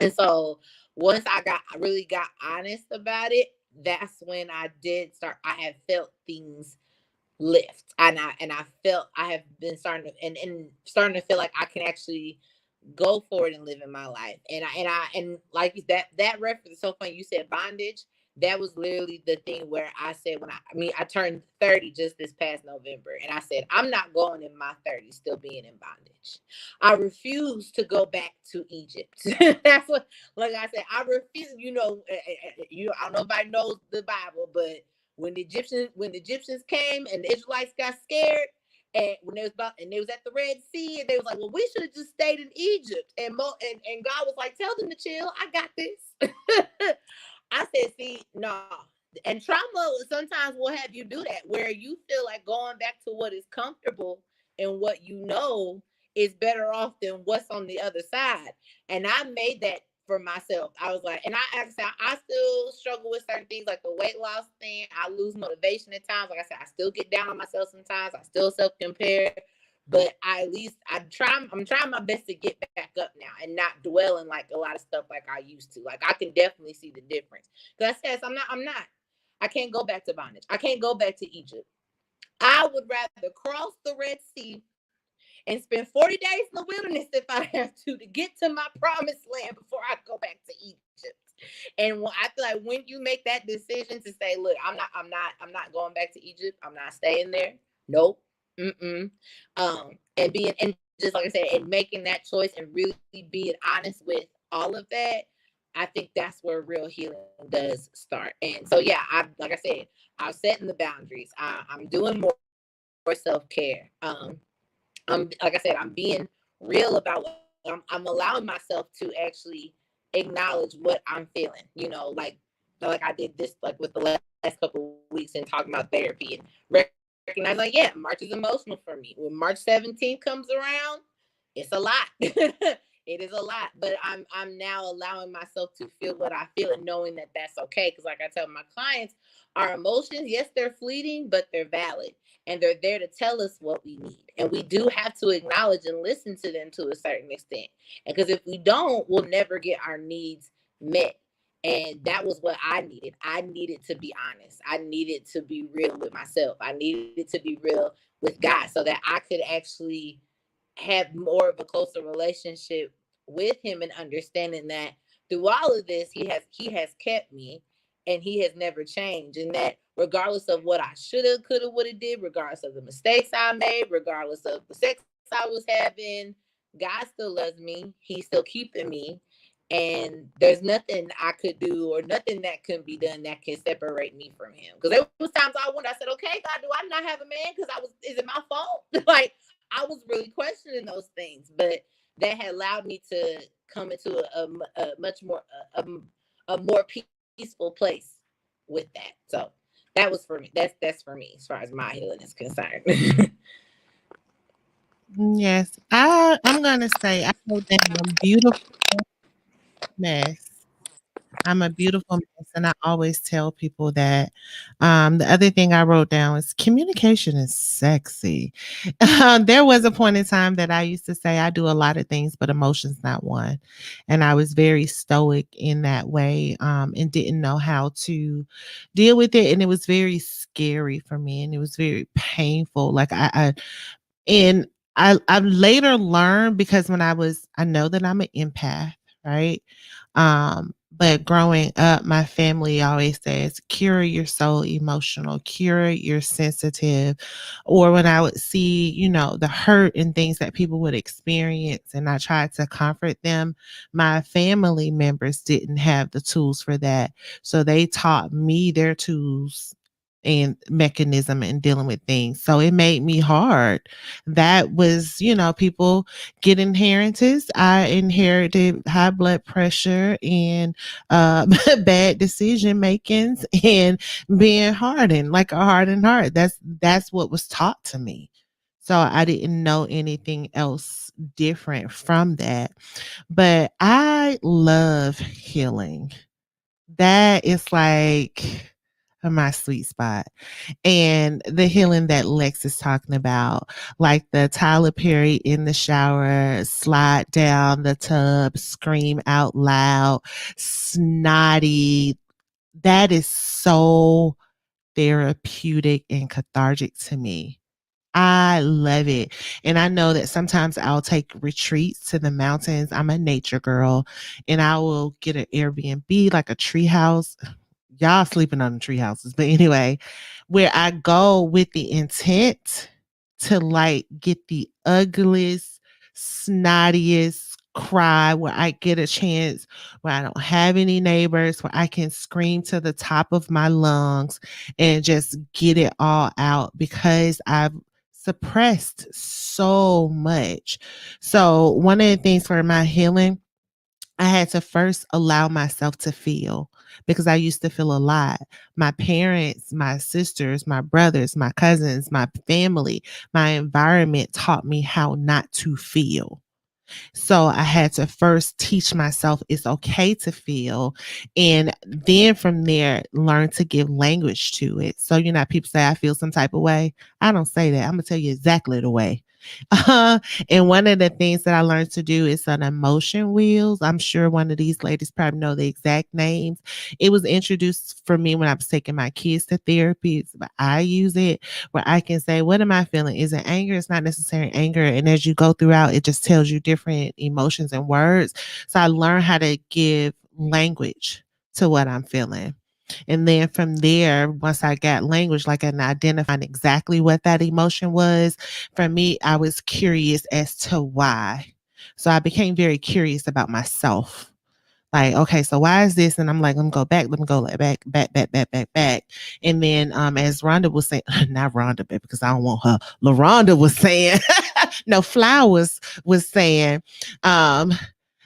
And so once I really got honest about it, that's when I had felt things lift. And I felt I have been starting to feel like I can actually go forward and live in my life. And like that reference is so funny. You said bondage. That was literally the thing where I said, I turned 30 just this past November, and I said, I'm not going in my 30s still being in bondage. I refuse to go back to Egypt. That's what, like I said, I refuse. I don't know if anybody knows the Bible, but when the Egyptians came and the Israelites got scared, and when they was at the Red Sea, and they was like, well, we should have just stayed in Egypt. And God was like, tell them to chill. I got this. I said, see, no. And trauma sometimes will have you do that, where you feel like going back to what is comfortable and what you know is better off than what's on the other side. And I made that for myself. I was like, and I still struggle with certain things like the weight loss thing. I lose motivation at times. Like I said, I still get down on myself sometimes. I still self-compare. But I'm trying my best to get back up now and not dwell in like a lot of stuff like I used to. Like I can definitely see the difference. Because I said, I can't go back to bondage. I can't go back to Egypt. I would rather cross the Red Sea and spend 40 days in the wilderness if I have to get to my promised land before I go back to Egypt. And I feel like when you make that decision to say, look, I'm not going back to Egypt. I'm not staying there. Nope. And just like I said, and making that choice and really being honest with all of that, I think that's where real healing does start. And so, yeah, like I said, I'm setting the boundaries. I'm doing more self-care. Like I said, I'm being real about what I'm allowing myself to actually acknowledge what I'm feeling. Like I did this like with the last couple of weeks and talking about therapy and recognize, like, yeah, March is emotional for me. When March 17th comes around, it's a lot. It is a lot, but I'm now allowing myself to feel what I feel and knowing that that's okay. Because like I tell my clients, our emotions, yes, they're fleeting, but they're valid. And they're there to tell us what we need. And we do have to acknowledge and listen to them to a certain extent. And because if we don't, we'll never get our needs met. And that was what I needed. I needed to be honest. I needed to be real with myself. I needed to be real with God so that I could actually have more of a closer relationship with him, and understanding that through all of this, he has kept me and he has never changed. And that regardless of what I should have, could have, would have did, regardless of the mistakes I made, regardless of the sex I was having, God still loves me. He's still keeping me. And there's nothing I could do or nothing that can be done that can separate me from him. Because there was times I said, okay, God, do I not have a man? Because is it my fault? Like, I was really questioning those things. But that had allowed me to come into a much more, a more peaceful place with that. So that was for me. That's for me as far as my healing is concerned. Yes, I'm gonna say I wrote down a beautiful mess. I'm a beautiful mess, and I always tell people that. The other thing I wrote down is communication is sexy. There was a point in time that I used to say I do a lot of things, but emotions not one, and I was very stoic in that way, and didn't know how to deal with it, and it was very scary for me, and it was very painful. Like and I later learned because I know that I'm an empath, right? But growing up, my family always says, Kira, you're so emotional. Kira, you're sensitive. Or when I would see, the hurt and things that people would experience, and I tried to comfort them, my family members didn't have the tools for that. So they taught me their tools and mechanism in dealing with things. So it made me hard. That was, people get inheritance. I inherited high blood pressure and bad decision makings and being hardened, like a hardened heart. That's what was taught to me. So I didn't know anything else different from that. But I love healing. That is like my sweet spot. And the healing that Lex is talking about, like the Tyler Perry in the shower, slide down the tub, scream out loud, snotty. That is so therapeutic and cathartic to me. I love it. And I know that sometimes I'll take retreats to the mountains. I'm a nature girl, and I will get an Airbnb, like a tree house. Y'all sleeping on the tree houses. But anyway, where I go with the intent to like get the ugliest, snottiest cry, where I get a chance where I don't have any neighbors, where I can scream to the top of my lungs and just get it all out because I've suppressed so much. So one of the things for my healing, I had to first allow myself to feel, because I used to feel a lot. My parents, my sisters, my brothers, my cousins, my family, my environment taught me how not to feel. So I had to first teach myself it's okay to feel. And then from there, learn to give language to it. So, people say I feel some type of way. I don't say that. I'm going to tell you exactly the way. And one of the things that I learned to do is an emotion wheels. I'm sure one of these ladies probably know the exact names. It was introduced for me when I was taking my kids to therapy, but I use it where I can say, what am I feeling? Is it anger? It's not necessarily anger. And as you go throughout, it just tells you different emotions and words. So I learned how to give language to what I'm feeling. And then from there, once I got language, like and identifying exactly what that emotion was, for me, I was curious as to why. So I became very curious about myself. Like, okay, so why is this? And I'm like, let me go back, back. And then as Rhonda was saying, not Rhonda, but because I don't want her, LaRhonda was saying, no, Flowers was saying,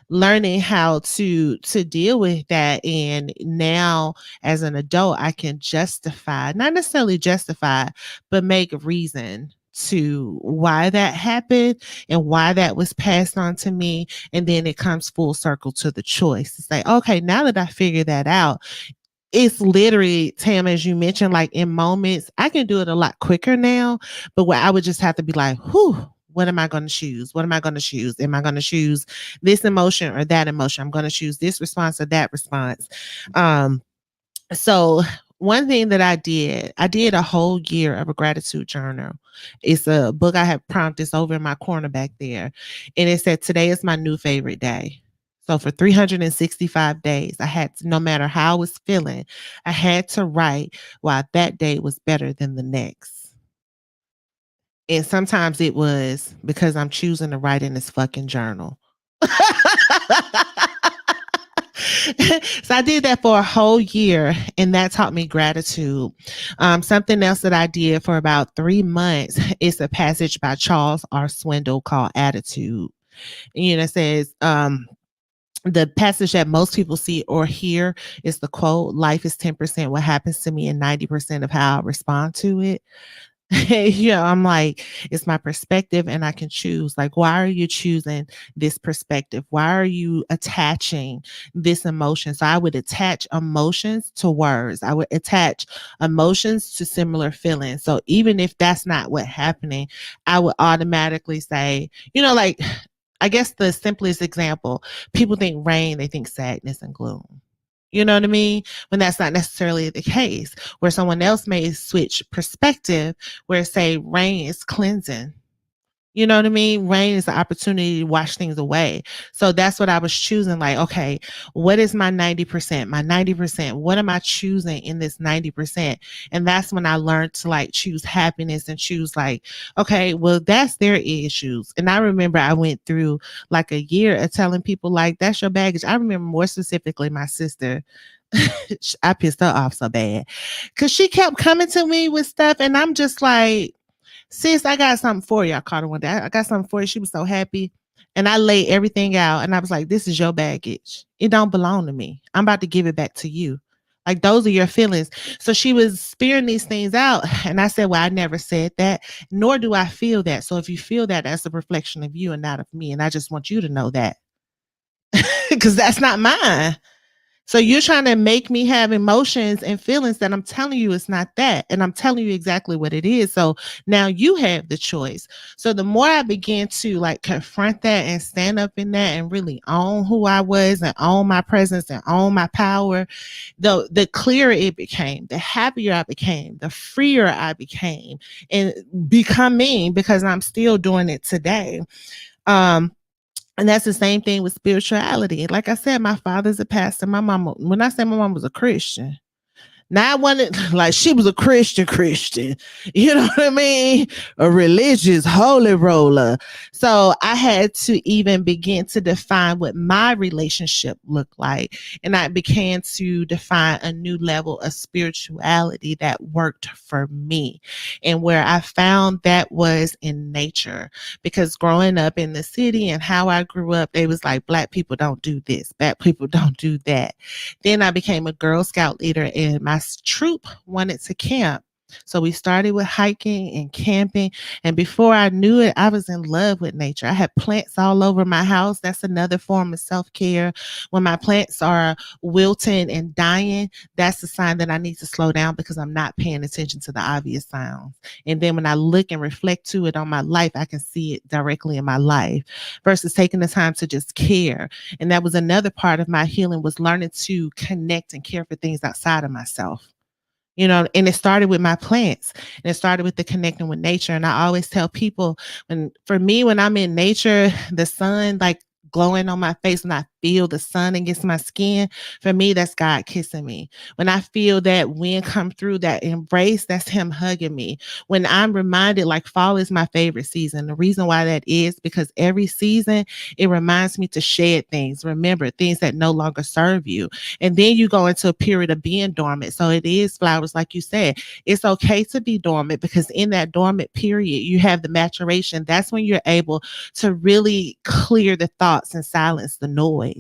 learning how to deal with that. And now as an adult, I can justify, not necessarily justify, but make reason to why that happened and why that was passed on to me. And then it comes full circle to the choice to say, okay, now that I figured that out, it's literally, Tam, as you mentioned, like in moments, I can do it a lot quicker now, but where I would just have to be like, whew, what am I going to choose? What am I going to choose? Am I going to choose this emotion or that emotion? I'm going to choose this response or that response. So one thing that I did a whole year of a gratitude journal. It's a book. I have prompted this over in my corner back there. And it said, today is my new favorite day. So for 365 days, I had to, no matter how I was feeling, I had to write why that day was better than the next. And sometimes it was because I'm choosing to write in this fucking journal. So I did that for a whole year, and that taught me gratitude. Something else that I did for about 3 months is a passage by Charles R. Swindoll called Attitude. And, it says, the passage that most people see or hear is the quote, life is 10% what happens to me and 90% of how I respond to it. I'm like, it's my perspective and I can choose. Like, why are you choosing this perspective? Why are you attaching this emotion? So I would attach emotions to words. I would attach emotions to similar feelings. So even if that's not what's happening, I would automatically say, like, I guess the simplest example, people think rain, they think sadness and gloom. You know what I mean? When that's not necessarily the case, where someone else may switch perspective, where say rain is cleansing. You know what I mean? Rain is the opportunity to wash things away. So that's what I was choosing. Like, okay, what is my 90%? My 90%, what am I choosing in this 90%? And that's when I learned to like choose happiness and choose like, okay, well, that's their issues. And I remember I went through like a year of telling people like, that's your baggage. I remember more specifically my sister. I pissed her off so bad because she kept coming to me with stuff. And I'm just like, sis, I got something for you. I called her one day. I got something for you. She was so happy. And I laid everything out. And I was like, this is your baggage. It don't belong to me. I'm about to give it back to you. Like, those are your feelings. So she was spearing these things out. And I said, well, I never said that, nor do I feel that. So if you feel that, that's a reflection of you and not of me. And I just want you to know that because that's not mine. So you're trying to make me have emotions and feelings that I'm telling you it's not that. And I'm telling you exactly what it is. So now you have the choice. So the more I began to like confront that and stand up in that and really own who I was and own my presence and own my power, the clearer it became, the happier I became, the freer I became and becoming, because I'm still doing it today. And that's the same thing with spirituality. Like I said, my father's a pastor. My mama, when I say my mom was a Christian, not one that, like, she was a Christian, you know what I mean? A religious holy roller. So I had to even begin to define what my relationship looked like. And I began to define a new level of spirituality that worked for me. And where I found that was in nature, because growing up in the city and how I grew up, they was like, Black people don't do this, Black people don't do that. Then I became a Girl Scout leader, and my troop wanted to camp. So we started with hiking and camping. And before I knew it, I was in love with nature. I had plants all over my house. That's another form of self-care. When my plants are wilting and dying, that's a sign that I need to slow down because I'm not paying attention to the obvious sounds. And then when I look and reflect to it on my life, I can see it directly in my life versus taking the time to just care. And that was another part of my healing, was learning to connect and care for things outside of myself. And it started with my plants, and it started with the connecting with nature. And I always tell people, when I'm in nature, the sun like glowing on my face, when I feel the sun against my skin, for me, that's God kissing me. When I feel that wind come through, that embrace, that's him hugging me. When I'm reminded, like, fall is my favorite season. The reason why that is because every season, it reminds me to shed things, remember things that no longer serve you. And then you go into a period of being dormant. So it is flowers, like you said. It's okay to be dormant, because in that dormant period, you have the maturation. That's when you're able to really clear the thoughts and silence the noise.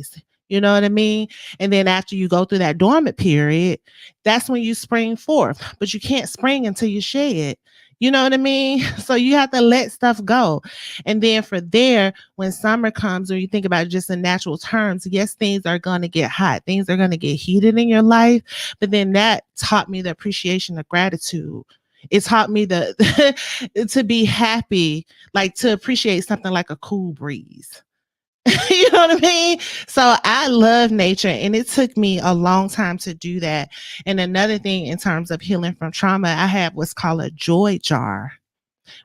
You know what I mean? And then after you go through that dormant period, that's when you spring forth. But you can't spring until you shed. You know what I mean? So you have to let stuff go. And then for there, when summer comes, or you think about it just in natural terms, yes, things are going to get hot. Things are going to get heated in your life. But then that taught me the appreciation of gratitude. It taught me to be happy, like to appreciate something like a cool breeze. You know what I mean? So I love nature, and it took me a long time to do that. And another thing in terms of healing from trauma, I have what's called a joy jar,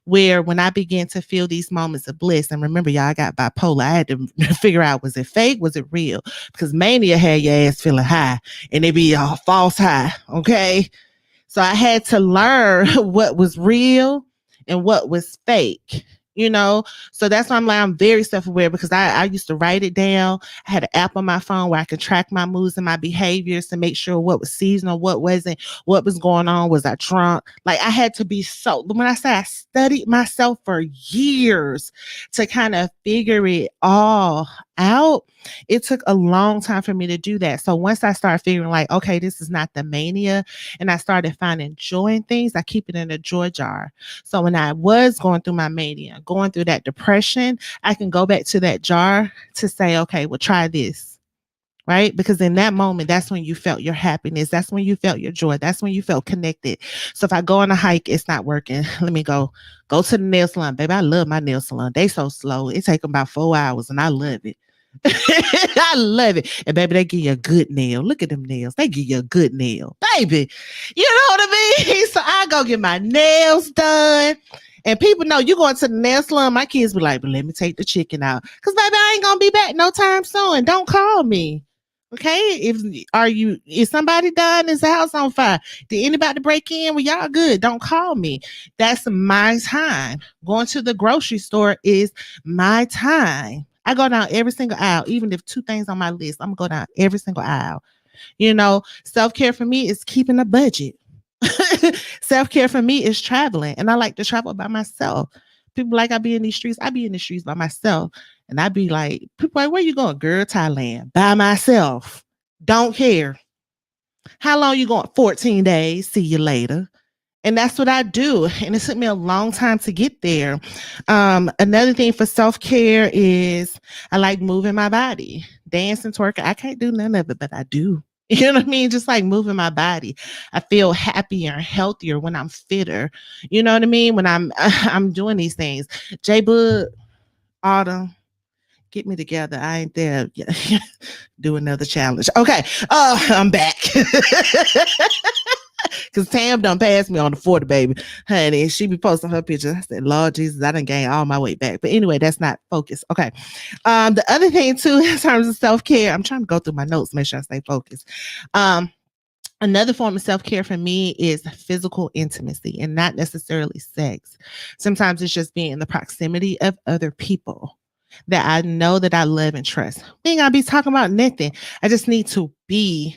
where when I began to feel these moments of bliss, and remember, y'all, I got bipolar. I had to figure out, was it fake? Was it real? Because mania had your ass feeling high, and it be a false high. Okay. So I had to learn what was real and what was fake. So that's why I'm very self-aware, because I used to write it down. I had an app on my phone where I could track my moods and my behaviors to make sure what was seasonal, what wasn't, what was going on. Was I drunk? Like, I had to be when I say I studied myself for years to kind of figure it all out, it took a long time for me to do that. So once I started figuring like, okay, this is not the mania, and I started finding joy in things, I keep it in a joy jar. So when I was going through my mania, going through that depression, I can go back to that jar to say, okay, well, try this. Right? Because in that moment, that's when you felt your happiness. That's when you felt your joy. That's when you felt connected. So if I go on a hike, it's not working. Let me go to the nail salon. Baby, I love my nail salon. They so slow. It take them about 4 hours and I love it. I love it. And baby, they give you a good nail. Look at them nails. They give you a good nail. Baby, you know what I mean? So I go get my nails done. And people know you going to the nail salon. My kids be like, but let me take the chicken out. Because baby, I ain't going to be back no time soon. Don't call me. Okay, is somebody dying? Is the house on fire? Did anybody break in? Well, y'all good. Don't call me. That's my time. Going to the grocery store is my time. I go down every single aisle, even if 2 things on my list. I'm gonna go down every single aisle. You know, self-care for me is keeping a budget. Self-care for me is traveling, and I like to travel by myself. People like I be in these streets. I be in the streets by myself. And I'd be like, people like, where you going? Girl, Thailand. By myself. Don't care. How long you going? 14 days. See you later. And that's what I do. And it took me a long time to get there. Another thing for self-care is I like moving my body. Dancing, twerking. I can't do none of it, but I do. You know what I mean? Just like moving my body. I feel happier and healthier when I'm fitter. You know what I mean? When I'm doing these things. J-Bud, Autumn, get me together. I ain't there. Do another challenge. Okay. I'm back. Because Tam done passed me on the 40, baby. Honey, she be posting her pictures. I said, Lord Jesus, I done gained all my weight back. But anyway, that's not focused. Okay. The other thing too, in terms of self-care, I'm trying to go through my notes, make sure I stay focused. Another form of self-care for me is physical intimacy and not necessarily sex. Sometimes it's just being in the proximity of other people that I know that I love and trust. We ain't gotta be talking about nothing. I just need to be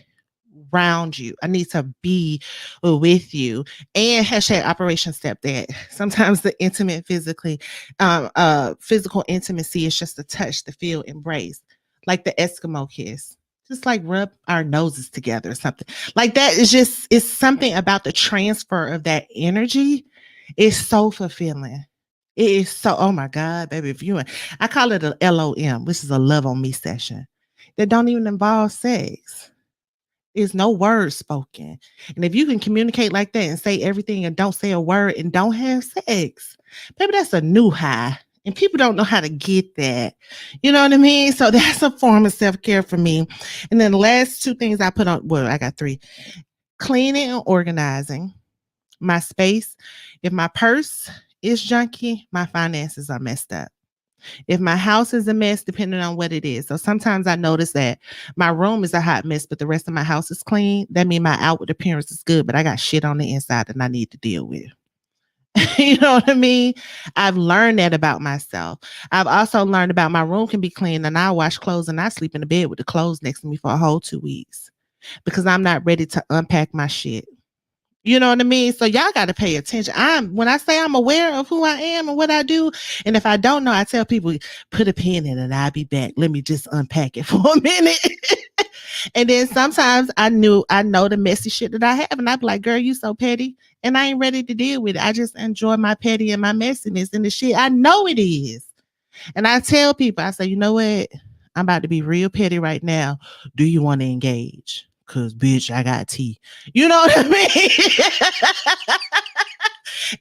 around you. I need to be with you. And hashtag Operation Stepdad. Sometimes the intimate physical intimacy is just a touch, the feel, embrace, like the Eskimo kiss. Just like rub our noses together or something like that. It's something about the transfer of that energy. It's so fulfilling. It is so, oh my God, baby. I call it a LOM, which is a love on me session that don't even involve sex. There's no words spoken. And if you can communicate like that and say everything and don't say a word and don't have sex, baby, that's a new high. And people don't know how to get that. You know what I mean? So that's a form of self-care for me. And then the last 2 things I put on, well, I got 3. Cleaning and organizing my space. If my purse is junky, my finances are messed up. If my house is a mess, depending on what it is. So sometimes I notice that my room is a hot mess, but the rest of my house is clean. That means my outward appearance is good, but I got shit on the inside that I need to deal with. You know what I mean? I've learned that about myself. I've also learned about my room can be clean and I wash clothes and I sleep in the bed with the clothes next to me for a whole 2 weeks because I'm not ready to unpack my shit. You know what I mean? So y'all got to pay attention. When I say I'm aware of who I am and what I do, and if I don't know, I tell people, put a pin in it and I'll be back. Let me just unpack it for a minute. And then sometimes I know the messy shit that I have, and I be like, girl, you so petty, and I ain't ready to deal with it. I just enjoy my petty and my messiness and the shit. I know it is. And I tell people, I say, you know what? I'm about to be real petty right now. Do you want to engage? Cause bitch, I got tea. You know what I mean?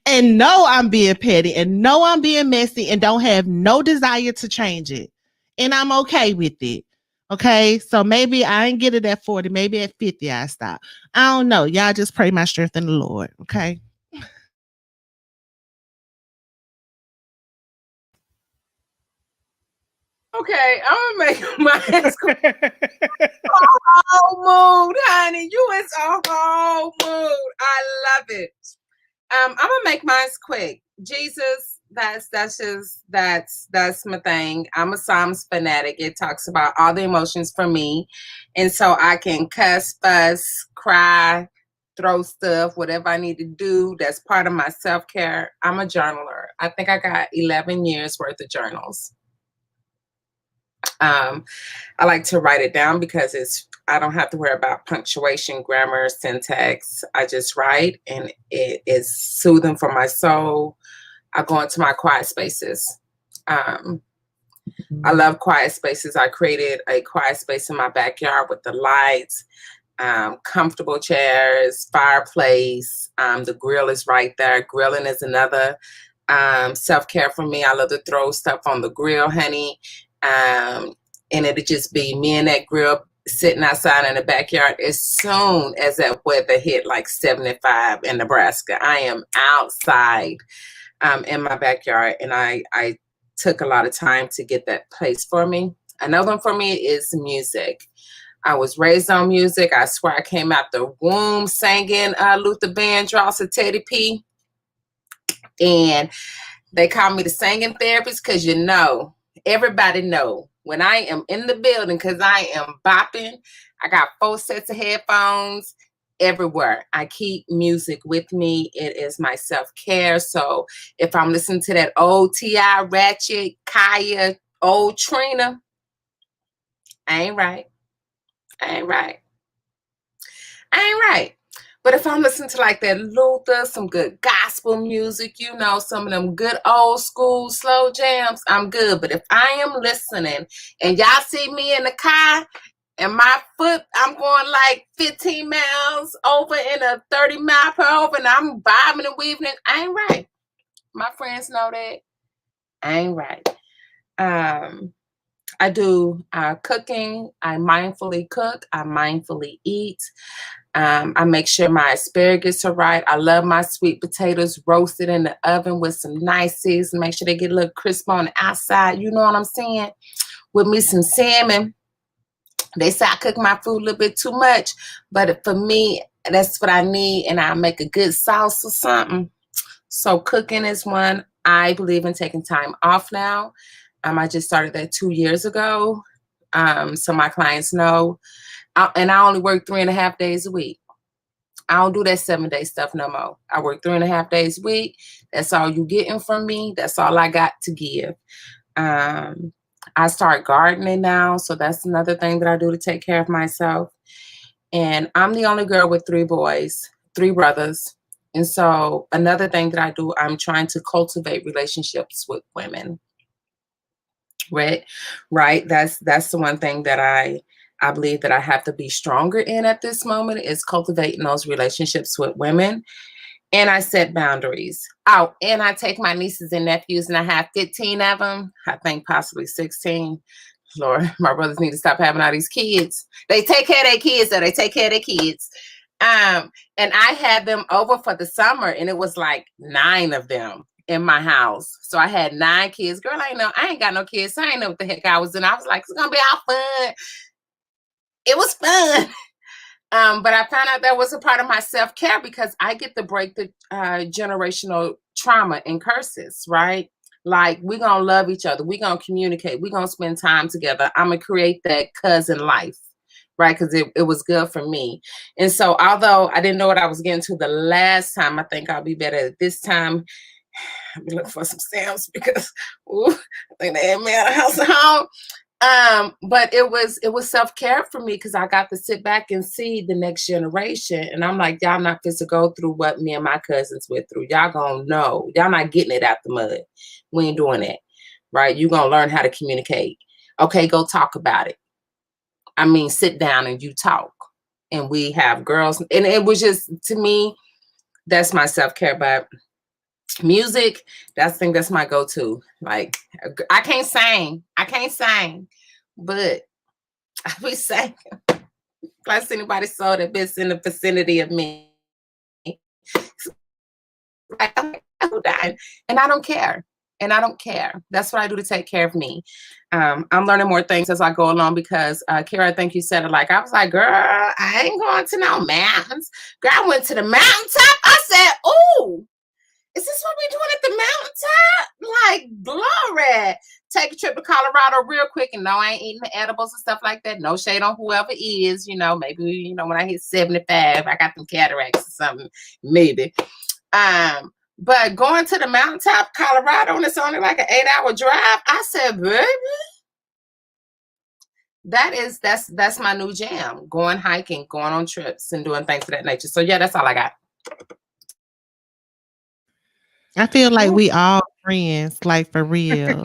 And no, I'm being petty and no, I'm being messy and don't have no desire to change it. And I'm okay with it. Okay. So maybe I ain't get it at 40, maybe at 50, I stop. I don't know. Y'all just pray my strength in the Lord. Okay. Okay, I'm gonna make my whole mood, honey. You is a whole mood. I love it. I'm gonna make mine quick. Jesus, that's my thing. I'm a Psalms fanatic. It talks about all the emotions for me, and so I can cuss, fuss, cry, throw stuff, whatever I need to do. That's part of my self-care. I'm a journaler. I think I got 11 years worth of journals. I like to write it down because I don't have to worry about punctuation, grammar, syntax. I just write, and it is soothing for my soul. I go into my quiet spaces. I love quiet spaces. I created a quiet space in my backyard with the lights, comfortable chairs, fireplace. The grill is right there. Grilling is another self-care for me. I love to throw stuff on the grill, honey. And it'd just be me and that grill sitting outside in the backyard. As soon as that weather hit like 75 in Nebraska, I am outside in my backyard, and I took a lot of time to get that place for me. Another one for me is music. I was raised on music. I swear I came out the womb singing Luther Vandross and Teddy P. And they call me the singing therapist because, you know, everybody know when I am in the building, because I am bopping, I got 4 sets of headphones everywhere. I keep music with me. It is my self-care. So if I'm listening to that old T.I., Ratchet, Kaya, old Trina, I ain't right. But if I'm listening to like that Luther, some good gospel music, you know, some of them good old school slow jams, I'm good. But if I am listening and y'all see me in the car and my foot, I'm going like 15 miles over in a 30 mile per hour and I'm bobbing and weaving, I ain't right. My friends know that. I ain't right. I do cooking. I mindfully cook. I mindfully eat. I make sure my asparagus are right. I love my sweet potatoes roasted in the oven with some nice seasoning. Make sure they get a little crisp on the outside. You know what I'm saying? With me some salmon. They say I cook my food a little bit too much, but for me, that's what I need. And I make a good sauce or something. So cooking is one. I believe in taking time off now. I just started that 2 years ago. So my clients know. And I only work 3.5 days a week. I don't do that 7-day stuff no more. I work 3.5 days a week. That's all you getting from me. That's all I got to give. I start gardening now. So that's another thing that I do to take care of myself. And I'm the only girl with 3 boys, 3 brothers. And so another thing that I do, I'm trying to cultivate relationships with women. Right. That's the one thing that I believe that I have to be stronger in at this moment is cultivating those relationships with women. And I set boundaries. Oh, and I take my nieces and nephews, and I have 15 of them. I think possibly 16. Lord, my brothers need to stop having all these kids. They take care of their kids, so they take care of their kids. And I had them over for the summer, and it was like 9 of them in my house. So I had 9 kids. Girl, I ain't got no kids. So I ain't know what the heck I was doing. I was like, it's gonna be all fun. It was fun. But I found out that was a part of my self-care because I get to break the generational trauma and curses, right? Like, we're gonna love each other. We're gonna communicate. We're gonna spend time together. I'm gonna create that cousin life, right? Because it was good for me. And so although I didn't know what I was getting to the last time, I think I'll be better at this time. I'll be looking for some stamps because I think they had me out of house and home. But it was self-care for me because I got to sit back and see the next generation. And I'm like, y'all not fit to go through what me and my cousins went through. Y'all gonna know. Y'all not getting it out the mud. We ain't doing that, right? You gonna learn how to communicate. Okay, go talk about it. I mean, sit down and you talk. And we have girls. And it was just, to me, that's my self-care. But music, that's my go-to. Like, I can't sing, but I be singing. Plus anybody saw that bitch in the vicinity of me. Who died? And I don't care. That's what I do to take care of me. I'm learning more things as I go along because, Kara, I think you said it like, I was like, girl, I ain't going to no mountains. Girl, I went to the mountaintop. I said, ooh, is this what we doing at the mountaintop? Like, glory. Take a trip to Colorado real quick. And no, I ain't eating the edibles and stuff like that. No shade on whoever is, maybe, when I hit 75, I got them cataracts or something, maybe. But going to the mountaintop, Colorado, and it's only like an 8-hour drive, I said, baby, that's my new jam. Going hiking, going on trips, and doing things of that nature. So yeah, that's all I got. I feel like we all friends, like for real.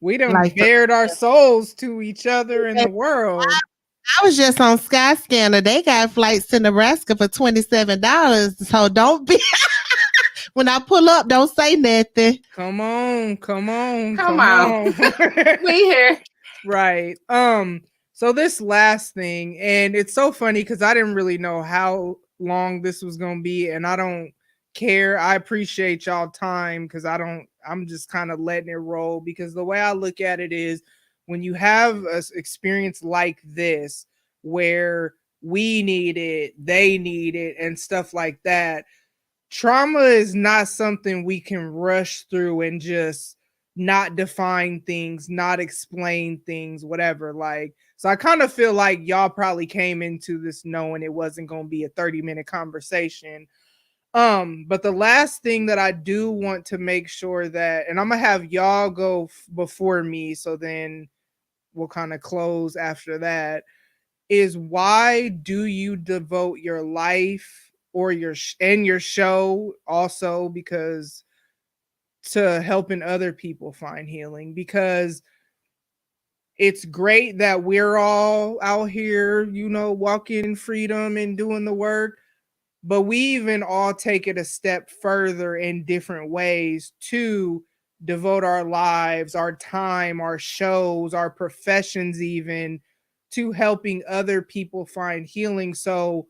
We done Like, bared our souls to each other in the world. I was just on Skyscanner. They got flights to Nebraska for $27. So don't be when I pull up, don't say nothing. Come on. We here. Right. So this last thing, and it's so funny because I didn't really know how long this was gonna be, and I don't care. I appreciate y'all time because I'm just kind of letting it roll, because the way I look at it is, when you have an experience like this where we need it, they need it, and stuff like that, trauma is not something we can rush through and just not define things, not explain things, whatever. Like, so I kind of feel like y'all probably came into this knowing it wasn't going to be a 30-minute conversation. But the last thing that I do want to make sure that, and I'm gonna have y'all go before me, so then we'll kind of close after that, is why do you devote your life or your show also, because to helping other people find healing? Because it's great that we're all out here, walking in freedom and doing the work, but we even all take it a step further in different ways to devote our lives, our time, our shows, our professions, even to helping other people find healing. So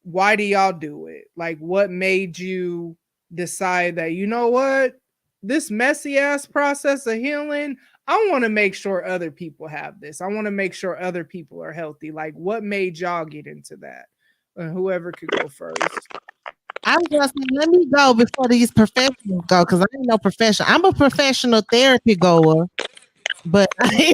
why do y'all do it? Like, what made you decide that, you know what, this messy ass process of healing, I want to make sure other people have this. I want to make sure other people are healthy. Like, what made y'all get into that? Whoever could go first. I was gonna say, let me go before these professionals go, because I ain't no professional. I'm a professional therapy goer, but let me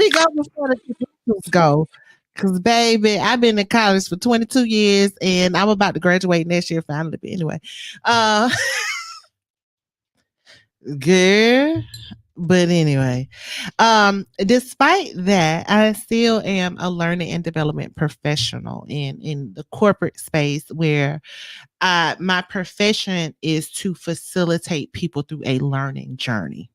go before the professionals go. Because, baby, I've been in college for 22 years, and I'm about to graduate next year finally. But anyway, good. But anyway, despite that, I still am a learning and development professional in the corporate space, where my profession is to facilitate people through a learning journey.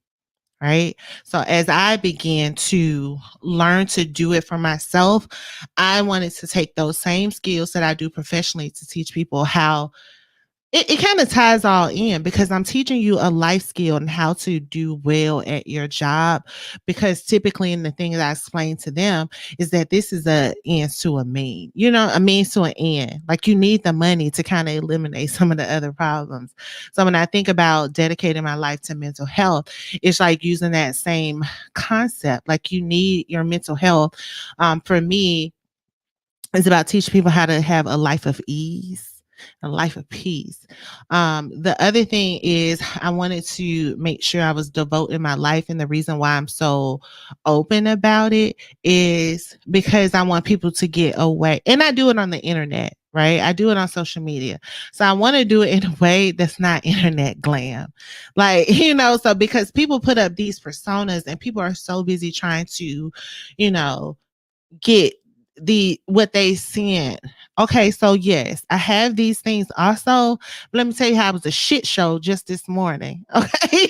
Right. So as I began to learn to do it for myself, I wanted to take those same skills that I do professionally to teach people how. It kind of ties all in, because I'm teaching you a life skill and how to do well at your job. Because typically, in the things I explain to them is that this is a ends to a mean, a means to an end. Like, you need the money to kind of eliminate some of the other problems. So when I think about dedicating my life to mental health, it's like using that same concept. Like, you need your mental health. For me, it's about teaching people how to have a life of ease, a life of peace. The other thing is, I wanted to make sure I was devoting my life. And the reason why I'm so open about it is because I want people to get away. And I do it on the internet, right? I do it on social media. So I want to do it in a way that's not internet glam. Like, so because people put up these personas and people are so busy trying to, get what they sent. Okay, so yes, I have these things also. But let me tell you how it was a shit show just this morning. Okay.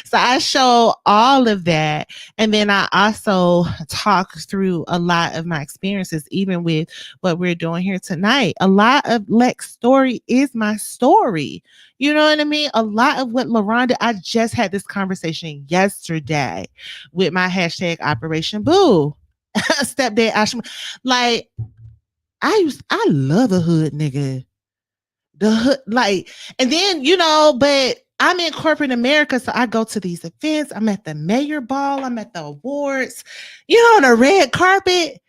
So I show all of that. And then I also talk through a lot of my experiences, even with what we're doing here tonight. A lot of Lex's story is my story. You know what I mean? A lot of what LaRhonda, I just had this conversation yesterday with my hashtag Operation Boo. Stepdad Ashman. Like, I love a hood nigga. The hood, like, and then, but I'm in corporate America, so I go to these events. I'm at the mayor ball, I'm at the awards, on the red carpet.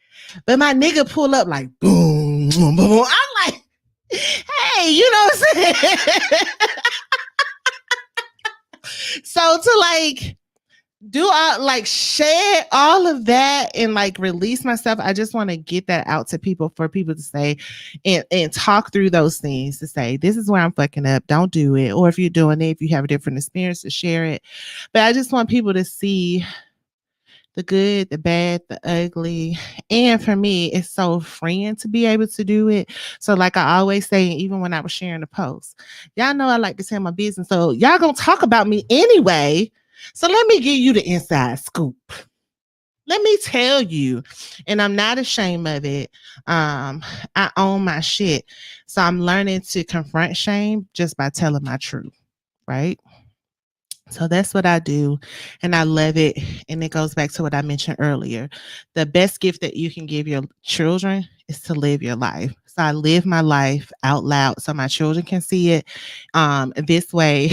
But my nigga pull up like boom, boom, boom. I'm like, hey, you know what I'm saying? So to like do I like share all of that and like release myself. I just want to get that out to people, for people to say and talk through those things, to say, this is where I'm fucking up. Don't do it. Or if you're doing it, if you have a different experience, to share it. But I just want people to see the good, the bad, the ugly. And for me, it's so freeing to be able to do it. So, like I always say, even when I was sharing the post, y'all know I like to tell my business. So, y'all gonna talk about me anyway. So, let me give you the inside scoop. Let me tell you, and I'm not ashamed of it. I own my shit. So, I'm learning to confront shame just by telling my truth, right? So that's what I do. And I love it. And it goes back to what I mentioned earlier. The best gift that you can give your children is to live your life. So I live my life out loud so my children can see it. This way,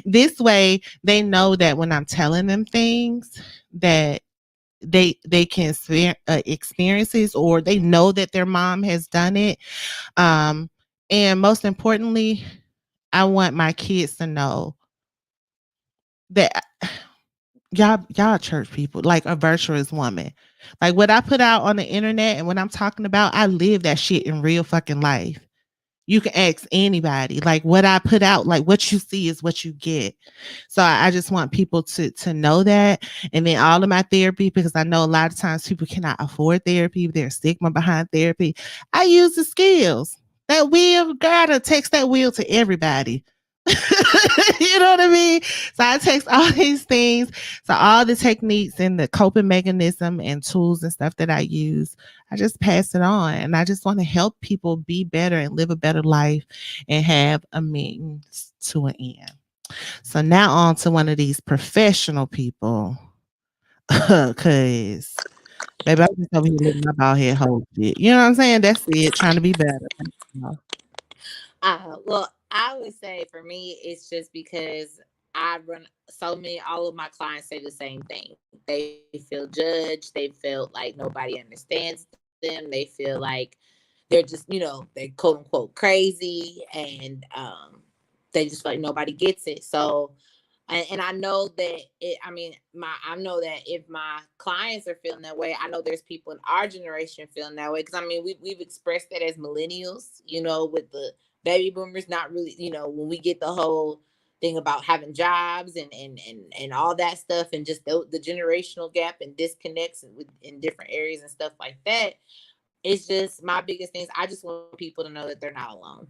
this way they know that when I'm telling them things that they can experiences, or they know that their mom has done it. And most importantly, I want my kids to know that y'all church people, like a virtuous woman. Like what I put out on the internet and what I'm talking about, I live that shit in real fucking life. You can ask anybody. Like what I put out, like what you see is what you get. So I just want people to know that. And then all of my therapy, because I know a lot of times people cannot afford therapy, there's stigma behind therapy. I use the skills. That wheel, gotta text that wheel to everybody. You know what I mean? So I text all these things. So all the techniques and the coping mechanism and tools and stuff that I use, I just pass it on. And I just want to help people be better and live a better life and have a means to an end. So now on to one of these professional people. Cause baby, I'm just over here living my bald head whole shit. You know what I'm saying? That's it. Trying to be better. Well, I would say for me, it's just because I run so many, all of my clients say the same thing. They feel judged. They feel like nobody understands them. They feel like they're just, they're quote unquote crazy, and they just feel like nobody gets it. So, and I know that I know that if my clients are feeling that way, I know there's people in our generation feeling that way. Cause we've expressed that as millennials, with the baby boomers, not really, when we get the whole thing about having jobs and all that stuff, and just the generational gap and disconnects in different areas and stuff like that. It's just my biggest things. I just want people to know that they're not alone.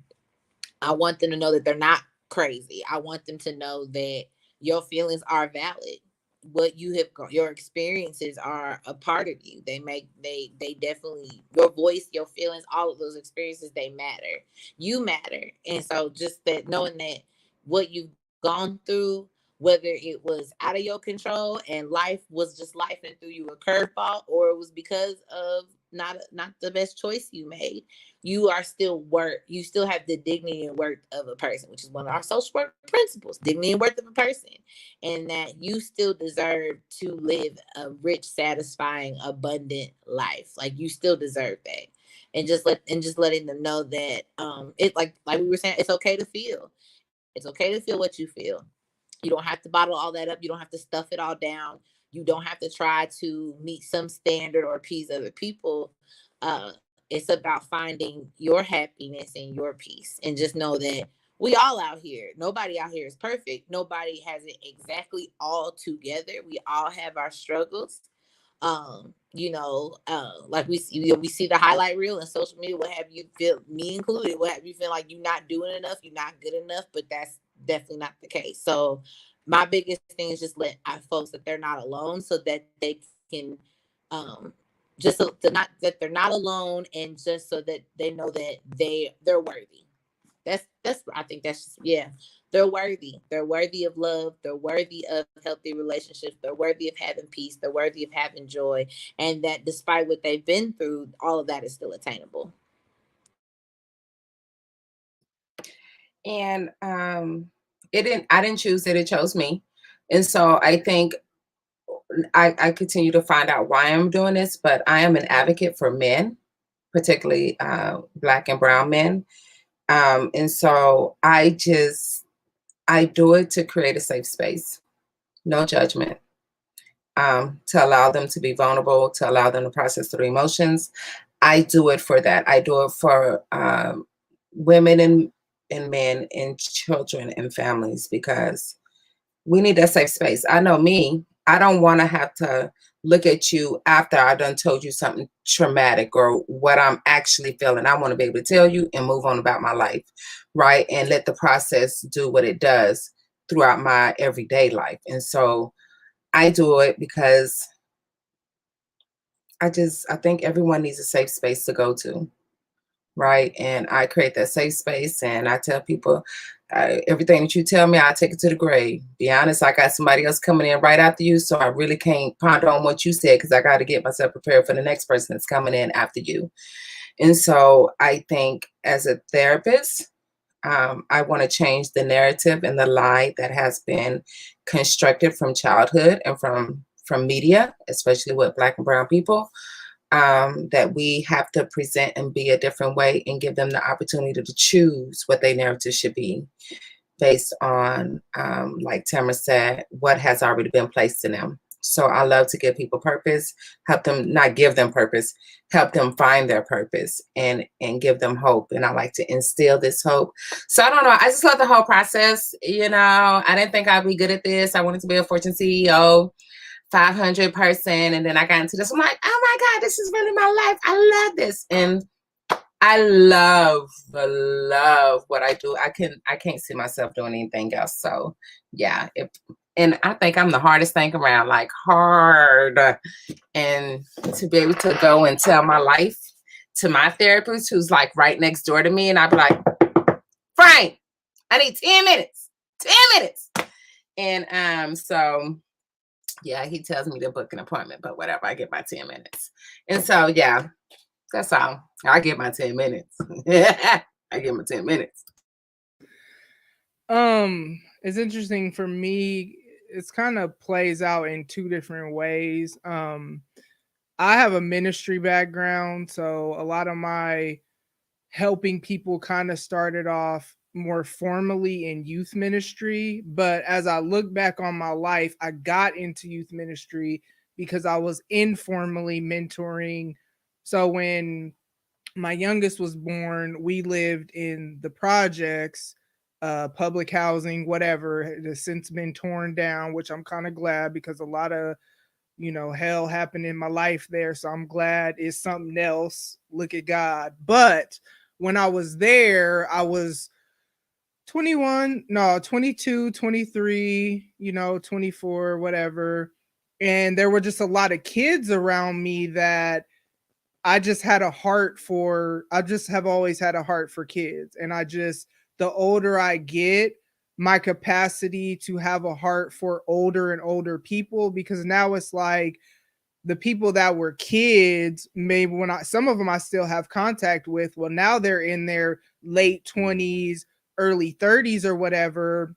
I want them to know that they're not crazy. I want them to know that your feelings are valid. What you have, your experiences are a part of you. They definitely, your voice, your feelings, all of those experiences, they matter. You matter. And so just that, knowing that what you've gone through, whether it was out of your control and life was just life and threw you a curveball, or it was because of not the best choice you made, you are still you still have the dignity and worth of a person, which is one of our social work principles, dignity and worth of a person, and that you still deserve to live a rich, satisfying, abundant life. Like you still deserve that. And just letting them know that it's like we were saying, it's okay to feel. It's okay to feel what you feel. You don't have to bottle all that up. You don't have to stuff it all down. You don't have to try to meet some standard or appease other people. It's about finding your happiness and your peace. And just know that we all out here. Nobody out here is perfect. Nobody has it exactly all together. We all have our struggles. Like we see the highlight reel and social media, what have you feel, me included, what have you feel like you're not doing enough, you're not good enough, but that's definitely not the case. So my biggest thing is just let folks that they're not alone, so that they can just so that they're not alone, and just so that they know that they're worthy. That's I think that's just, yeah, they're worthy. They're worthy of love. They're worthy of healthy relationships. They're worthy of having peace. They're worthy of having joy. And that despite what they've been through, all of that is still attainable. And I didn't choose it, it chose me. And so I think I continue to find out why I'm doing this, but I am an advocate for men, particularly Black and brown men. And so I do it to create a safe space, no judgment, to allow them to be vulnerable, to allow them to process their emotions. I do it for that. I do it for women and men and children and families, because we need that safe space. I know me, I don't want to have to look at you after I done told you something traumatic or what I'm actually feeling. I want to be able to tell you and move on about my life, right? And let the process do what it does throughout my everyday life. And so I do it because I think everyone needs a safe space to go to, right? And I create that safe space, and I tell people everything that you tell me, I take it to the grave. Be honest, I got somebody else coming in right after you, so I really can't ponder on what you said because I got to get myself prepared for the next person that's coming in after you. And so I think as a therapist, I want to change the narrative and the lie that has been constructed from childhood and from media, especially with Black and brown people, that we have to present and be a different way and give them the opportunity to choose what their narrative should be based on, like Tamara said, what has already been placed in them. So I love to give people purpose, help them, not give them purpose, help them find their purpose and give them hope. And I like to instill this hope. So I don't know. I just love the whole process. You know, I didn't think I'd be good at this. I wanted to be a Fortune CEO, 500 person. And then I got into this. I'm like, oh my God, this is really my life. I love this. And I love what I do. I can't see myself doing anything else. So yeah, and I think I'm the hardest thing around, like hard. And to be able to go and tell my life to my therapist who's like right next door to me, and I'd be like, Frank, I need 10 minutes. 10 minutes. And so yeah, he tells me to book an appointment, but whatever, I get my 10 minutes. And so yeah, that's all. I get my 10 minutes. I get my 10 minutes. It's interesting for me. It's kind of plays out in two different ways. I have a ministry background, so a lot of my helping people kind of started off more formally in youth ministry. But as I look back on my life, I got into youth ministry because I was informally mentoring. So when my youngest was born, we lived in the projects, public housing, whatever. It has since been torn down, which I'm kind of glad because a lot of, hell happened in my life there. So I'm glad it's something else. Look at God. But when I was there, I was 22, 23, 24, whatever. And there were just a lot of kids around me that I just have always had a heart for kids. And the older I get, my capacity to have a heart for older and older people, because now it's like the people that were kids, maybe some of them I still have contact with. Well, now they're in their late 20s, early 30s or whatever,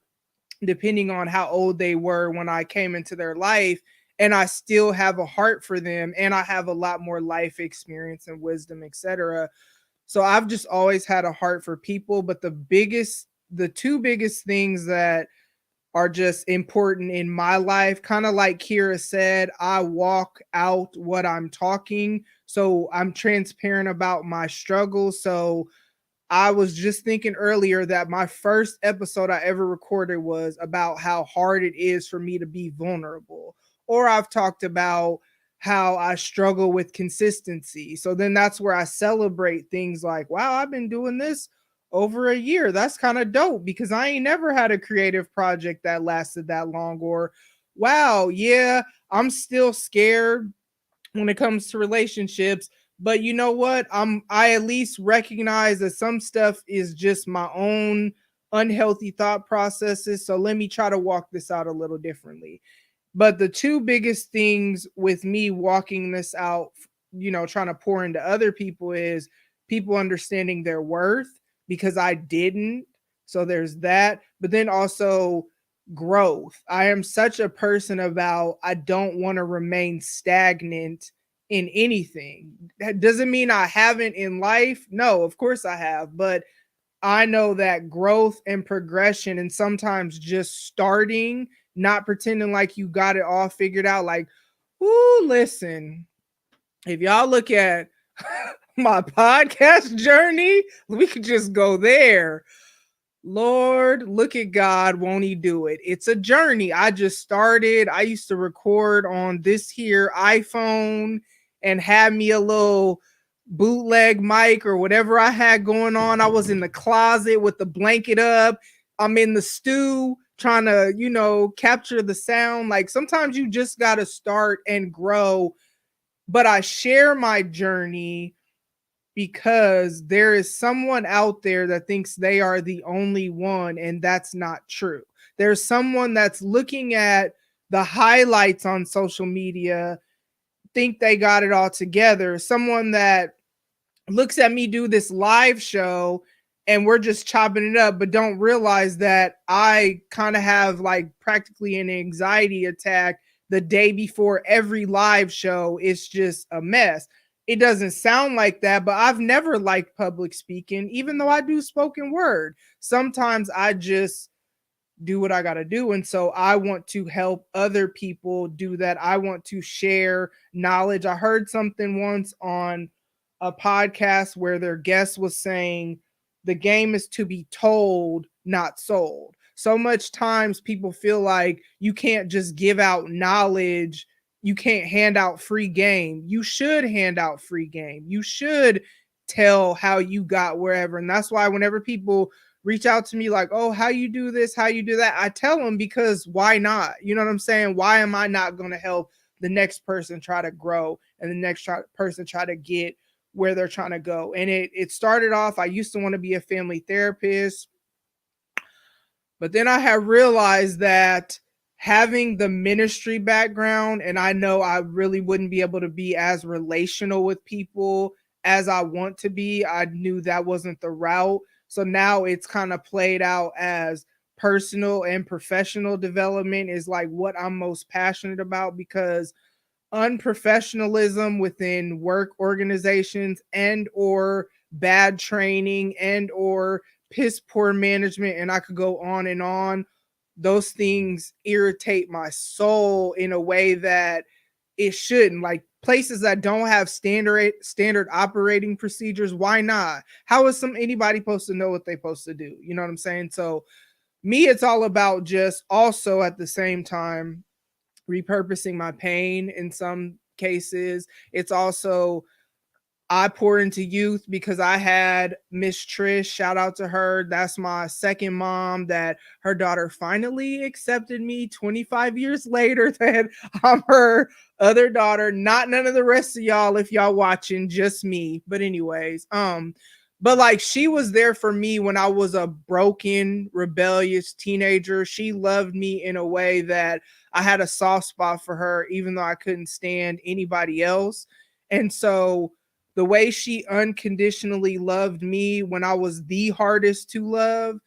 depending on how old they were when I came into their life. And I still have a heart for them, and I have a lot more life experience and wisdom, etc. So I've just always had a heart for people. But the two biggest things that are just important in my life, kind of like Kira said, I walk out what I'm talking. So I'm transparent about my struggles. So I was just thinking earlier that my first episode I ever recorded was about how hard it is for me to be vulnerable. Or I've talked about how I struggle with consistency. So then that's where I celebrate things like, wow, I've been doing this over a year. That's kind of dope because I ain't never had a creative project that lasted that long. Or, wow, yeah, I'm still scared when it comes to relationships. But you know what? I at least recognize that some stuff is just my own unhealthy thought processes. So let me try to walk this out a little differently. But the two biggest things with me walking this out, trying to pour into other people, is people understanding their worth, because I didn't. So there's that. But then also growth. I am such a person about, I don't want to remain stagnant in anything. That doesn't mean I haven't in life. No, of course I have. But I know that growth and progression, and sometimes just starting, not pretending like you got it all figured out. Like, listen, if y'all look at my podcast journey, we could just go there. Lord, look at God, won't he do it? It's a journey. I just started. I used to record on this here iPhone and had me a little bootleg mic or whatever I had going on. I was in the closet with the blanket up. I'm in the stew trying to, capture the sound. Like sometimes you just got to start and grow. But I share my journey because there is someone out there that thinks they are the only one, and that's not true. There's someone that's looking at the highlights on social media, think they got it all together. Someone that looks at me do this live show and we're just chopping it up, but don't realize that I kind of have like practically an anxiety attack the day before every live show. It's just a mess. It doesn't sound like that, but I've never liked public speaking, even though I do spoken word. Sometimes I just do what I got to do. And so I want to help other people do that. I want to share knowledge. I heard something once on a podcast where their guest was saying the game is to be told, not sold. So much times people feel like you can't just give out knowledge. You can't hand out free game. You should hand out free game. You should tell how you got wherever. And that's why whenever people reach out to me like, oh, how you do this, how you do that, I tell them because why not? You know what I'm saying? Why am I not going to help the next person try to grow and the next person try to get where they're trying to go? And it started off, I used to want to be a family therapist, but then I had realized that having the ministry background, and I know I really wouldn't be able to be as relational with people as I want to be. I knew that wasn't the route. So now it's kind of played out as personal and professional development is like what I'm most passionate about, because unprofessionalism within work organizations and or bad training and or piss poor management, and I could go on and on, those things irritate my soul in a way that it shouldn't. Like places that don't have standard operating procedures, why not? How is anybody supposed to know what they're supposed to do? You know what I'm saying? So me, it's all about just also at the same time repurposing my pain. In some cases it's also I pour into youth because I had Miss Trish, shout out to her. That's my second mom that her daughter finally accepted me 25 years later that I'm her other daughter. Not none of the rest of y'all if y'all watching, just me. But anyways, but like she was there for me when I was a broken, rebellious teenager. She loved me in a way that I had a soft spot for her, even though I couldn't stand anybody else. And so the way she unconditionally loved me when I was the hardest to love,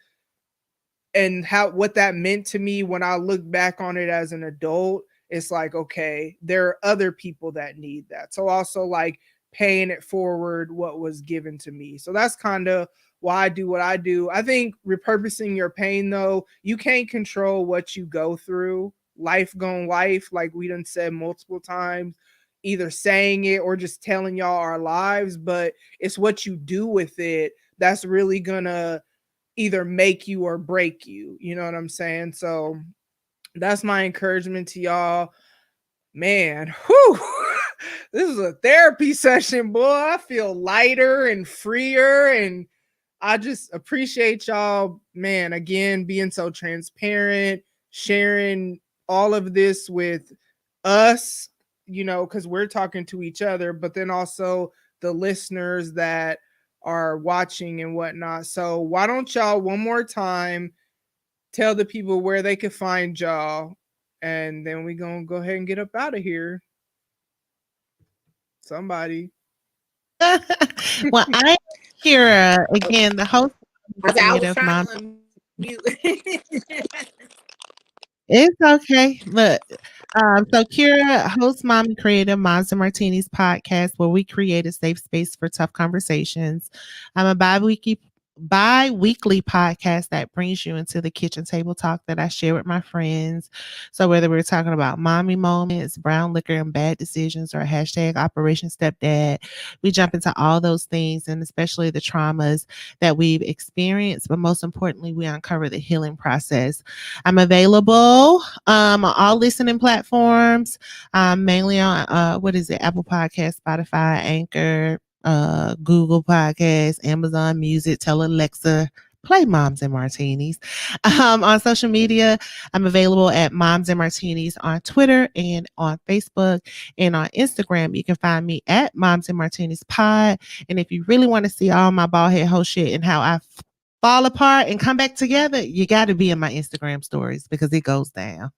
and what that meant to me when I look back on it as an adult, it's like, okay, there are other people that need that. So also like paying it forward what was given to me. So that's kind of why I do what I do. I think repurposing your pain, though, you can't control what you go through. Life gon' life, like we done said multiple times, either saying it or just telling y'all our lives, but it's what you do with it that's really gonna either make you or break you. You know what I'm saying? So that's my encouragement to y'all. Man, whew, this is a therapy session, boy. I feel lighter and freer, and I just appreciate y'all, man, again, being so transparent, sharing all of this with us, because we're talking to each other, but then also the listeners that are watching and whatnot. So why don't y'all one more time tell the people where they can find y'all, and then we're going to go ahead and get up out of here. Somebody. Well, I'm Kira, again, the host of Creative Mom. It's okay. Look, so Kira hosts Mom and Creative Moms and Martinis podcast, where we create a safe space for tough conversations. I'm a bi-weekly bi-weekly podcast that brings you into the kitchen table talk that I share with my friends. So whether we're talking about mommy moments, brown liquor and bad decisions, or hashtag Operation Stepdad, we jump into all those things, and especially the traumas that we've experienced. But most importantly, we uncover the healing process. I'm available on all listening platforms, mainly on Apple Podcast, Spotify, Anchor, Google Podcasts, Amazon Music. Tell Alexa, play Moms and Martinis. On social media, I'm available at Moms and Martinis on Twitter and on Facebook, and on Instagram. You can find me at Moms and Martinis Pod. And if you really want to see all my bald head hoe shit and how I fall apart and come back together, you got to be in my Instagram stories because it goes down.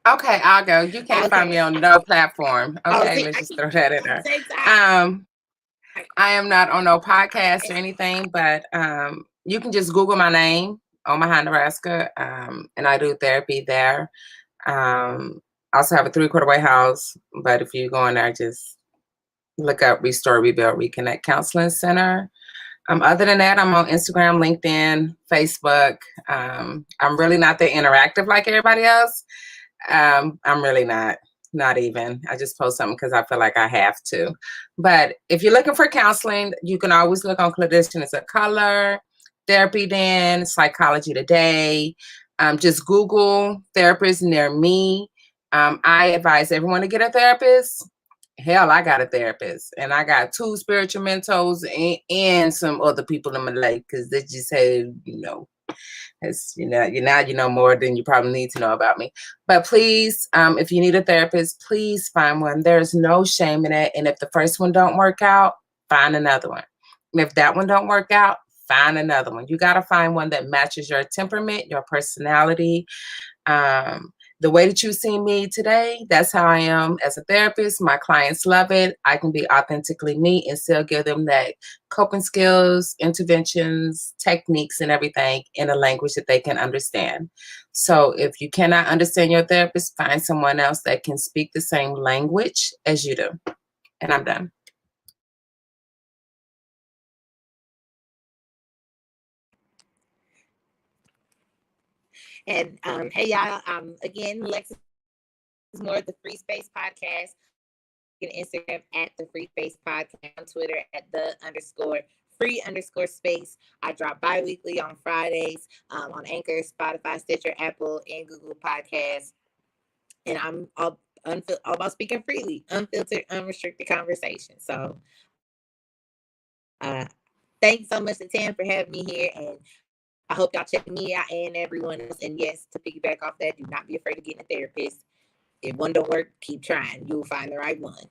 Okay, I'll go. You can't find me on no platform. Okay, let's just throw that in there. I am not on no podcast or anything, but you can just Google my name, Omaha, Nebraska, and I do therapy there. I also have a 3/4 way house, but if you go in there, just look up Restore, Rebuild, Reconnect Counseling Center. Other than that, I'm on Instagram, LinkedIn, Facebook. I'm really not that interactive like everybody else. I'm really not even. I just post something because I feel like I have to. But if you're looking for counseling, you can always look on Clinicians of Color, Therapy Den, Psychology Today. Just Google therapists near me. I advise everyone to get a therapist. Hell, I got a therapist, and I got 2 spiritual mentors and some other people in my life because they just say, as you know more than you probably need to know about me. But please, if you need a therapist, please find one. There's no shame in it. And if the first one don't work out, find another one. And if that one don't work out, find another one. You got to find one that matches your temperament, your personality. The way that you see me today, that's how I am as a therapist. My clients love it. I can be authentically me and still give them that coping skills, interventions, techniques, and everything in a language that they can understand. So if you cannot understand your therapist, find someone else that can speak the same language as you do. And I'm done. And hey y'all, again, Lexus Moore, the Free Space Podcast. You can Instagram at the Free Space Podcast, on Twitter at _free_space. I drop bi-weekly on Fridays on Anchor, Spotify, Stitcher, Apple, and Google Podcasts. And I'm all about speaking freely, unfiltered, unrestricted conversation. So thanks so much to Tam for having me here, and I hope y'all check me out and everyone else. And yes, to piggyback off that, do not be afraid of getting a therapist. If one don't work, keep trying. You will find the right one.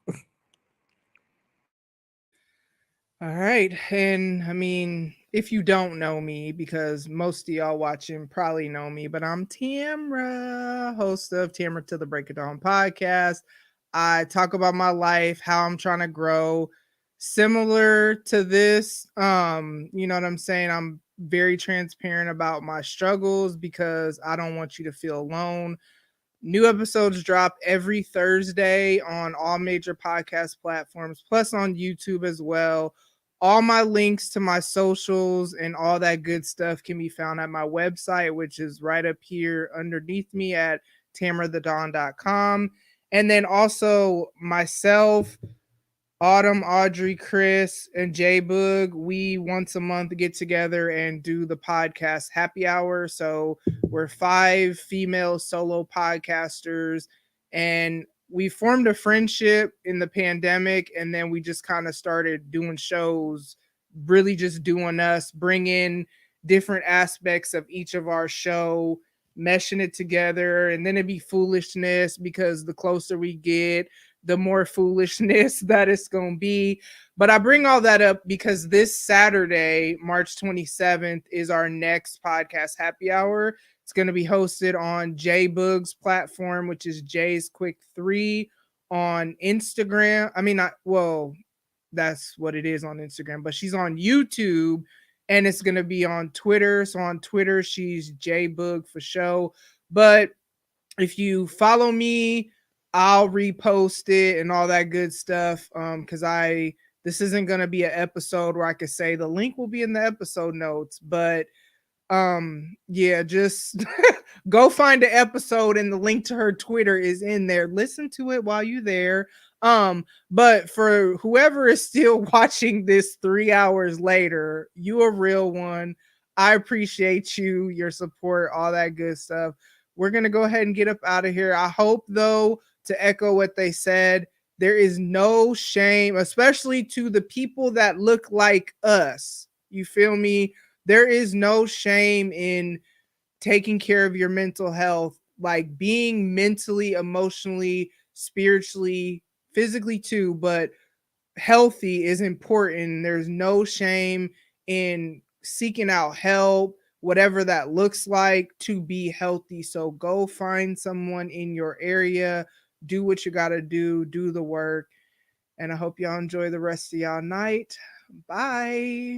All right. And I mean, if you don't know me, because most of y'all watching probably know me, but I'm Tamra, host of Tamra to the Break of Dawn podcast. I talk about my life, how I'm trying to grow. Similar to this, you know what I'm saying? I'm very transparent about my struggles because I don't want you to feel alone. New episodes drop every Thursday on all major podcast platforms, plus on YouTube as well. All my links to my socials and all that good stuff can be found at my website, which is right up here underneath me at tamrathedon.com. And then also myself, Autumn, Audrey, Chris, and Jay Boog, we once a month get together and do the podcast happy hour. So we're 5 female solo podcasters, and we formed a friendship in the pandemic, and then we just kind of started doing shows, really just doing us, bring in different aspects of each of our show, meshing it together, and then it'd be foolishness because the closer we get, the more foolishness that it's going to be. But I bring all that up because this Saturday, March 27th, is our next podcast happy hour. It's going to be hosted on Jay Boog's platform, which is Jay's Quick 3 on Instagram. That's what it is on Instagram, but she's on YouTube and it's going to be on Twitter. So on Twitter, she's Jay Boog for show. But if you follow me I'll repost it and all that good stuff. Because this isn't gonna be an episode where I could say the link will be in the episode notes, but yeah, just go find the episode and the link to her Twitter is in there. Listen to it while you're there. But for whoever is still watching this 3 hours later, you a real one. I appreciate you, your support, all that good stuff. We're gonna go ahead and get up out of here. I hope, though, to echo what they said, there is no shame, especially to the people that look like us. You feel me? There is no shame in taking care of your mental health, like being mentally, emotionally, spiritually, physically too, but healthy is important. There's no shame in seeking out help, whatever that looks like, to be healthy. So go find someone in your area, do what you got to do the work. And I hope y'all enjoy the rest of y'all night. Bye.